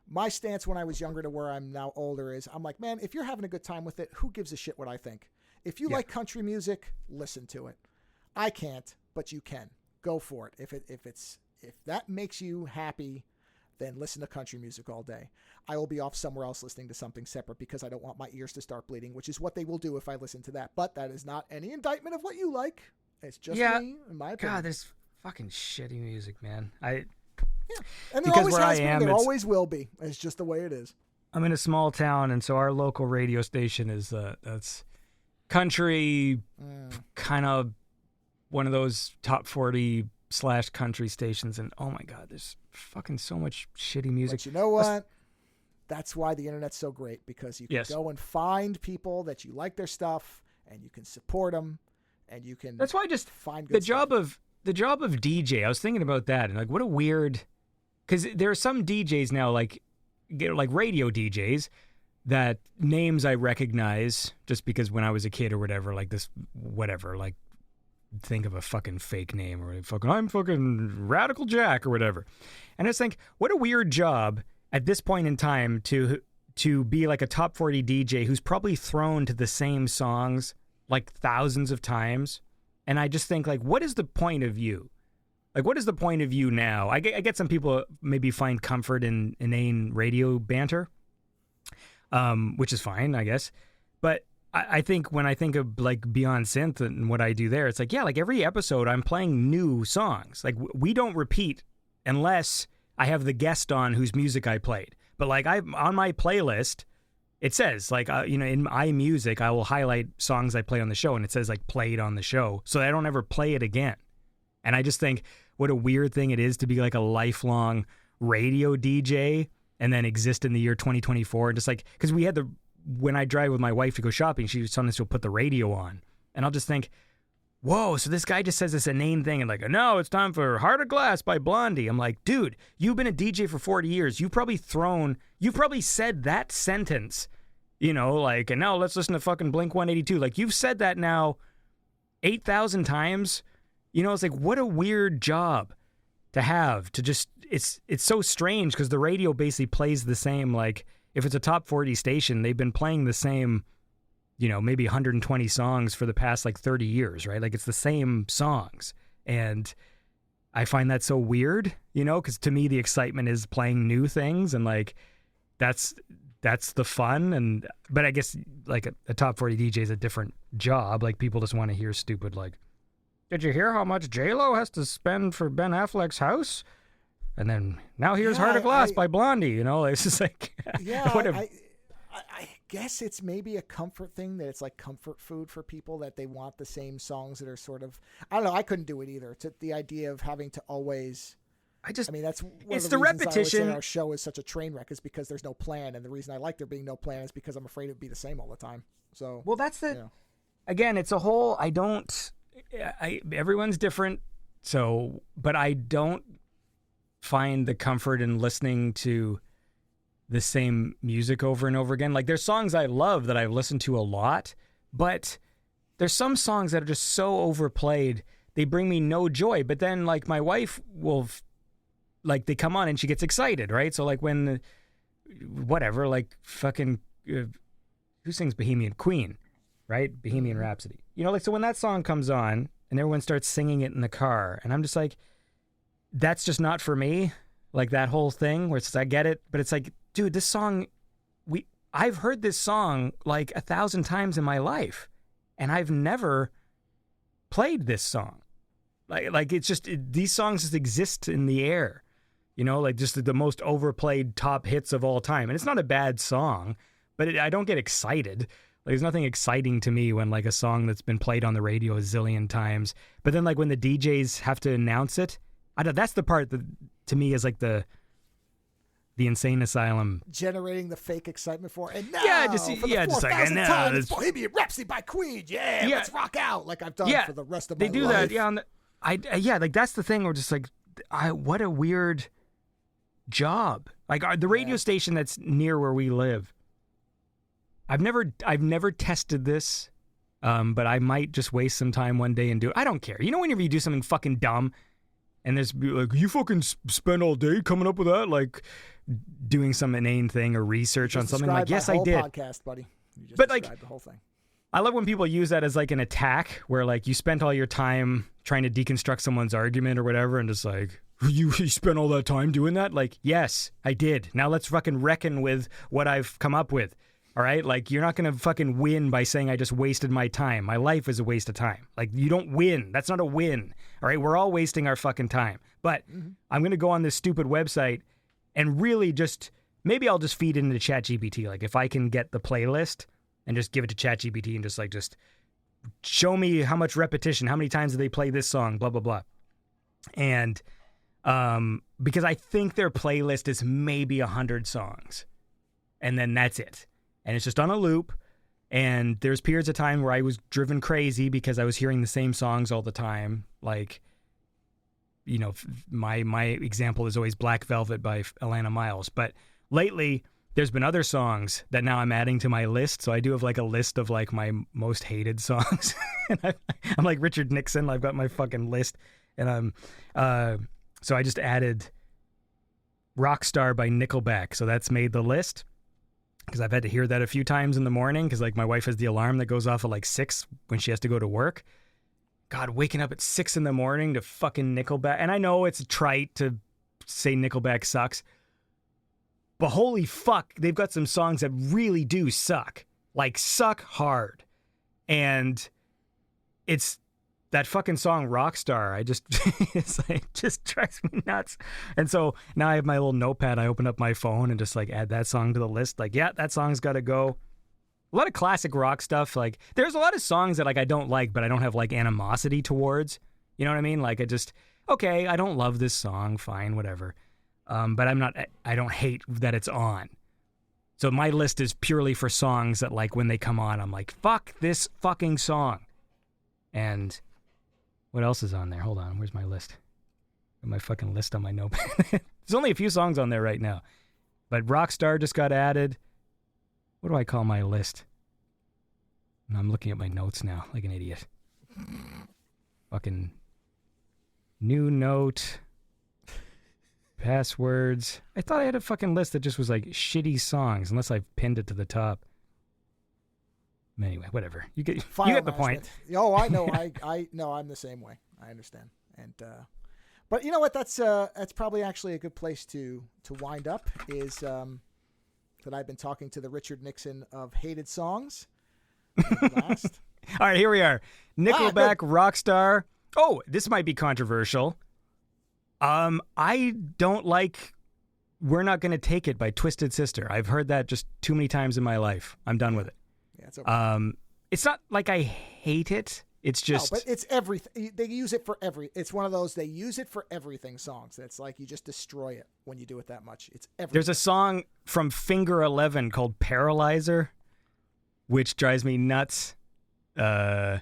my stance when I was younger to where I'm now older is I'm like, man, if you're having a good time with it, who gives a shit what I think? If you like country music, listen to it. I can't, but you can. Go for it. If that makes you happy, then listen to country music all day. I will be off somewhere else listening to something separate because I don't want my ears to start bleeding, which is what they will do if I listen to that. But that is not any indictment of what you like. It's just me, in my opinion. God, there's fucking shitty music, man. And there always has been, there always will be. It's just the way it is. I'm in a small town, and so our local radio station is that's country, kind of one of those top 40 / country stations, and oh my God, there's fucking so much shitty music. But you know what? That's why the internet's so great, because you can go and find people that you like their stuff, and you can support them, and you can. That's why I just find good stuff. The job of DJ. I was thinking about that, and like, what a weird, because there are some DJs now, like radio DJs. That names I recognize just because when I was a kid or whatever, like this, whatever, like think of a fucking fake name or I'm fucking Radical Jack or whatever. And I just think, what a weird job at this point in time to be like a top 40 DJ who's probably thrown to the same songs like thousands of times. And I just think like, what is the point of you? Like, what is the point of you now? I get some people maybe find comfort in inane radio banter. Which is fine, I guess. But I think when I think of like Beyond Synth and what I do there, it's like, yeah, like every episode I'm playing new songs. Like we don't repeat unless I have the guest on whose music I played. But like on my playlist, it says like, in iMusic, I will highlight songs I play on the show, and it says like played on the show, so I don't ever play it again. And I just think what a weird thing it is to be like a lifelong radio DJ and then exist in the year 2024. And just like, because when I drive with my wife to go shopping, sometimes she'll put the radio on. And I'll just think, whoa, so this guy just says this inane thing and like, no, it's time for Heart of Glass by Blondie. I'm like, dude, you've been a DJ for 40 years. You've probably said that sentence, like, and now let's listen to fucking Blink 182. Like, you've said that now 8,000 times. It's like, what a weird job to have to just, it's so strange because the radio basically plays the same, like if it's a top 40 station, they've been playing the same, maybe 120 songs for the past like 30 years, right? Like it's the same songs. And I find that so weird, you know, because to me the excitement is playing new things, and like that's the fun. But I guess like a top 40 DJ is a different job. Like people just want to hear stupid like, did you hear how much J-Lo has to spend for Ben Affleck's house? And then now here's Heart of Glass by Blondie. You know, it's just like I guess it's maybe a comfort thing, that it's like comfort food for people, that they want the same songs that are sort of, I don't know. I couldn't do it either. To the idea of having to always, I mean, that's one it's of the repetition. I would say our show is such a train wrek is because there's no plan. And the reason I like there being no plan is because I'm afraid it would be the same all the time. So, well, that's again, it's a whole, everyone's different. So, but I don't find the comfort in listening to the same music over and over again. Like there's songs I love that I've listened to a lot, but there's some songs that are just so overplayed, they bring me no joy. But then like my wife will, like they come on and she gets excited, right? So like when, whatever, like fucking, who sings Bohemian Queen, right? Bohemian Rhapsody. You know, like, so when that song comes on and everyone starts singing it in the car, and I'm just like, that's just not for me. Like that whole thing where it's, I get it, but it's like, dude, this song, I've heard this song like 1,000 times in my life, and I've never played this song. Like it's just, these songs just exist in the air, you know, like just the most overplayed top hits of all time. And it's not a bad song, but I don't get excited. Like there's nothing exciting to me when like a song that's been played on the radio a zillion times, but then like when the DJs have to announce it, that's the part that to me is like the insane asylum, generating the fake excitement for it. And now, just like time, it's Bohemian Rhapsody by Queen. Yeah, let's rock out like I've done for the rest of my life. They do that, like that's the thing. We're just like, what a weird job. Like the radio station that's near where we live. I've never tested this, but I might just waste some time one day and do it. I don't care. You know, whenever you do something fucking dumb, and there's like, you fucking spend all day coming up with that, like doing some inane thing or research on something. Like, yes, I did. Podcast, buddy. You just but like the whole thing. I love when people use that as like an attack, where like you spent all your time trying to deconstruct someone's argument or whatever, and just like, you spent all that time doing that? Like, yes, I did. Now let's fucking reckon with what I've come up with. All right? Like, you're not going to fucking win by saying I just wasted my time. My life is a waste of time. Like, you don't win. That's not a win. All right? We're all wasting our fucking time. But I'm going to go on this stupid website and really just, maybe I'll just feed it into ChatGPT. Like, if I can get the playlist and just give it to ChatGPT and just show me how much repetition, how many times do they play this song, blah, blah, blah. And because I think their playlist is maybe 100 songs. And then that's it. And it's just on a loop, and there's periods of time where I was driven crazy because I was hearing the same songs all the time. Like, you know, my example is always Black Velvet by Alana Miles. But lately, there's been other songs that now I'm adding to my list. So I do have like a list of like my most hated songs. And I'm like Richard Nixon. I've got my fucking list, and so I just added Rockstar by Nickelback. So that's made the list, because I've had to hear that a few times in the morning, because like my wife has the alarm that goes off at like 6 when she has to go to work. God, waking up at 6 in the morning to fucking Nickelback. And I know it's trite to say Nickelback sucks, but holy fuck, they've got some songs that really do suck. Like, suck hard. And it's that fucking song Rockstar. It just drives me nuts. And so now I have my little notepad. I open up my phone and just like add that song to the list. Like, yeah, that song's got to go. A lot of classic rock stuff. Like, there's a lot of songs that like I don't like, but I don't have like animosity towards. You know what I mean? Like, okay, I don't love this song. Fine, whatever. But I don't hate that it's on. So my list is purely for songs that like when they come on, I'm like, fuck this fucking song. And what else is on there? Hold on. Where's my list? Got my fucking list on my notepad. There's only a few songs on there right now. But Rockstar just got added. What do I call my list? I'm looking at my notes now like an idiot. Fucking new note. Passwords. I thought I had a fucking list that just was like shitty songs, unless I've pinned it to the top. Anyway, whatever. You get the point. Oh, I know. I know. I'm the same way. I understand. And but you know what? That's probably actually a good place to wind up. Is that I've been talking to the Richard Nixon of hated songs. Last. All right, here we are. Nickelback, Rockstar. Oh, this might be controversial. I don't like We're Not Gonna Take It by Twisted Sister. I've heard that just too many times in my life. I'm done with it. Yeah, it's okay. It's not like I hate it. It's just... No, but it's everything. They use it for It's one of those, they use it for everything songs. It's like you just destroy it when you do it that much. It's everything. There's a song from Finger 11 called Paralyzer, which drives me nuts. I'm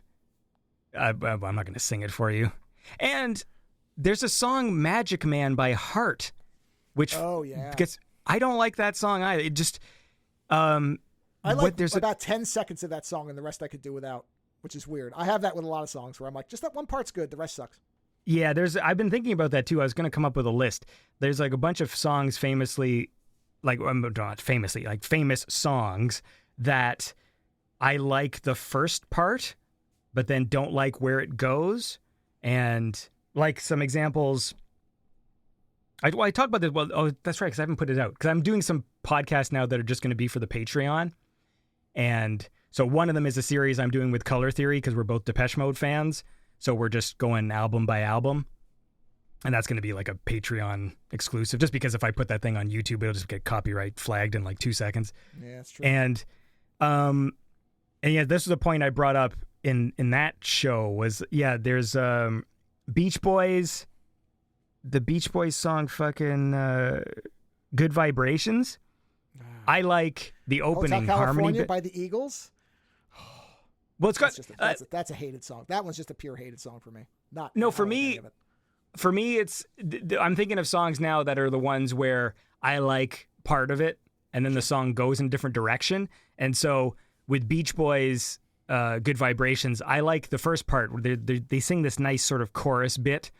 not going to sing it for you. And there's a song, Magic Man by Heart, which I don't like that song either. It just... I like about 10 seconds of that song, and the rest I could do without, which is weird. I have that with a lot of songs where I'm like, just that one part's good, the rest sucks. Yeah, I've been thinking about that too. I was going to come up with a list. There's like a bunch of songs famous songs that I like the first part, but then don't like where it goes. And like some examples, I talk about this. Well, oh, that's right, because I haven't put it out. Because I'm doing some podcasts now that are just going to be for the Patreon. And so one of them is a series I'm doing with Color Theory, because we're both Depeche Mode fans. So we're just going album by album. And that's going to be like a Patreon exclusive, just because if I put that thing on YouTube, it'll just get copyright flagged in like 2 seconds. Yeah, that's true. And yeah, this was a point I brought up in that show was, there's Beach Boys, the Beach Boys song fucking Good Vibrations. I like the opening Hotel harmony bit by the Eagles. Well, it's got that's a hated song. That one's just a pure hated song for me. For me, it's I'm thinking of songs now that are the ones where I like part of it, and then the song goes in a different direction. And so with Beach Boys, Good Vibrations, I like the first part where they sing this nice sort of chorus bit,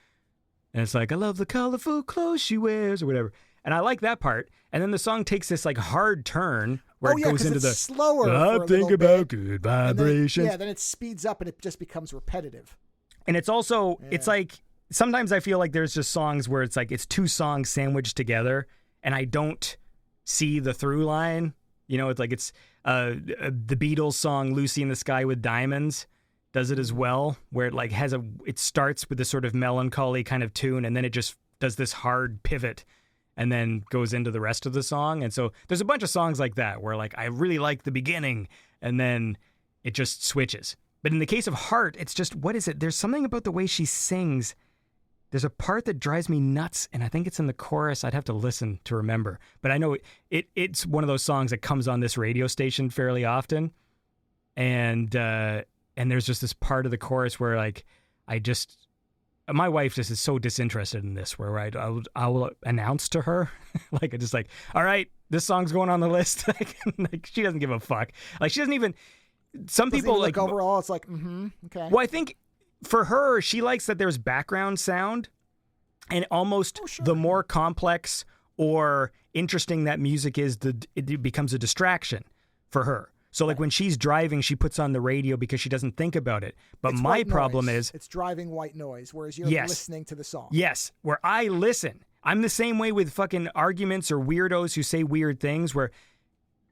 and it's like, I love the colorful clothes she wears, or whatever. And I like that part. And then the song takes this like hard turn where it goes into the slower. I think about good vibrations. Then it speeds up and it just becomes repetitive. And it's also, it's like, sometimes I feel like there's just songs where it's like, it's two songs sandwiched together and I don't see the through line. You know, it's like the Beatles song Lucy in the Sky with Diamonds does it as well, where it like it starts with this sort of melancholy kind of tune and then it just does this hard pivot and then goes into the rest of the song. And so there's a bunch of songs like that where like I really like the beginning and then it just switches. But in the case of Heart, it's just, what is it? There's something about the way she sings. There's a part that drives me nuts, and I think it's in the chorus. I'd have to listen to remember. But I know it's one of those songs that comes on this radio station fairly often. And there's just this part of the chorus where like my wife just is so disinterested in this, where I will announce to her, like, I just like, all right, this song's going on the list. like she doesn't give a fuck. Like she doesn't even. Some people even like overall, it's like, okay. Well, I think for her, she likes that there's background sound, and almost the more complex or interesting that music is, it becomes a distraction for her. So like when she's driving, she puts on the radio because she doesn't think about it. But my problem is it's driving white noise, whereas you're listening to the song. Yes, where I listen. I'm the same way with fucking arguments or weirdos who say weird things, where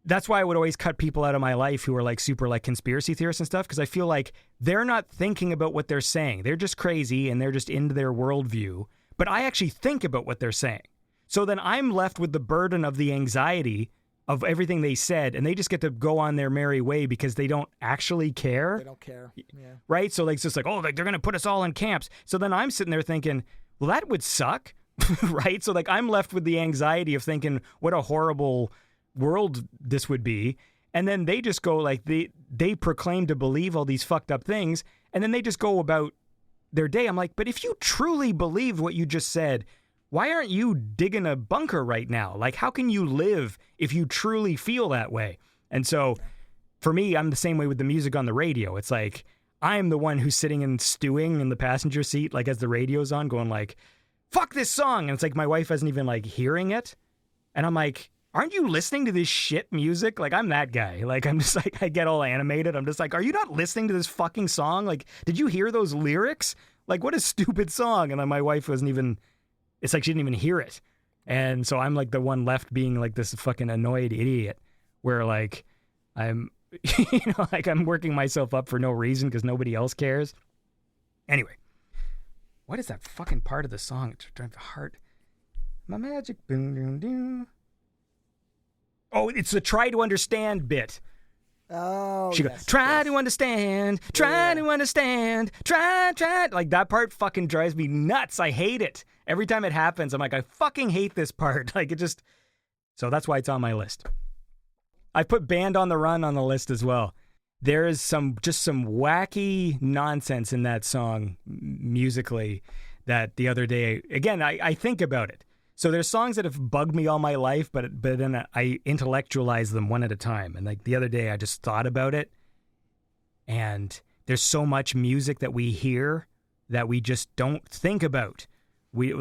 that's why I would always cut people out of my life who are like super like conspiracy theorists and stuff, because I feel like they're not thinking about what they're saying. They're just crazy and they're just into their worldview. But I actually think about what they're saying. So then I'm left with the burden of the anxiety of everything they said, and they just get to go on their merry way because they don't actually care. They don't care. Yeah. Right? So like, it's just like, oh, like they're going to put us all in camps. So then I'm sitting there thinking, well, that would suck. Right? So like I'm left with the anxiety of thinking what a horrible world this would be. And then they just go like, they proclaim to believe all these fucked up things, and then they just go about their day. I'm like, but if you truly believe what you just said, why aren't you digging a bunker right now? Like, how can you live if you truly feel that way? And so for me, I'm the same way with the music on the radio. It's like, I'm the one who's sitting and stewing in the passenger seat, like as the radio's on, going like, fuck this song. And it's like, my wife isn't even like hearing it. And I'm like, aren't you listening to this shit music? Like, I'm that guy. Like, I'm just like, I get all animated. I'm just like, are you not listening to this fucking song? Like, did you hear those lyrics? Like, what a stupid song. And then my wife wasn't even, it's like she didn't even hear it. And so I'm like the one left being like this fucking annoyed idiot where like I'm, like I'm working myself up for no reason because nobody else cares. Anyway, what is that fucking part of the song? It's driving the heart. My magic. Boom, boom, boom. Oh, it's the try to understand bit. Oh, she goes, try to understand, try to understand, try. Like, that part fucking drives me nuts. I hate it. Every time it happens, I'm like, I fucking hate this part. Like, it just... So that's why it's on my list. I put Band on the Run on the list as well. There is some wacky nonsense in that song musically that the other day... Again, I think about it. So there's songs that have bugged me all my life, but then I intellectualize them one at a time. And like the other day, I just thought about it. And there's so much music that we hear that we just don't think about. We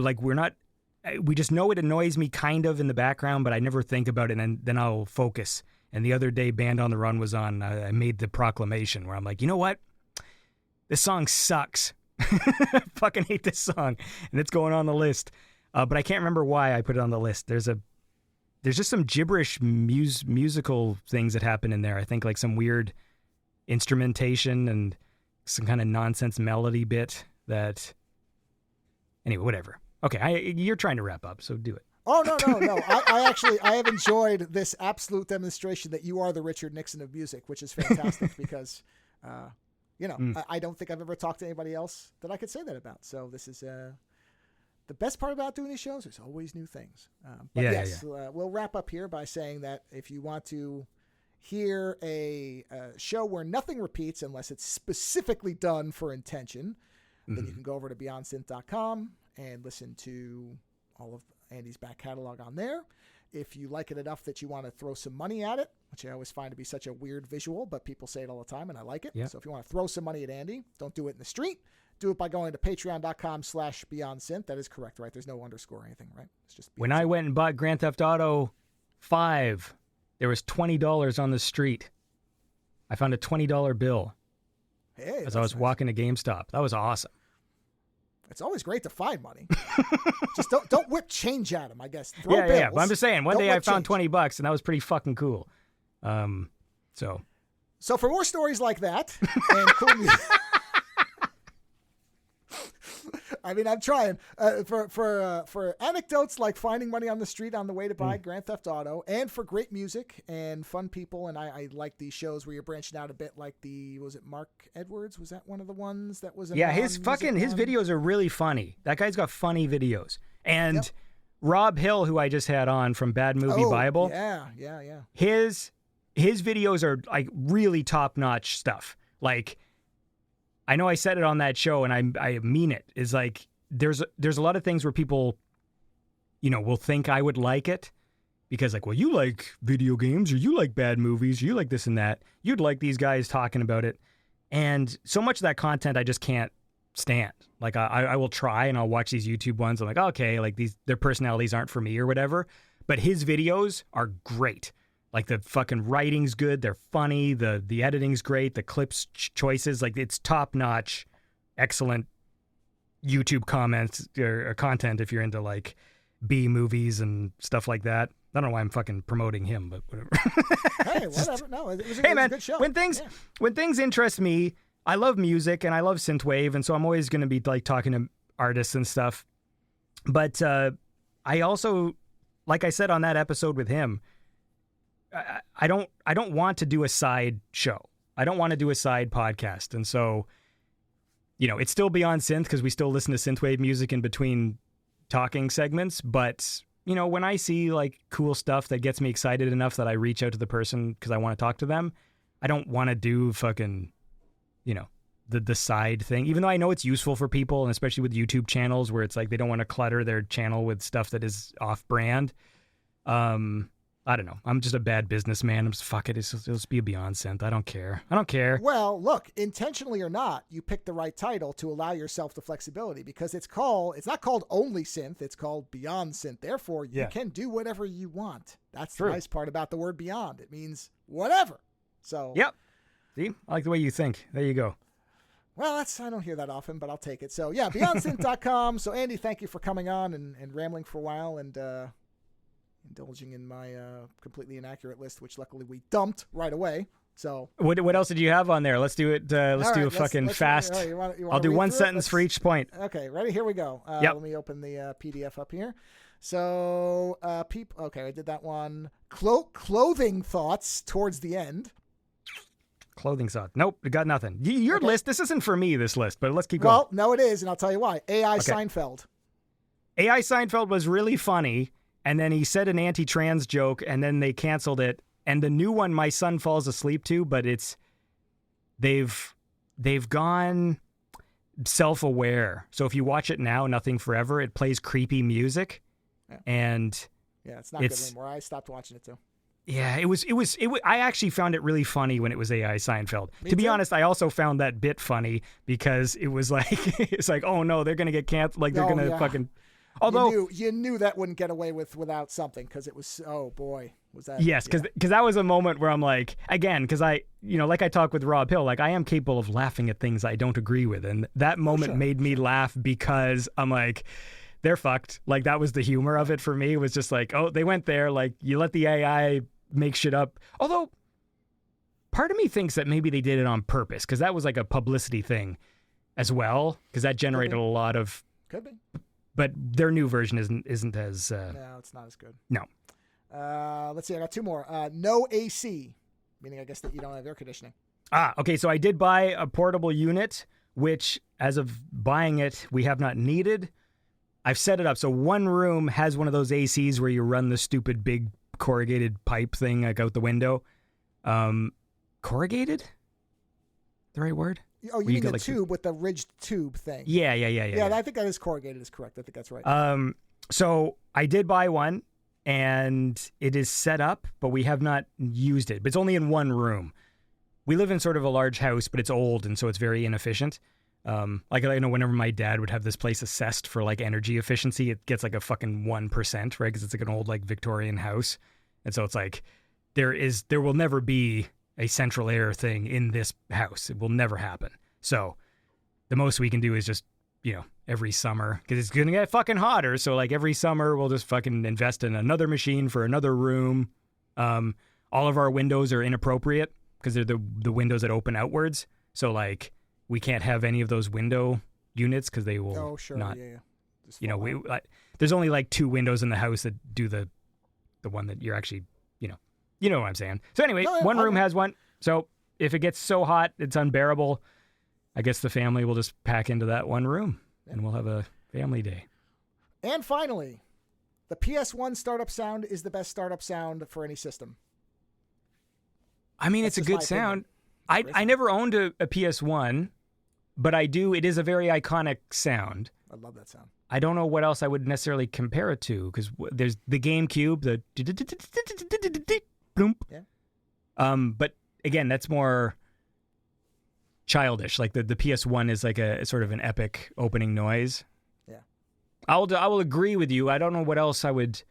just know it annoys me kind of in the background, but I never think about it, and then I'll focus. And the other day, Band on the Run was on. I made the proclamation where I'm like, you know what? This song sucks. I fucking hate this song, and it's going on the list. But I can't remember why I put it on the list. There's just some gibberish musical things that happen in there. I think like some weird instrumentation and some kind of nonsense melody bit that... Anyway, whatever. Okay, you're trying to wrap up, so do it. Oh, no. I have enjoyed this absolute demonstration that you are the Richard Nixon of music, which is fantastic because, I don't think I've ever talked to anybody else that I could say that about. So this is... The best part about doing these shows is always new things. We'll wrap up here by saying that if you want to hear a show where nothing repeats unless it's specifically done for intention, then you can go over to BeyondSynth.com and listen to all of Andy's back catalog on there. If you like it enough that you want to throw some money at it, which I always find to be such a weird visual, but people say it all the time and I like it. Yep. So if you want to throw some money at Andy, don't do it in the street. Do it by going to patreon.com/BeyondSynth. That is correct, right? There's no underscore or anything, right? It's just when I went and bought Grand Theft Auto 5, there was $20 on the street. I found a $20 bill as I was walking to GameStop. That was awesome. It's always great to find money. Just don't whip change at them, I guess. Throw bills. Yeah. But I'm just saying, one day I found $20, and that was pretty fucking cool. So for more stories like that and cool music. I mean, I'm trying for anecdotes like finding money on the street on the way to buy Grand Theft Auto, and for great music and fun people. And I like these shows where you're branching out a bit, like was it Mark Edwards? Was that one of the ones that was? His videos are really funny. That guy's got funny videos. And Rob Hill, who I just had on from Bad Movie Bible. Yeah. His videos are like really top notch stuff. Like, I know I said it on that show, and I mean it. Is like there's a lot of things where people, will think I would like it because like, well, you like video games, or you like bad movies, or you like this and that. You'd like these guys talking about it, and so much of that content I just can't stand. Like I will try and I'll watch these YouTube ones. I'm like, okay, like their personalities aren't for me or whatever. But his videos are great. Like the fucking writing's good, they're funny, the editing's great, the clips choices, like it's top notch, excellent YouTube comments or content if you're into like B movies and stuff like that. I don't know why I'm fucking promoting him, but whatever. Hey, whatever. No, it was a good show. When things interest me, I love music and I love synthwave, and so I'm always going to be like talking to artists and stuff. But I also, like I said on that episode with him, I don't want to do a side show. I don't want to do a side podcast. And so, it's still Beyond Synth because we still listen to synthwave music in between talking segments. But, when I see like cool stuff that gets me excited enough that I reach out to the person because I want to talk to them, I don't want to do fucking, the side thing, even though I know it's useful for people, and especially with YouTube channels where it's like they don't want to clutter their channel with stuff that is off brand. I don't know. I'm just a bad businessman. I'm just, fuck it. It'll just be a Beyond Synth. I don't care. Well, look, intentionally or not, you picked the right title to allow yourself the flexibility because it's not called Only Synth. It's called Beyond Synth. Therefore, you can do whatever you want. That's the nice part about the word beyond. It means whatever. So. Yep. See? I like the way you think. There you go. Well, I don't hear that often, but I'll take it. So, yeah, BeyondSynth.com. So, Andy, thank you for coming on and rambling for a while and indulging in my completely inaccurate list, which luckily we dumped right away. So, what else did you have on there? Let's do it. Let's fucking fast. You wanna I'll do one sentence for each point. Okay, ready? Here we go. Yep. Let me open the PDF up here. So, okay, I did that one. Clothing thoughts towards the end. Clothing thoughts. Nope, we got nothing. Your list. This isn't for me. This list, but let's keep going. Well, no, it is, and I'll tell you why. AI Seinfeld. AI Seinfeld was really funny, and then he said an anti-trans joke, and then they canceled it. And the new one, my son falls asleep to, but they've gone self-aware. So if you watch it now, Nothing Forever, it plays creepy music, and it's not good anymore. I stopped watching it too. Yeah, it was. I actually found it really funny when it was AI Seinfeld. To be too. honest, I also found that bit funny because it was like, it's like, oh no, they're gonna get canceled. Like they're gonna fucking. Although you knew that wouldn't get away without something because it was. Oh boy, was that? Yes, because that was a moment where I'm like, again, because I like I talked with Rob Hill, like I am capable of laughing at things I don't agree with, and that moment made me laugh because I'm like, they're fucked. Like that was the humor of it for me. It was just like, oh, they went there. Like you let the AI make shit up. Although part of me thinks that maybe they did it on purpose because that was like a publicity thing as well because that generated a lot of. Could be. But their new version isn't as. No, it's not as good. No. Let's see. I got two more. No AC, meaning I guess that you don't have air conditioning. Okay. So I did buy a portable unit, which as of buying it, we have not needed. I've set it up. So one room has one of those ACs where you run the stupid big corrugated pipe thing like out the window. Corrugated? The right word? Oh, you mean the tube with the ridged tube thing? Yeah. Yeah, I think that is corrugated is correct. I think that's right. So I did buy one, and it is set up, but we have not used it. But it's only in one room. We live in sort of a large house, but it's old, and so it's very inefficient. Like I know whenever my dad would have this place assessed for like energy efficiency, it gets like a fucking 1%, right? Because it's like an old like Victorian house, and so it's like there will never be a central air thing in this house. It will never happen. So the most we can do is just every summer because it's gonna get fucking hotter. So like every summer we'll just fucking invest in another machine for another room. All of our windows are inappropriate because they're the windows that open outwards. So like. We can't have any of those window units because they will not. Yeah. There's only like two windows in the house that do the one that you're actually, you know what I'm saying. So anyway, one room has one. So if it gets so hot it's unbearable, I guess the family will just pack into that one room and we'll have a family day. And finally, the PS1 startup sound is the best startup sound for any system. I mean, it's a good sound. I never owned a PS1, but I do. It is a very iconic sound. I love that sound. I don't know what else I would necessarily compare it to because there's the GameCube, the bloomp. Yeah. But again, that's more childish. Like the PS1 is like a sort of an epic opening noise. Yeah. I will agree with you. I don't know what else I would.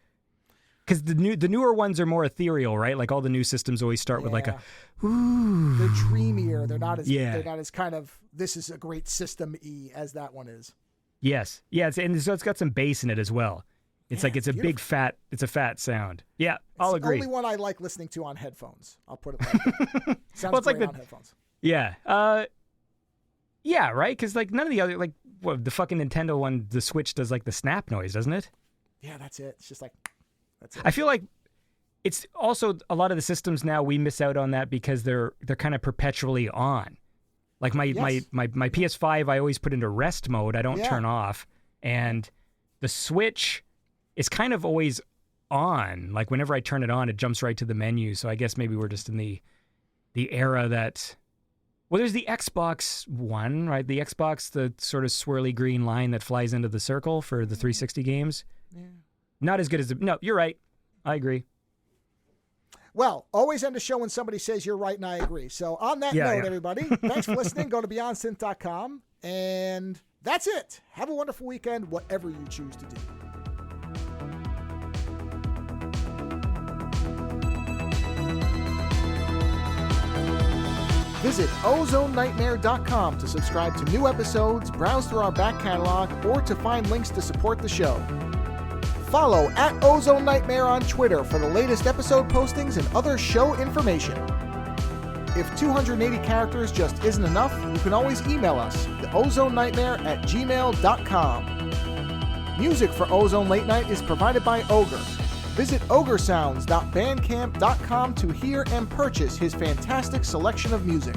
Because the newer ones are more ethereal, right? Like all the new systems always start with like a, ooh. They're dreamier. They're not as kind of this is a great system-y as that one is. Yes, yeah, it's got some bass in it as well. It's like it's a big fat. It's a fat sound. Yeah, I'll agree. It's the only one I like listening to on headphones. I'll put it like that. Sounds great on headphones. Yeah, yeah, right. Because like none of the other the fucking Nintendo one, the Switch does like the snap noise, doesn't it? Yeah, that's it. It's just like. I feel like it's also a lot of the systems now we miss out on that because they're kind of perpetually on. Like my PS5, I always put into rest mode. I don't turn off. And the Switch is kind of always on. Like whenever I turn it on, it jumps right to the menu. So I guess maybe we're just in the era that. Well, there's the Xbox One, right? The Xbox, the sort of swirly green line that flies into the circle for the 360 games. Yeah. Not as good as no, you're right. I agree. Well, always end a show when somebody says you're right and I agree. So on that note, everybody, thanks for listening. Go to BeyondSynth.com. And that's it. Have a wonderful weekend, whatever you choose to do. Visit OzoneNightmare.com to subscribe to new episodes, browse through our back catalog, or to find links to support the show. Follow @Ozone Nightmare on Twitter for the latest episode postings and other show information. If 280 characters just isn't enough, you can always email us, theozonenightmare@gmail.com. Music for Ozone Late Night is provided by Ogre. Visit ogresounds.bandcamp.com to hear and purchase his fantastic selection of music.